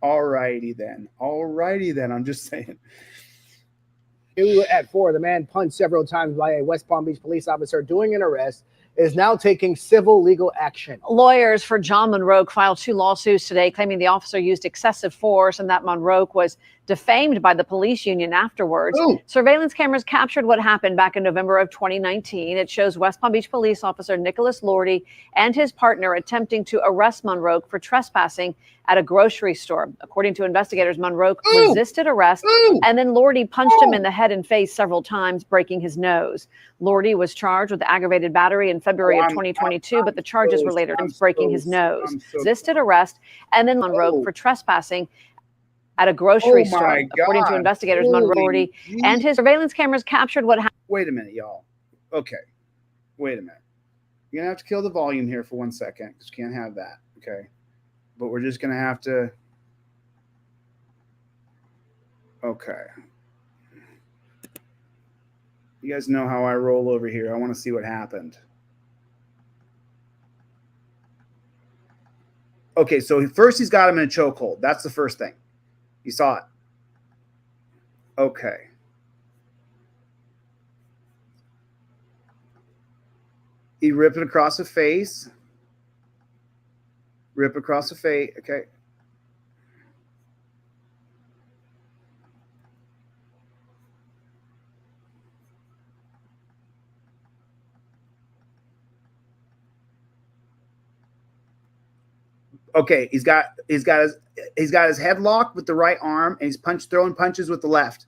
All righty then. I'm just saying. At 4, the man punched several times by a West Palm Beach police officer during an arrest is now taking civil legal action. Lawyers for John Monroe filed 2 lawsuits today claiming the officer used excessive force and that Monroe was defamed by the police union afterwards. Ooh. Surveillance cameras captured what happened back in November of 2019. It shows West Palm Beach police officer Nicholas Lordy and his partner attempting to arrest Monroe for trespassing at a grocery store. According to investigators, Monroe resisted arrest, and then Lordy punched him in the head and face several times, breaking his nose. Lordy was charged with aggravated battery in February of 2022, but the charges were later breaking his nose. Resisted arrest, and then Monroe for trespassing at a grocery store. According to investigators, Monroe and his surveillance cameras captured what happened. Wait a minute, y'all. Okay. Wait a minute. You're going to have to kill the volume here for 1 second because you can't have that. Okay. But we're just going to have to. Okay. You guys know how I roll over here. I want to see what happened. Okay, so first he's got him in a chokehold. That's the first thing. You saw it. Okay. He ripped it across the face. Rip across the face. Okay. Okay, he's got his head locked with the right arm, and he's throwing punches with the left.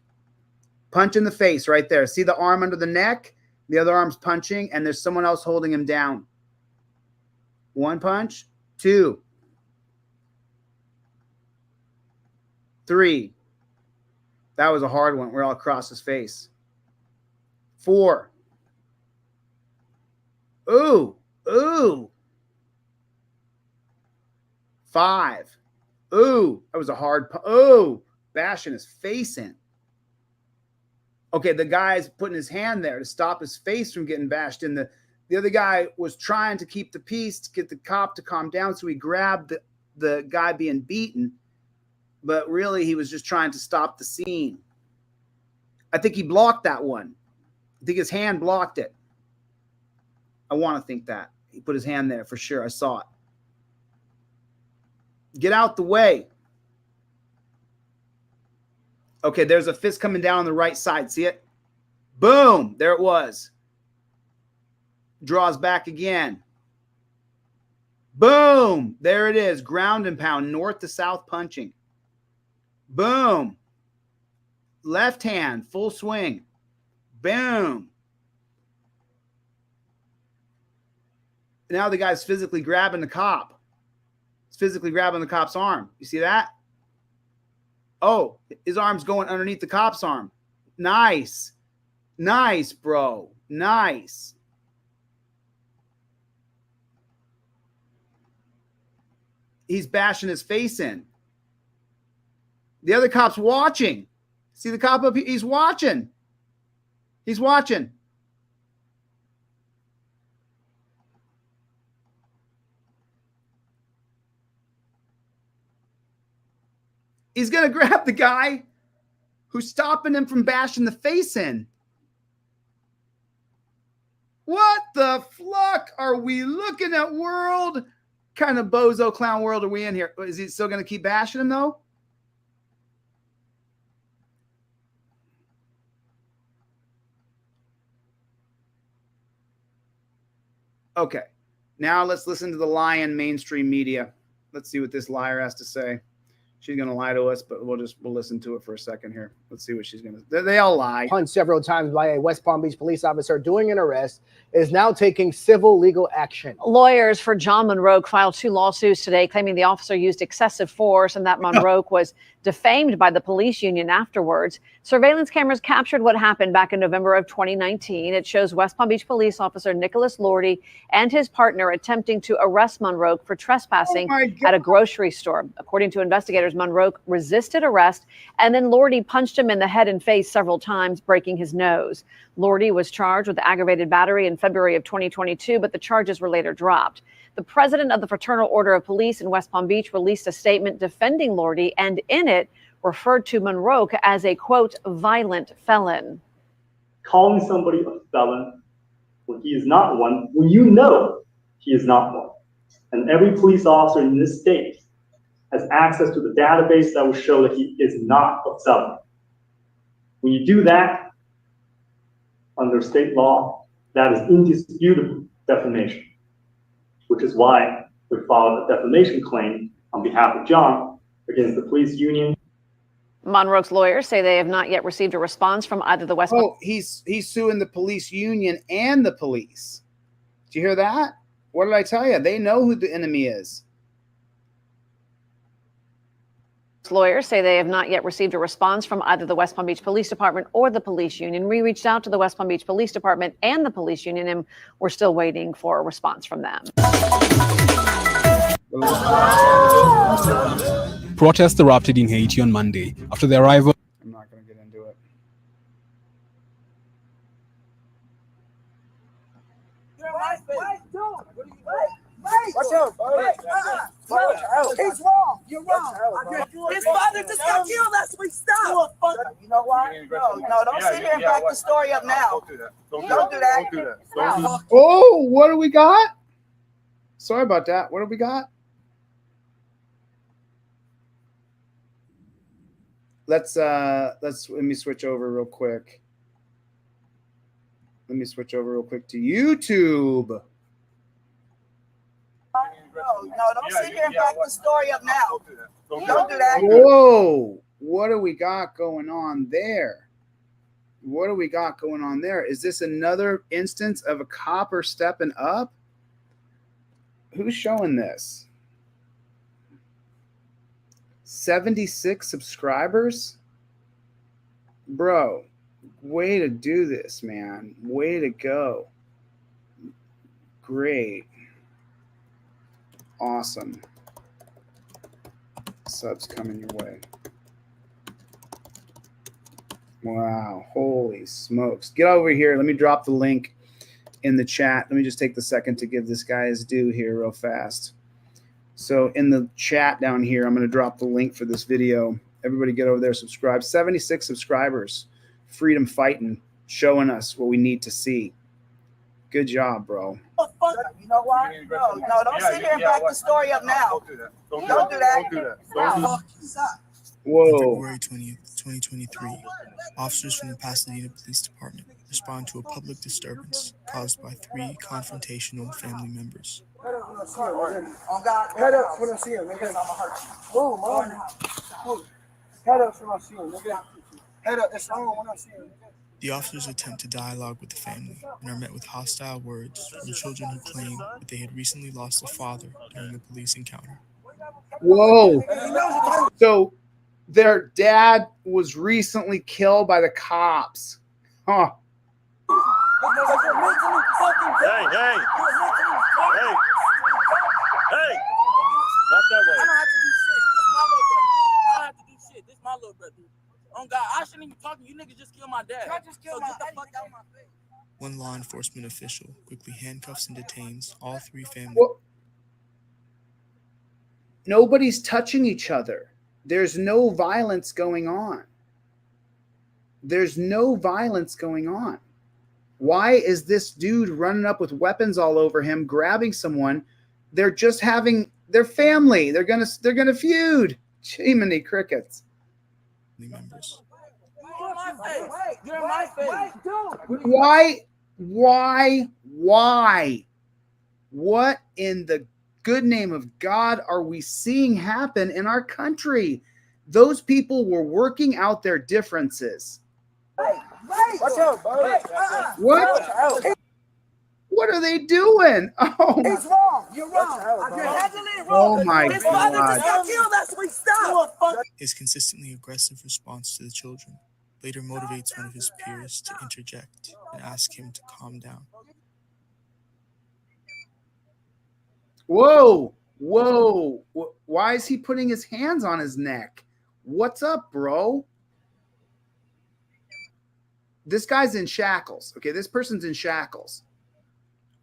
Punch in the face right there. See the arm under the neck? The other arm's punching, and there's someone else holding him down. 1 punch, 2, 3. That was a hard one. We're all across his face. 4. Ooh, ooh. 5. Ooh, that was a hard. Ooh, bashing his face in. Okay, the guy's putting his hand there to stop his face from getting bashed in. The other guy was trying to keep the peace, to get the cop to calm down, so he grabbed the guy being beaten. But really, he was just trying to stop the scene. I think he blocked that one. I think his hand blocked it. I want to think that. He put his hand there for sure. I saw it. Get out the way. Okay, there's a fist coming down on the right side. See it? Boom. There it was. Draws back again. Boom. There it is. Ground and pound. North to south punching. Boom. Left hand. Full swing. Boom. Now the guy's physically grabbing the cop. He's physically grabbing the cop's arm. You see that? Oh, his arm's going underneath the cop's arm. Nice. Nice, bro. Nice. He's bashing his face in. The other cop's watching. See the cop up here? He's watching. He's watching. He's going to grab the guy who's stopping him from bashing the face in. What the fuck are we looking at, world? Kind of bozo clown world are we in here? Is he still going to keep bashing him, though? Okay. Now let's listen to the lying mainstream media. Let's see what this liar has to say. She's going to lie to us, but we'll listen to it for a second here. Let's see what she's going to. They all lie. Punched several times by a West Palm Beach police officer doing an arrest, is now taking civil legal action. Lawyers for John Monroe filed 2 lawsuits today claiming the officer used excessive force and that Monroe was defamed by the police union afterwards. Surveillance cameras captured what happened back in November of 2019. It shows West Palm Beach police officer Nicholas Lordy and his partner attempting to arrest Monroe for trespassing at a grocery store. According to investigators, Monroe resisted arrest, and then Lordy punched him in the head and face several times, breaking his nose. Lordy was charged with aggravated battery in February of 2022, but the charges were later dropped. The president of the Fraternal Order of Police in West Palm Beach released a statement defending Lordy, and in it referred to Monroe as a, quote, violent felon. Calling somebody a felon when he is not one, when you know he is not one. And every police officer in this state has access to the database that will show that he is not a felon. When you do that, under state law, that is indisputable defamation, which is why we filed a defamation claim on behalf of John against the police union. Monroe's lawyers say they have not yet received a response from either the West. Oh, he's suing the police union and the police. Did you hear that? What did I tell you? They know who the enemy is. Lawyers say they have not yet received a response from either the West Palm Beach Police Department or the police union. We reached out to the West Palm Beach Police Department and the police union, and we're still waiting for a response from them. Protests erupted in Haiti on Monday after the arrival. I'm not going to get into it. Watch out! He's wrong. You're wrong. His father just got killed last week. Stop. You know what? what? No, don't sit here and back the story up now. Don't do that. Don't do that. Oh, what do we got? Sorry about that. What do we got? Let me switch over real quick. Let me switch over real quick to YouTube. No, don't sit here and back the story up now. Don't do that. Whoa, what do we got going on there? What do we got going on there? Is this another instance of a copper stepping up? Who's showing this? 76 subscribers? Bro, way to do this, man. Way to go. Great. Awesome. Subs coming your way. Wow. Holy smokes. Get over here. Let me drop the link in the chat. Let me just take the second to give this guy his due here real fast. So in the chat down here, I'm going to drop the link for this video. Everybody get over there, subscribe. 76 subscribers. Freedom fighting, showing us what we need to see. Good job, bro. You know what? No, don't sit here and back the story up now. Don't do that. Whoa. February 20th, 2023, officers from the Pasadena Police Department respond to a public disturbance caused by 3 confrontational family members. Head up when I see him, nigga. Move, move. Head up when I see him, nigga. Head up, it's on when I see him. The officers attempt to dialogue with the family and are met with hostile words from children who claim that they had recently lost a father during a police encounter. Whoa. So their dad was recently killed by the cops. Huh. Hey. Hey. Not that way. I don't have to do shit. This my little brother. I don't have to do shit. This my little brother. Oh God, I shouldn't even talk to you. Niggas just killed my dad. I just killed so get the fuck out of my face. One law enforcement official quickly handcuffs and detains all 3 families. Well, nobody's touching each other. There's no violence going on. There's no violence going on. Why is this dude running up with weapons all over him, grabbing someone? They're just having their family. They're gonna feud. Jiminy crickets. Members. You're in my face. You're in my face. Why? What in the good name of God are we seeing happen in our country? Those people were working out their differences. Watch out, bro. What? What are they doing? Oh, he's wrong. You're wrong. You're handling it wrong. Oh my His father God. just got killed. That's what he stopped. His consistently aggressive response to the children later motivates one of his peers to interject and ask him to calm down. Whoa. Why is he putting his hands on his neck? What's up, bro? This guy's in shackles. Okay, this person's in shackles.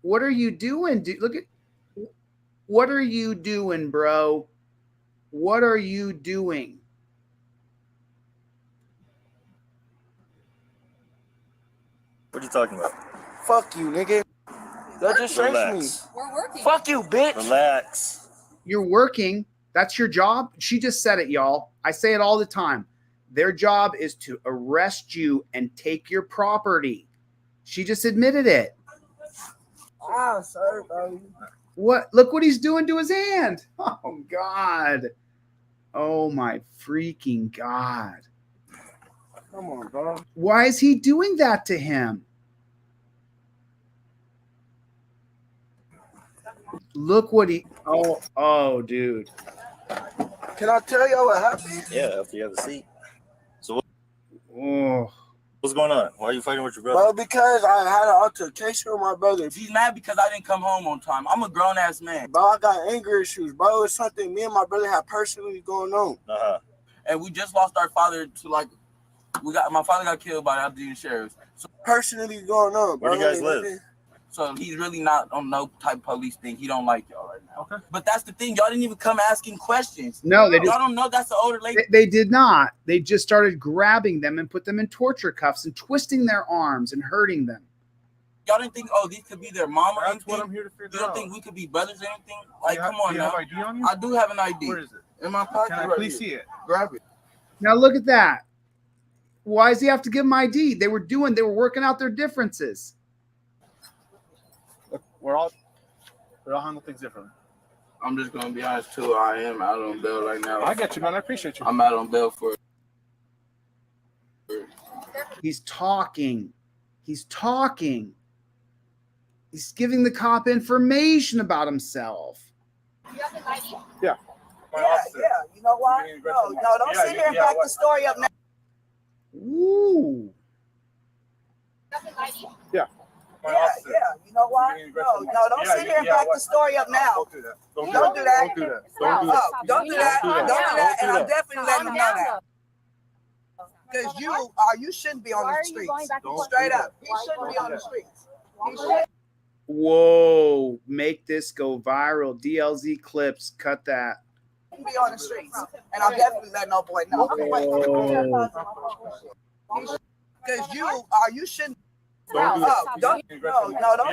What are you doing? Look at, what are you doing, bro? What are you doing? What are you talking about? Fuck you, nigga. That just stressed me. We're working. Fuck you, bitch. Relax. You're working. That's your job. She just said it, y'all. I say it all the time. Their job is to arrest you and take your property. She just admitted it. Ah, sorry, bro. What? Look what he's doing to his hand. Oh, God. Oh, my freaking God. Come on, bro. Why is he doing that to him? Look what he... Oh, dude. Can I tell you what happened? Yeah, after you have a seat. So Oh. what's going on? Why are you fighting with your brother? Well, because I had an altercation with my brother. He's mad because I didn't come home on time. I'm a grown-ass man. Bro, I got anger issues, bro. It's something me and my brother had personally going on. Uh-huh. And we just lost our father to, like, my father got killed by the Aldean sheriffs. So personally going on, bro. Where do you guys live? So he's really not on no type of police thing. He don't like y'all right now. Okay. But that's the thing. Y'all didn't even come asking questions. No, they y'all just, don't know that's the older lady. they did not. They just started grabbing them and put them in torture cuffs and twisting their arms and hurting them. Y'all didn't think, oh, these could be their mom or That's anything? what I'm here to figure out. You don't think we could be brothers or anything? Like, come on do you now. have ID on you? I do have an ID. Where is it? In my pocket. Can I right please here. see it? Grab it. Now look at that. Why does he have to give them ID? They were working out their differences. Look, we all handle things differently. I'm just gonna be honest too. I am out on bail right now. I get you, man. I appreciate you. I'm out on bail for. He's talking. He's talking. He's giving the cop information about himself. Yeah. Yeah. You know what? No, don't sit here and back the story up now. Ooh. Yeah. You know what? No, don't sit here and back the story up now. Don't do that. Don't do that. Don't do that. Don't do that. Don't do that. Don't do that. Don't do that. And I'm definitely letting them know down. that. Because you shouldn't be on the streets. Don't Straight do up. He shouldn't be on the streets. He shouldn't. Whoa. Make this go viral. DLZ clips. Cut that. Be on the streets, and I'm definitely letting no boy know. Because you shouldn't. Don't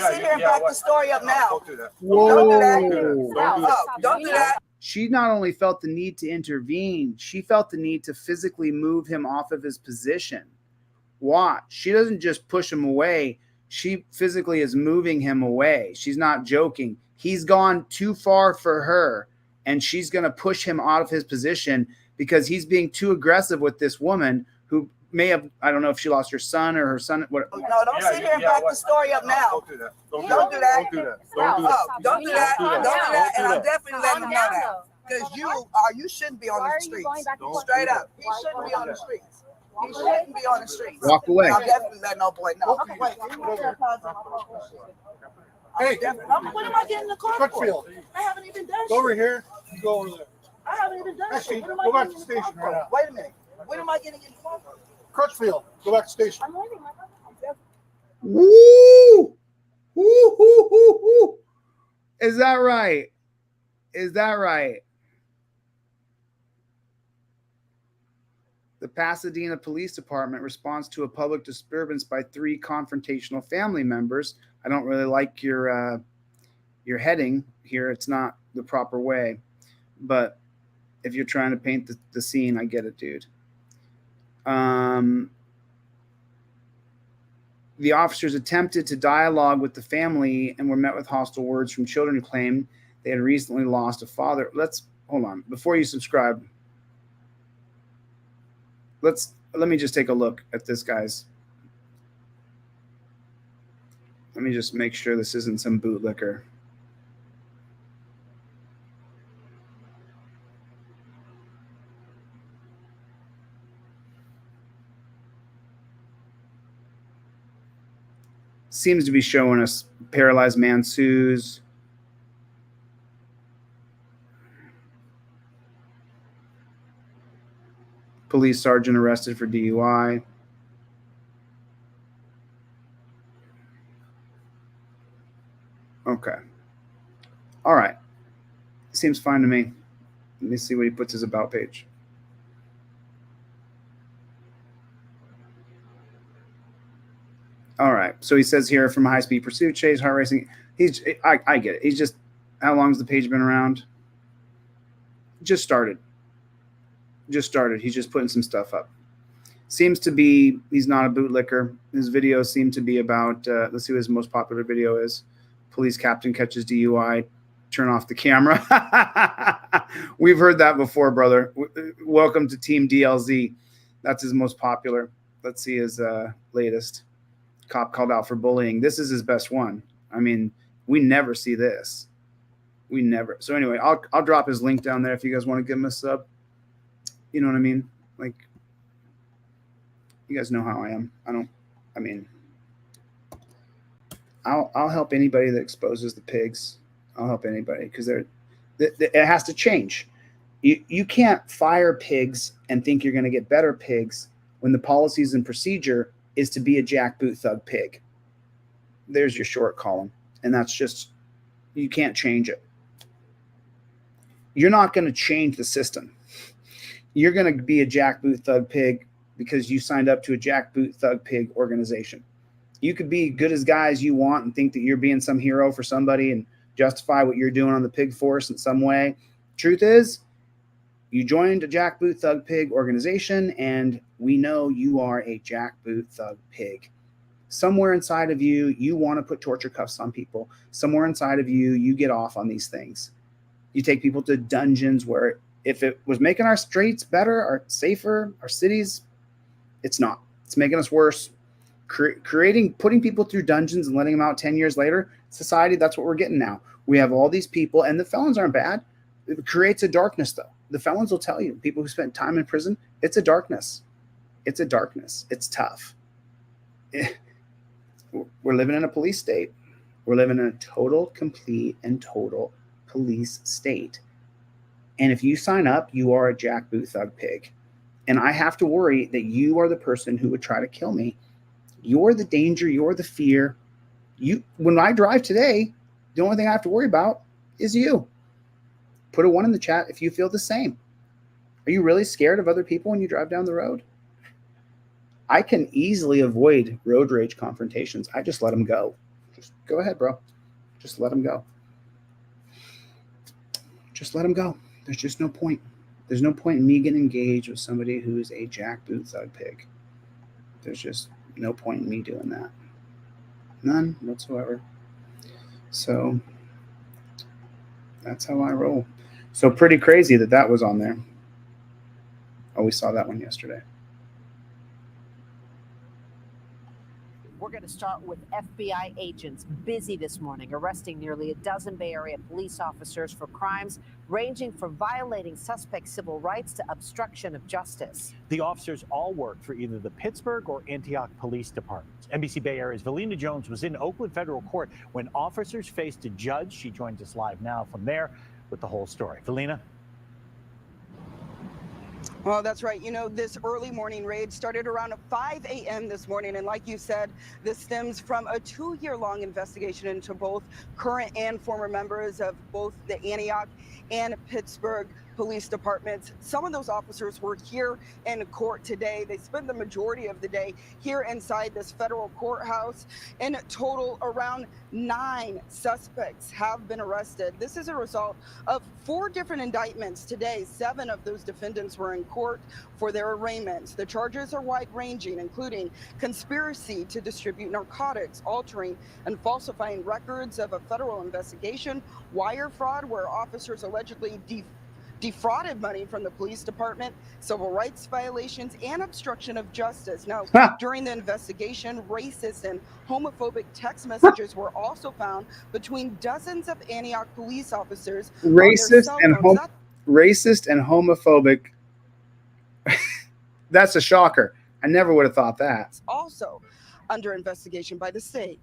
sit here and back the story up now. Don't do that. Don't do that. Don't do that. She not only felt the need to intervene, she felt the need to physically move him off of his position. Watch. She doesn't just push him away. She physically is moving him away. She's not joking. He's gone too far for her. And she's going to push him out of his position because he's being too aggressive with this woman who may have, I don't know if she lost her son or her son. What? No, don't sit here and back the story up now. Don't do that. Don't do that. Don't do that. Don't do that. Don't do that. Don't do that. And I'm definitely letting them know that. Because you shouldn't be on the streets. Straight up. He shouldn't be on the streets. He shouldn't be on the streets. Walk away. I'm definitely letting no boy know. Hey, what am I getting in the car for? Crutchfield. I haven't even done shit. Go over here. You go over there. I haven't even done shit. What am I Go back getting to in the car station right for? Wait a minute. What am I getting in the car for? Crutchfield. Go back to station. I'm leaving my car. Woo! Woo, woo, woo, woo. Is that right? Is that right? The Pasadena Police Department responds to a public disturbance by 3 confrontational family members. I don't really like your heading here. It's not the proper way. But if you're trying to paint the scene, I get it, dude. The officers attempted to dialogue with the family and were met with hostile words from children who claimed they had recently lost a father. Hold on. Before you subscribe, let me just take a look at this, guys. Let me just make sure this isn't some bootlicker. Seems to be showing us paralyzed man sues. Police sergeant arrested for DUI. Okay. All right. Seems fine to me. Let me see what he puts his about page. All right. So he says here from a high-speed pursuit chase, heart racing. I get it. He's just, how long has the page been around? Just started. He's just putting some stuff up. Seems to be, he's not a bootlicker. His videos seem to be about, let's see what his most popular video is. Police captain catches DUI, turn off the camera. We've heard that before, brother. Welcome to Team DLZ. That's his most popular. Let's see his latest. Cop called out for bullying. This is his best one. I mean, we never see this. We never. So anyway, I'll drop his link down there if you guys want to give him a sub. You know what I mean? Like, you guys know how I am. I'll help anybody that exposes the pigs. I'll help anybody because it has to change. You can't fire pigs and think you're going to get better pigs when the policies and procedure is to be a jackboot thug pig. there's your short column. And that's just, you can't change it. You're not going to change the system. You're going to be a jackboot thug pig because you signed up to a jackboot thug pig organization. You could be good as guy as you want and think that you're being some hero for somebody and justify what you're doing on the pig force in some way. Truth is, you joined a jackboot thug pig organization, and we know you are a jackboot thug pig. Somewhere inside of you, you want to put torture cuffs on people. Somewhere inside of you, you get off on these things. You take people to dungeons where if it was making our streets better, or safer, our cities, it's not. It's making us worse. Putting people through dungeons and letting them out 10 years later, society, that's what we're getting now. We have all these people, and the felons aren't bad. It creates a darkness, though. The felons will tell you, people who spent time in prison, it's a darkness. It's a darkness. It's tough. We're living in a police state. We're living in a total, complete, and total police state. And if you sign up, you are a jackboot thug pig. And I have to worry that you are the person who would try to kill me. You're the danger. You're the fear. When I drive today, the only thing I have to worry about is you. Put a 1 in the chat if you feel the same. Are you really scared of other people when you drive down the road? I can easily avoid road rage confrontations. I just let them go. Just go ahead, bro. Just let them go. Just let them go. There's just no point. There's no point in me getting engaged with somebody who's a jackboot thug pig. There's just no point in me doing that. None whatsoever. So that's how I roll. So pretty crazy that was on there. Oh, we saw that one yesterday. We're going to start with FBI agents busy this morning, arresting nearly a dozen Bay Area police officers for crimes ranging from violating suspect civil rights to obstruction of justice. The officers all work for either the Pittsburgh or Antioch police departments. NBC Bay Area's Valina Jones was in Oakland federal court when officers faced a judge. She joins us live now from there with the whole story. Valina? Well, that's right. You know, this early morning raid started around 5 a.m. this morning. And like you said, this stems from a 2-year-long investigation into both current and former members of both the Antioch and Pittsburgh police departments. Some of those officers were here in court today. They spent the majority of the day here inside this federal courthouse. In total, around 9 suspects have been arrested. This is a result of 4 different indictments today. 7 of those defendants were in court for their arraignments. The charges are wide-ranging, including conspiracy to distribute narcotics, altering and falsifying records of a federal investigation, wire fraud, where officers allegedly defrauded money from the police department, civil rights violations, and obstruction of justice. Now, during the investigation, racist and homophobic text messages were also found between dozens of Antioch police officers. Racist and homophobic. That's a shocker. I never would have thought that. Also under investigation by the state.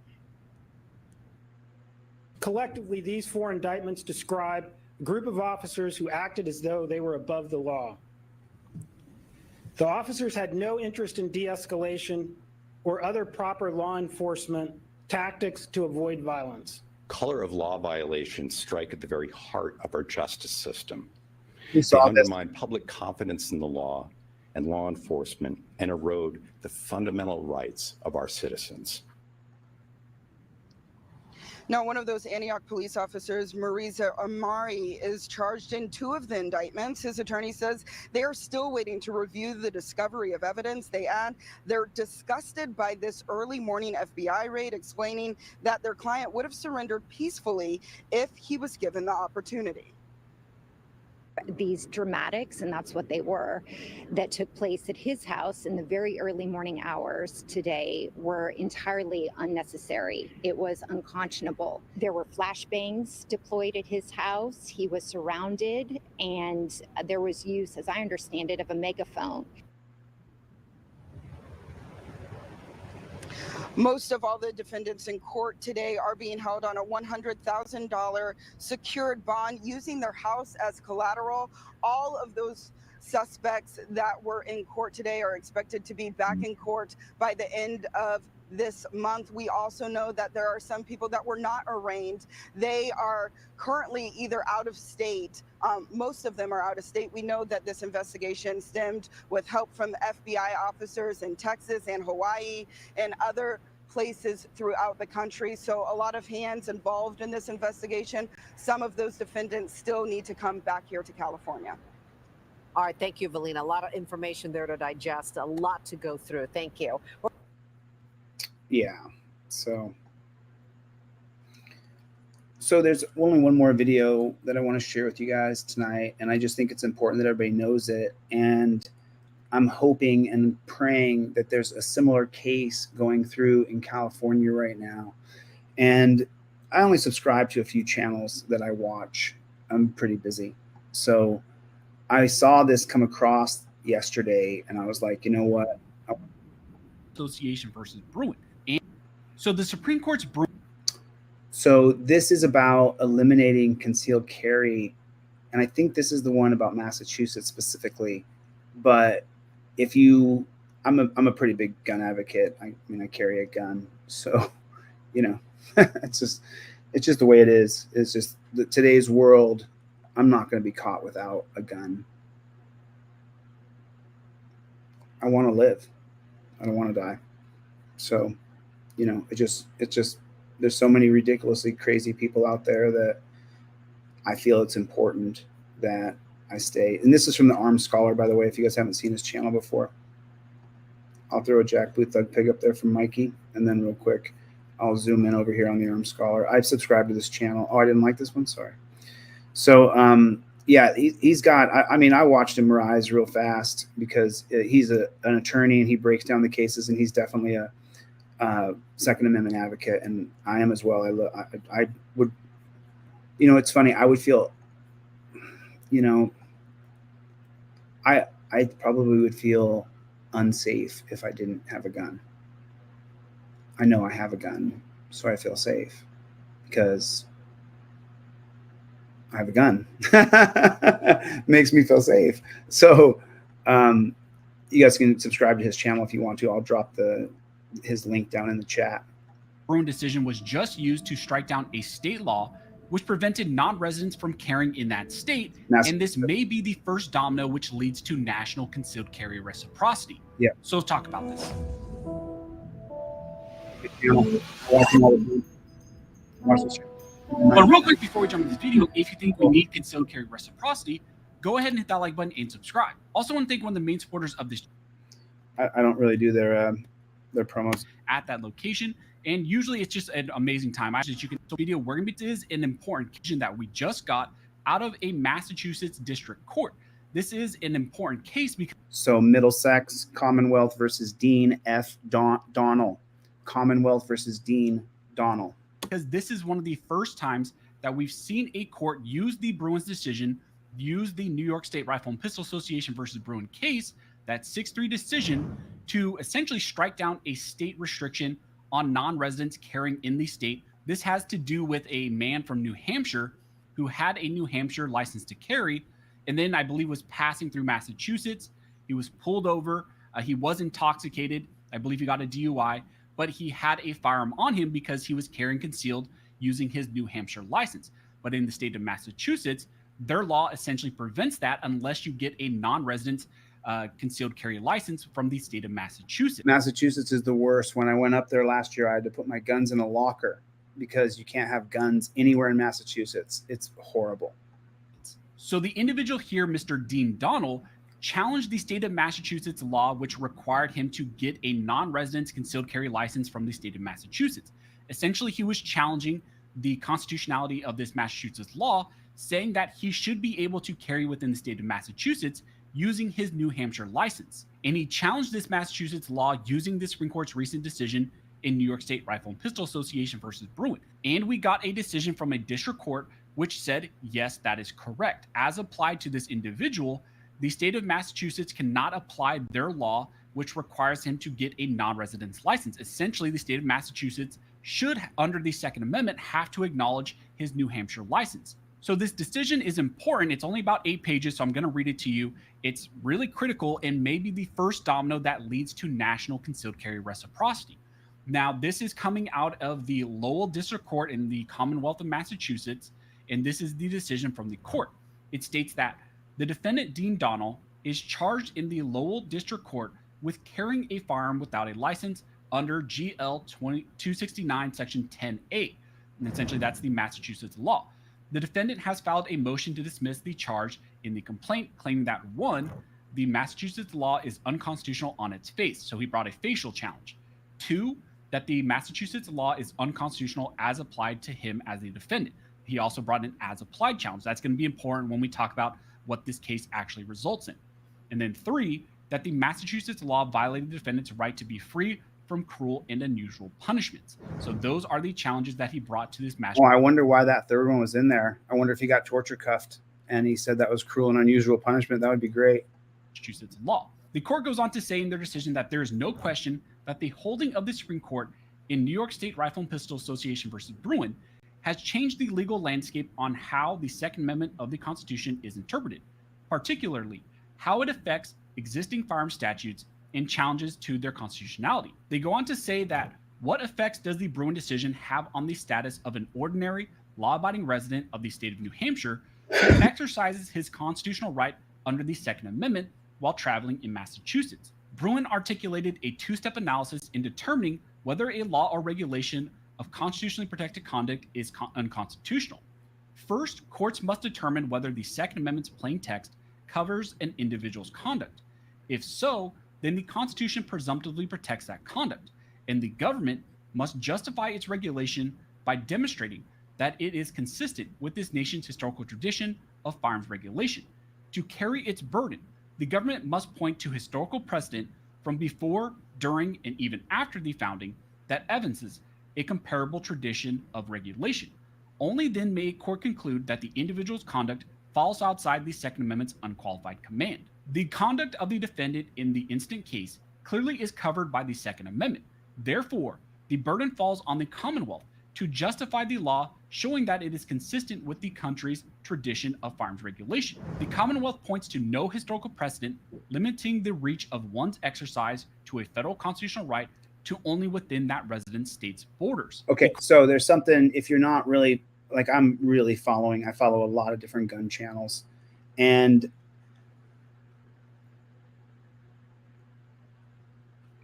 Collectively, these 4 indictments describe a group of officers who acted as though they were above the law. The officers had no interest in de-escalation or other proper law enforcement tactics to avoid violence. Color of law violations strike at the very heart of our justice system. We They saw this. undermine public confidence in the law and law enforcement and erode the fundamental rights of our citizens. Now, one of those Antioch police officers, Marisa Amari, is charged in 2 of the indictments. His attorney says they are still waiting to review the discovery of evidence. They add they're disgusted by this early morning FBI raid, explaining that their client would have surrendered peacefully if he was given the opportunity. These dramatics, and that's what they were, that took place at his house in the very early morning hours today were entirely unnecessary. It was unconscionable. There were flashbangs deployed at his house. He was surrounded, and there was use, as I understand it, of a megaphone. Most of all the defendants in court today are being held on a $100,000 secured bond using their house as collateral. All of those suspects that were in court today are expected to be back in court by the end of this month. We also know that there are some people that were not arraigned. They are currently either out of state. Most of them are out of state. We know that this investigation stemmed with help from the FBI officers in Texas and Hawaii and other places throughout the country. So a lot of hands involved in this investigation. Some of those defendants still need to come back here to California. All right, thank you, Valina. A lot of information there to digest, a lot to go through. Thank you. Yeah, so there's only one more video that I want to share with you guys tonight, and I just think it's important that everybody knows it. And I'm hoping and praying that there's a similar case going through in California right now. And I only subscribe to a few channels that I watch. I'm pretty busy. So I saw this come across yesterday, and I was like, you know what? Association versus Bruin. And so the Supreme Court's Bruin. So this is about eliminating concealed carry. And I think this is the one about Massachusetts specifically. But if you, I'm a pretty big gun advocate. I mean, I carry a gun. So, you know, it's just the way it is. It's just today's world. I'm not going to be caught without a gun. I want to live. I don't want to die. So, you know, it's just, there's so many ridiculously crazy people out there that I feel it's important that I stay. And this is from the Armed Scholar, by the way, if you guys haven't seen his channel before. I'll throw a Jack Booth Thug Pig up there from Mikey. And then real quick, I'll zoom in over here on the Armed Scholar. I've subscribed to this channel. Oh, I didn't like this one. Sorry. So, yeah, he's got, I mean, I watched him rise real fast because he's an attorney and he breaks down the cases, and he's definitely a Second Amendment advocate. And I am as well. I would, you know, it's funny. I would feel, you know, I probably would feel unsafe if I didn't have a gun. I know I have a gun, so I feel safe because I have a gun. Makes me feel safe. So you guys can subscribe to his channel if you want to. I'll drop his link down in the chat. Bruin decision was just used to strike down a state law which prevented non-residents from carrying in that state. And this may be the first domino which leads to national concealed carry reciprocity. Yeah. So let's talk about this. But real quick before we jump into this video, if you think we need concealed carry reciprocity, go ahead and hit that like button and subscribe. Also want to thank one of the main supporters of this. I don't really do their promos at that location, and usually it's just an amazing time. Actually, you can video where it is an important decision that we just got out of a Massachusetts district court. This is an important case because Middlesex Commonwealth versus Dean F. Donnell. Commonwealth versus Dean Donnell. Because this is one of the first times that we've seen a court use the Bruins decision, use the New York State Rifle and Pistol Association versus Bruin case, that 6-3 decision, to essentially strike down a state restriction on non-residents carrying in the state. This has to do with a man from New Hampshire who had a New Hampshire license to carry, and then I believe was passing through Massachusetts. He was pulled over. He was intoxicated. I believe he got a DUI, but he had a firearm on him because he was carrying concealed using his New Hampshire license. But in the state of Massachusetts, their law essentially prevents that unless you get a non-resident concealed carry license from the state of Massachusetts. Massachusetts is the worst. When I went up there last year, I had to put my guns in a locker because you can't have guns anywhere in Massachusetts. It's horrible. So the individual here, Mr. Dean Donnell, challenged the state of Massachusetts law, which required him to get a non-resident concealed carry license from the state of Massachusetts. Essentially, he was challenging the constitutionality of this Massachusetts law, saying that he should be able to carry within the state of Massachusetts using his New Hampshire license. And he challenged this Massachusetts law using the Supreme Court's recent decision in New York State Rifle and Pistol Association versus Bruin. And we got a decision from a district court which said, yes, that is correct. As applied to this individual, the state of Massachusetts cannot apply their law, which requires him to get a non-residence license. Essentially, the state of Massachusetts should, under the Second Amendment, have to acknowledge his New Hampshire license. So this decision is important. It's only about 8 pages, so I'm going to read it to you. It's really critical and maybe the first domino that leads to national concealed carry reciprocity. Now, this is coming out of the Lowell District Court in the Commonwealth of Massachusetts, and this is the decision from the court. It states that the defendant, Dean Donnell, is charged in the Lowell District Court with carrying a firearm without a license under GL 269 Section 10A. And essentially, that's the Massachusetts law. The defendant has filed a motion to dismiss the charge in the complaint, claiming that 1, the Massachusetts law is unconstitutional on its face, so he brought a facial challenge. 2, that the Massachusetts law is unconstitutional as applied to him as a defendant. He also brought an as-applied challenge. That's going to be important when we talk about what this case actually results in. And then 3, that the Massachusetts law violated the defendant's right to be free from cruel and unusual punishments. So those are the challenges that he brought to this Well, I wonder why that third one was in there. I wonder if he got torture cuffed and he said that was cruel and unusual punishment. That would be great. Massachusetts law. The court goes on to say in their decision that there is no question that the holding of the Supreme Court in New York State Rifle and Pistol Association versus Bruin has changed the legal landscape on how the Second Amendment of the Constitution is interpreted, particularly how it affects existing firearm statutes and challenges to their constitutionality. They go on to say that what effects does the Bruin decision have on the status of an ordinary, law-abiding resident of the state of New Hampshire who exercises his constitutional right under the Second Amendment while traveling in Massachusetts? Bruin articulated a two-step analysis in determining whether a law or regulation of constitutionally protected conduct is unconstitutional. First, courts must determine whether the Second Amendment's plain text covers an individual's conduct. If so, then the Constitution presumptively protects that conduct, and the government must justify its regulation by demonstrating that it is consistent with this nation's historical tradition of firearms regulation. To carry its burden, the government must point to historical precedent from before, during, and even after the founding that evidences a comparable tradition of regulation. Only then may a court conclude that the individual's conduct falls outside the Second Amendment's unqualified command. The conduct of the defendant in the instant case clearly is covered by the Second Amendment. Therefore, the burden falls on the Commonwealth to justify the law showing that it is consistent with the country's tradition of firearms regulation. The Commonwealth points to no historical precedent limiting the reach of one's exercise to a federal constitutional right to only within that resident state's borders. Okay, so there's something, if you're not really, like I'm really following, I follow a lot of different gun channels, and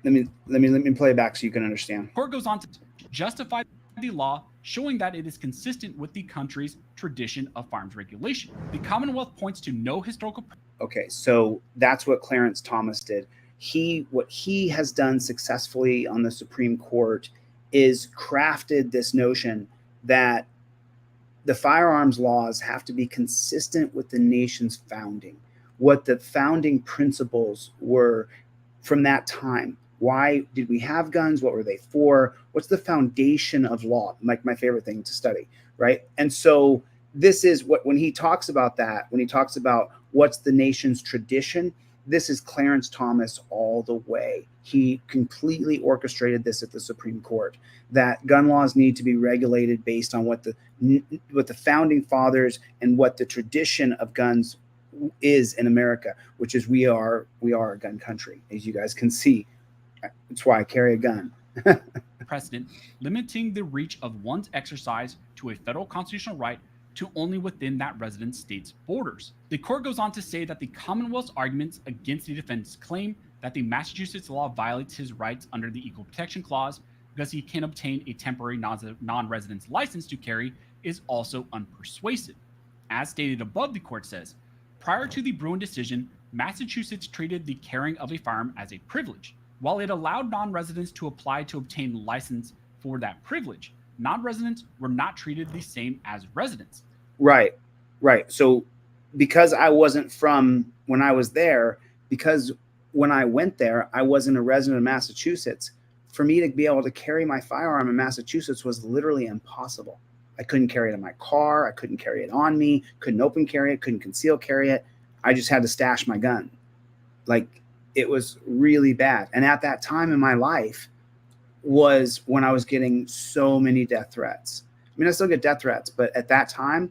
let me play it back so you can understand. Court goes on to justify the law showing that it is consistent with the country's tradition of firearms regulation. The Commonwealth points to no historical. Okay, so that's what Clarence Thomas did. What he has done successfully on the Supreme Court is crafted this notion that the firearms laws have to be consistent with the nation's founding, what the founding principles were from that time. Why did we have guns? What were they for? What's the foundation of law? Like my favorite thing to study, right? And so this is what, when he talks about that, when he talks about what's the nation's tradition, this is Clarence Thomas all the way. He completely orchestrated this at the Supreme Court, that gun laws need to be regulated based on what the founding fathers and what the tradition of guns is in America, which is we are a gun country, as you guys can see. That's why I carry a gun. Precedent limiting the reach of one's exercise to a federal constitutional right to only within that resident state's borders. The court goes on to say that the Commonwealth's arguments against the defendant's claim that the Massachusetts law violates his rights under the Equal Protection Clause because he can obtain a temporary non-residence license to carry is also unpersuasive. As stated above, the court says, prior to the Bruin decision, Massachusetts treated the carrying of a firearm as a privilege. While it allowed non-residents to apply to obtain a license for that privilege, non-residents were not treated the same as residents. Right. So because I wasn't from when I was there, because when I went there, I wasn't a resident of Massachusetts, for me to be able to carry my firearm in Massachusetts was literally impossible. I couldn't carry it in my car. I couldn't carry it on me, couldn't open carry it, couldn't conceal carry it. I just had to stash my gun. Like, it was really bad. And at that time in my life was when I was getting so many death threats. I mean, I still get death threats, but at that time,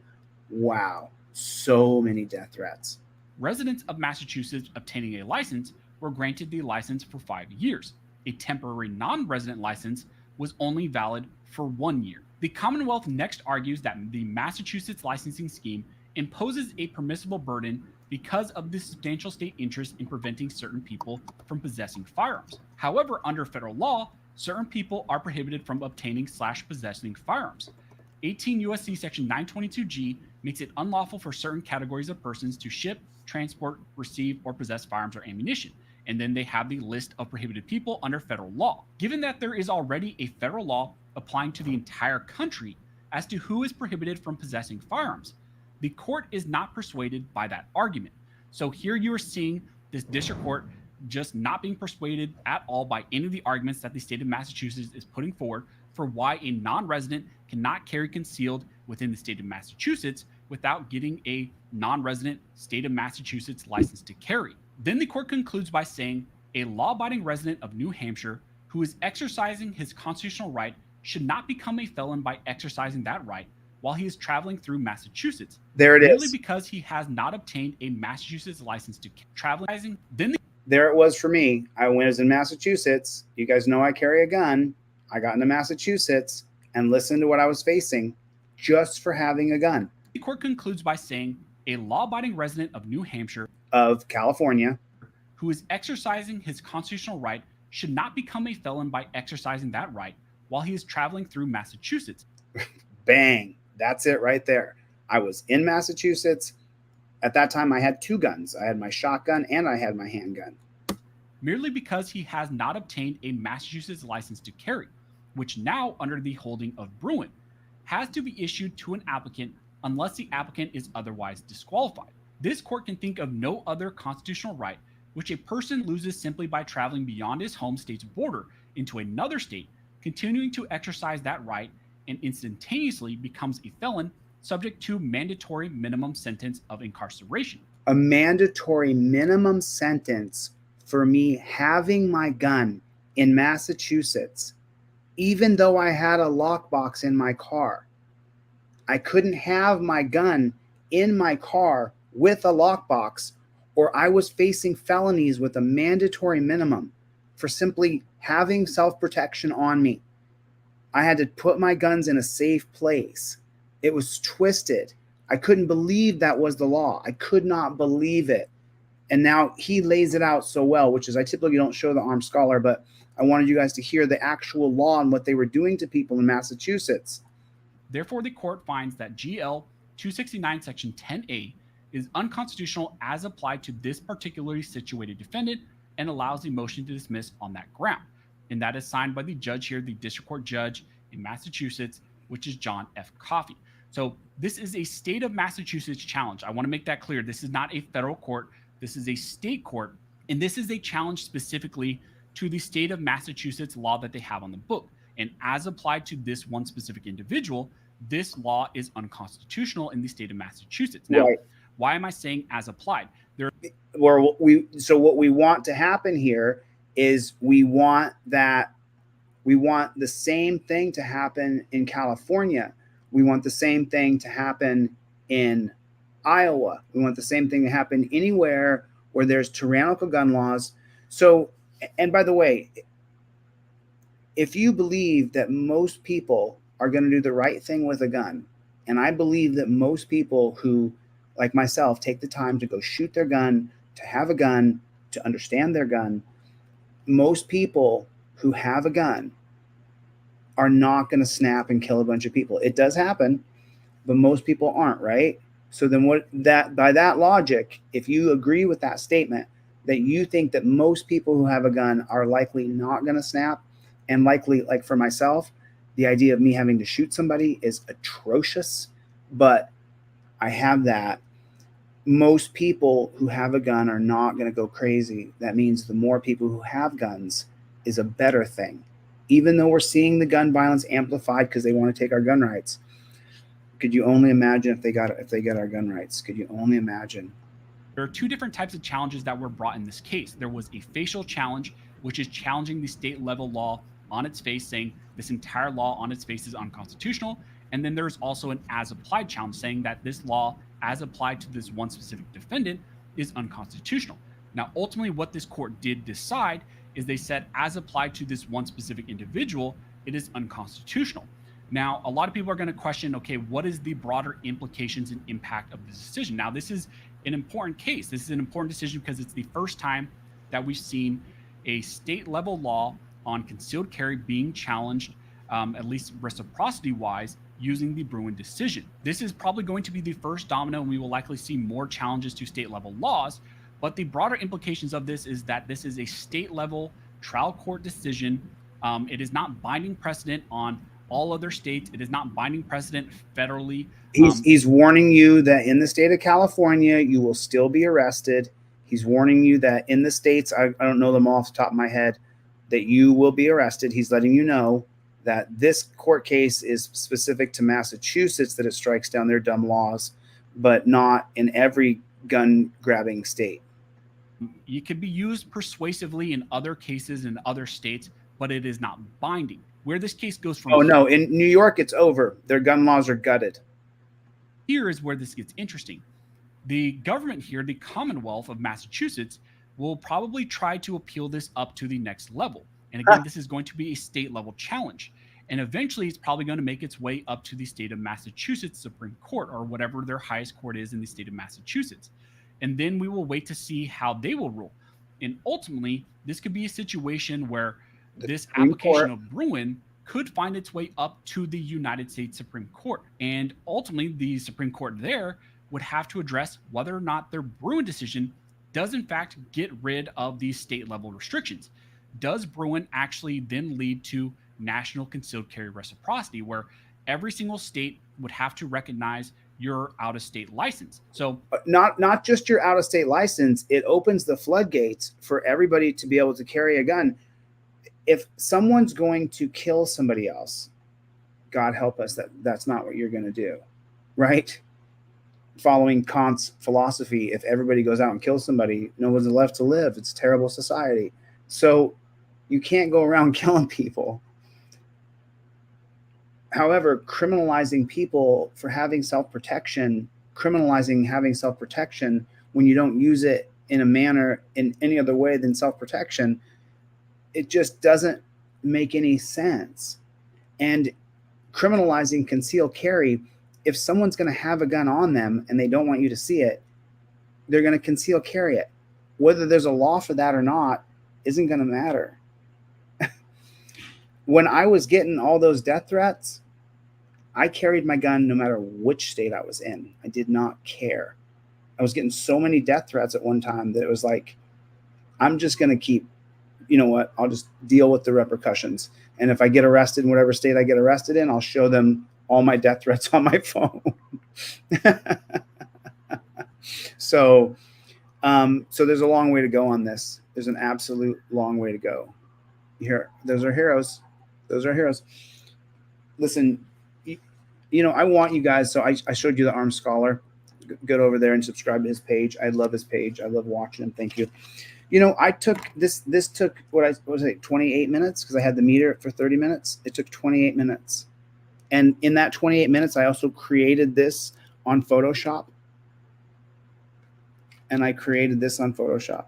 wow, so many death threats. Residents of Massachusetts obtaining a license were granted the license for 5 years. A temporary non-resident license was only valid for 1 year. The Commonwealth next argues that the Massachusetts licensing scheme imposes a permissible burden because of the substantial state interest in preventing certain people from possessing firearms. However, under federal law, certain people are prohibited from obtaining/possessing firearms. 18 U.S.C. Section 922G makes it unlawful for certain categories of persons to ship, transport, receive, or possess firearms or ammunition. And then they have the list of prohibited people under federal law. Given that there is already a federal law applying to the entire country as to who is prohibited from possessing firearms, the court is not persuaded by that argument. So here you are seeing this district court just not being persuaded at all by any of the arguments that the state of Massachusetts is putting forward for why a non-resident cannot carry concealed within the state of Massachusetts without getting a non-resident state of Massachusetts license to carry. Then the court concludes by saying a law-abiding resident of New Hampshire who is exercising his constitutional right should not become a felon by exercising that right while he is traveling through Massachusetts. There it merely is. because he has not obtained a Massachusetts license to traveling. Then There it was for me. I was in Massachusetts. You guys know I carry a gun. I got into Massachusetts and listened to what I was facing just for having a gun. The court concludes by saying a law-abiding resident of New Hampshire of California who is exercising his constitutional right should not become a felon by exercising that right while he is traveling through Massachusetts. Bang. That's it right there. I was in Massachusetts. At that time, I had two guns. I had my shotgun and I had my handgun. Merely because he has not obtained a Massachusetts license to carry, which now, under the holding of Bruin, has to be issued to an applicant unless the applicant is otherwise disqualified. This court can think of no other constitutional right which a person loses simply by traveling beyond his home state's border into another state, continuing to exercise that right, and instantaneously becomes a felon subject to mandatory minimum sentence of incarceration. A mandatory minimum sentence for me having my gun in Massachusetts, even though I had a lockbox in my car. I couldn't have my gun in my car with a lockbox, or I was facing felonies with a mandatory minimum for simply having self-protection on me. I had to put my guns in a safe place. It was twisted. I couldn't believe that was the law. I could not believe it. And now he lays it out so well, which is I typically don't show the armed scholar, but I wanted you guys to hear the actual law and what they were doing to people in Massachusetts. Therefore, the court finds that GL 269 Section 10A is unconstitutional as applied to this particularly situated defendant and allows the motion to dismiss on that ground. And that is signed by the judge here, the district court judge in Massachusetts, which is John F. Coffey. So this is a state of Massachusetts challenge. I want to make that clear. This is not a federal court. This is a state court. And this is a challenge specifically to the state of Massachusetts law that they have on the book. And as applied to this one specific individual, this law is unconstitutional in the state of Massachusetts. Now, right. Why am I saying as applied? What we want to happen here is we want the same thing to happen in California. We want the same thing to happen in Iowa. We want the same thing to happen anywhere where there's tyrannical gun laws. So, and by the way, if you believe that most people are going to do the right thing with a gun, and I believe that most people who, like myself, take the time to go shoot their gun, to have a gun, to understand their gun, most people who have a gun are not going to snap and kill a bunch of people. It does happen, but most people aren't, right? So then by that logic, if you agree with that statement, that you think that most people who have a gun are likely not going to snap, and likely, like for myself, the idea of me having to shoot somebody is atrocious, but I have that. Most people who have a gun are not going to go crazy. That means the more people who have guns is a better thing. Even though we're seeing the gun violence amplified because they want to take our gun rights. Could you only imagine if they get our gun rights? Could you only imagine? There are two different types of challenges that were brought in this case. There was a facial challenge, which is challenging the state level law on its face, saying this entire law on its face is unconstitutional. And then there's also an as applied challenge saying that this law as applied to this one specific defendant is unconstitutional. Now, ultimately what this court did decide is they said as applied to this one specific individual, it is unconstitutional. Now, a lot of people are going to question, okay, what is the broader implications and impact of this decision? Now, this is an important case. This is an important decision because it's the first time that we've seen a state level law on concealed carry being challenged, at least reciprocity wise, using the Bruen decision. This is probably going to be the first domino, and we will likely see more challenges to state level laws. But the broader implications of this is that this is a state level trial court decision. It is not binding precedent on all other states. It is not binding precedent federally. He's warning you that in the state of California, you will still be arrested. He's warning you that in the states, I don't know them all off the top of my head, that you will be arrested. He's letting you know that this court case is specific to Massachusetts, that it strikes down their dumb laws, but not in every gun grabbing state. It can be used persuasively in other cases in other states, but it is not binding. Where this case goes from no, in New York, it's over. Their gun laws are gutted. Here is where this gets interesting. The government here, the Commonwealth of Massachusetts, will probably try to appeal this up to the next level. And again, this is going to be a state level challenge. And eventually it's probably going to make its way up to the state of Massachusetts Supreme Court, or whatever their highest court is in the state of Massachusetts. And then we will wait to see how they will rule. And ultimately, this could be a situation where this application of Bruen could find its way up to the United States Supreme Court. And ultimately, the Supreme Court there would have to address whether or not their Bruen decision does in fact get rid of these state level restrictions. Does Bruen actually then lead to national concealed carry reciprocity, where every single state would have to recognize your out-of-state license? So not just your out-of-state license, it opens the floodgates for everybody to be able to carry a gun. If someone's going to kill somebody else, God help us, that's not what you're going to do, right? Following Kant's philosophy, if everybody goes out and kills somebody, no one's left to live. It's a terrible society. So you can't go around killing people. However, criminalizing people for having self-protection, criminalizing having self-protection when you don't use it in a manner in any other way than self-protection, it just doesn't make any sense. And criminalizing concealed carry, if someone's going to have a gun on them and they don't want you to see it, they're going to conceal carry it. Whether there's a law for that or not isn't going to matter. When I was getting all those death threats, I carried my gun no matter which state I was in. I did not care. I was getting so many death threats at one time that it was like, I'm just going to keep, you know what, I'll just deal with the repercussions. And if I get arrested in whatever state I get arrested in, I'll show them all my death threats on my phone. So there's a long way to go on this. There's an absolute long way to go. Here, those are heroes. Those are heroes. Listen, you know, I want you guys. So I showed you the Armed Scholar. Go over there and subscribe to his page. I love his page. I love watching him. Thank you. You know, I took this took what was it, 28 minutes, because I had the meter for 30 minutes. It took 28 minutes. And in that 28 minutes, I also created this on Photoshop. And I created this on Photoshop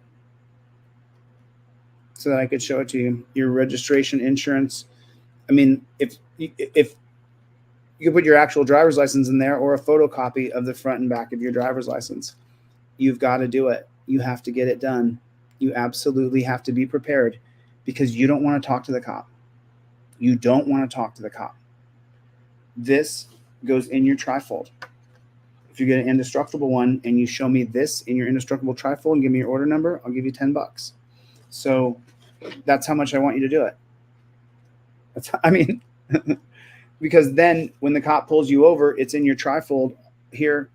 so that I could show it to you. Your registration, insurance. I mean, if you put your actual driver's license in there, or a photocopy of the front and back of your driver's license, you've got to do it. You have to get it done. You absolutely have to be prepared, because you don't want to talk to the cop. You don't want to talk to the cop. This goes in your trifold. If you get an indestructible one and you show me this in your indestructible trifold and give me your order number, I'll give you $10. So that's how much I want you to do it. Because then when the cop pulls you over, it's in your trifold here,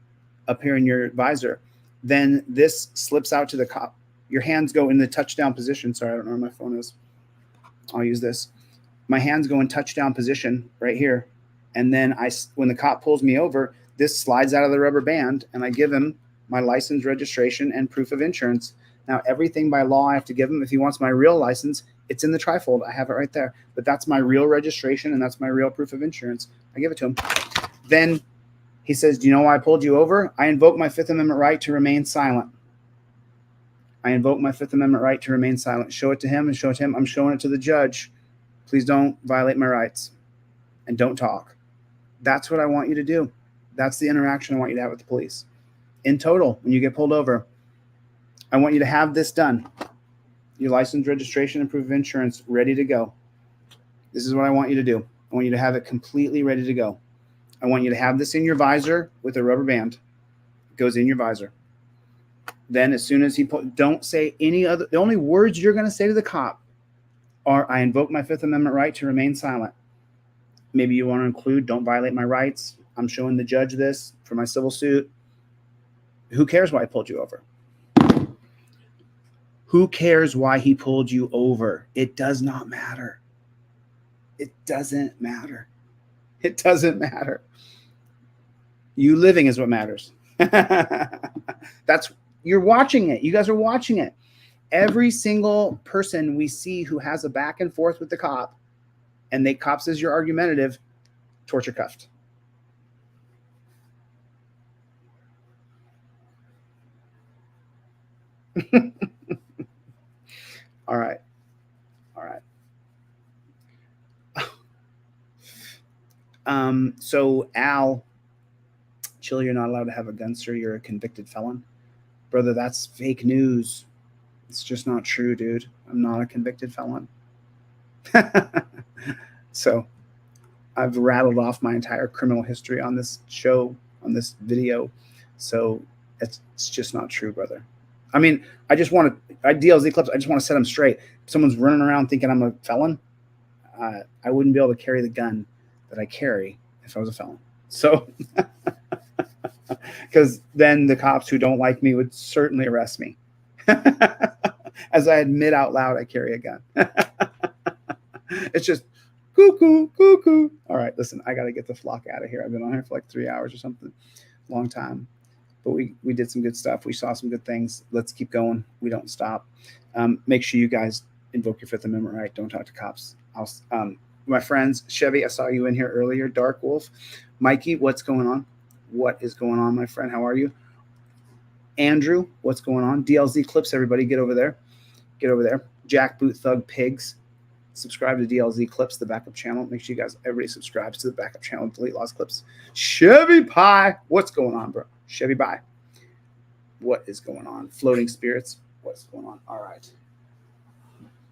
up here in your visor. Then this slips out to the cop. Your hands go in the touchdown position. Sorry, I don't know where my phone is. I'll use this. My hands go in touchdown position right here. And then when the cop pulls me over, this slides out of the rubber band, and I give him my license, registration, and proof of insurance. Now, everything by law I have to give him. If he wants my real license, it's in the trifold. I have it right there. But that's my real registration, and that's my real proof of insurance. I give it to him. Then he says, do you know why I pulled you over? I invoke my Fifth Amendment right to remain silent. I invoke my Fifth Amendment right to remain silent. Show it to him and show it to him. I'm showing it to the judge. Please don't violate my rights and don't talk. That's what I want you to do. That's the interaction I want you to have with the police. In total, when you get pulled over, I want you to have this done. Your license, registration, and proof of insurance ready to go. This is what I want you to do. I want you to have it completely ready to go. I want you to have this in your visor with a rubber band. It goes in your visor. Then as soon as don't say any other, the only words you're going to say to the cop are, I invoke my Fifth Amendment right to remain silent. Maybe you want to include, don't violate my rights. I'm showing the judge this for my civil suit. Who cares why I pulled you over? Who cares why he pulled you over? It does not matter. It doesn't matter. It doesn't matter. You living is what matters. You're watching it. You guys are watching it. Every single person we see who has a back and forth with the cop, and the cop says you're argumentative, torture cuffed. All right. All right. So Al, Chille, you're not allowed to have a gun, sir. You're a convicted felon. Brother, that's fake news. It's just not true, dude. I'm not a convicted felon. So I've rattled off my entire criminal history on this show, on this video. So it's just not true, brother. I mean, I DLZ clips, I just want to set them straight. If someone's running around thinking I'm a felon, I wouldn't be able to carry the gun that I carry if I was a felon. So, because then the cops who don't like me would certainly arrest me. As I admit out loud, I carry a gun. It's just cuckoo, cuckoo. All right, listen, I got to get the flock out of here. I've been on here for like 3 hours or something. Long time. But we did some good stuff. We saw some good things. Let's keep going. We don't stop. Make sure you guys invoke your Fifth Amendment right. Don't talk to cops. My friends, Chevy, I saw you in here earlier. Dark Wolf. Mikey, what's going on? What is going on, my friend? How are you? Andrew, what's going on? DLZ Clips, everybody, get over there. Get over there. Jack Boot Thug Pigs. Subscribe to DLZ Clips, the backup channel. Make sure you guys, everybody subscribes to the backup channel. Delete Lost Clips. Chevy Pie. What's going on, bro? Chevy Pie. What is going on? Floating Spirits. What's going on? All right.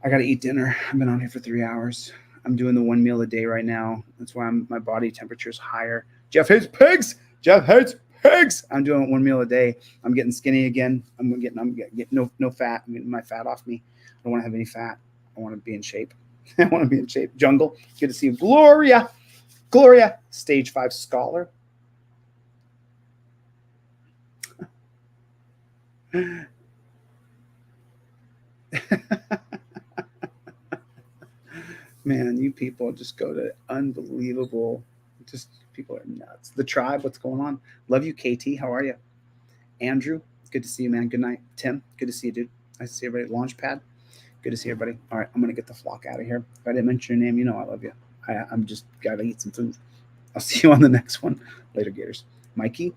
I got to eat dinner. I've been on here for 3 hours. I'm doing the 1 meal a day right now. That's why my body temperature is higher. Jeff hates pigs. Jeff hates pigs. I'm doing 1 meal a day. I'm getting skinny again. I'm getting no fat. I'm getting my fat off me. I don't want to have any fat. I want to be in shape. I want to be in shape. Jungle, good to see you. Gloria, stage 5 scholar. Man, you people just go to unbelievable. Just people are nuts. The Tribe, what's going on? Love you, KT. How are you? Andrew, good to see you, man. Good night. Tim, good to see you, dude. Nice to see everybody. Launchpad, good to see everybody. All right, I'm going to get the flock out of here. If I didn't mention your name, you know I love you. I'm just got to eat some food. I'll see you on the next one. Later, Gators. Mikey,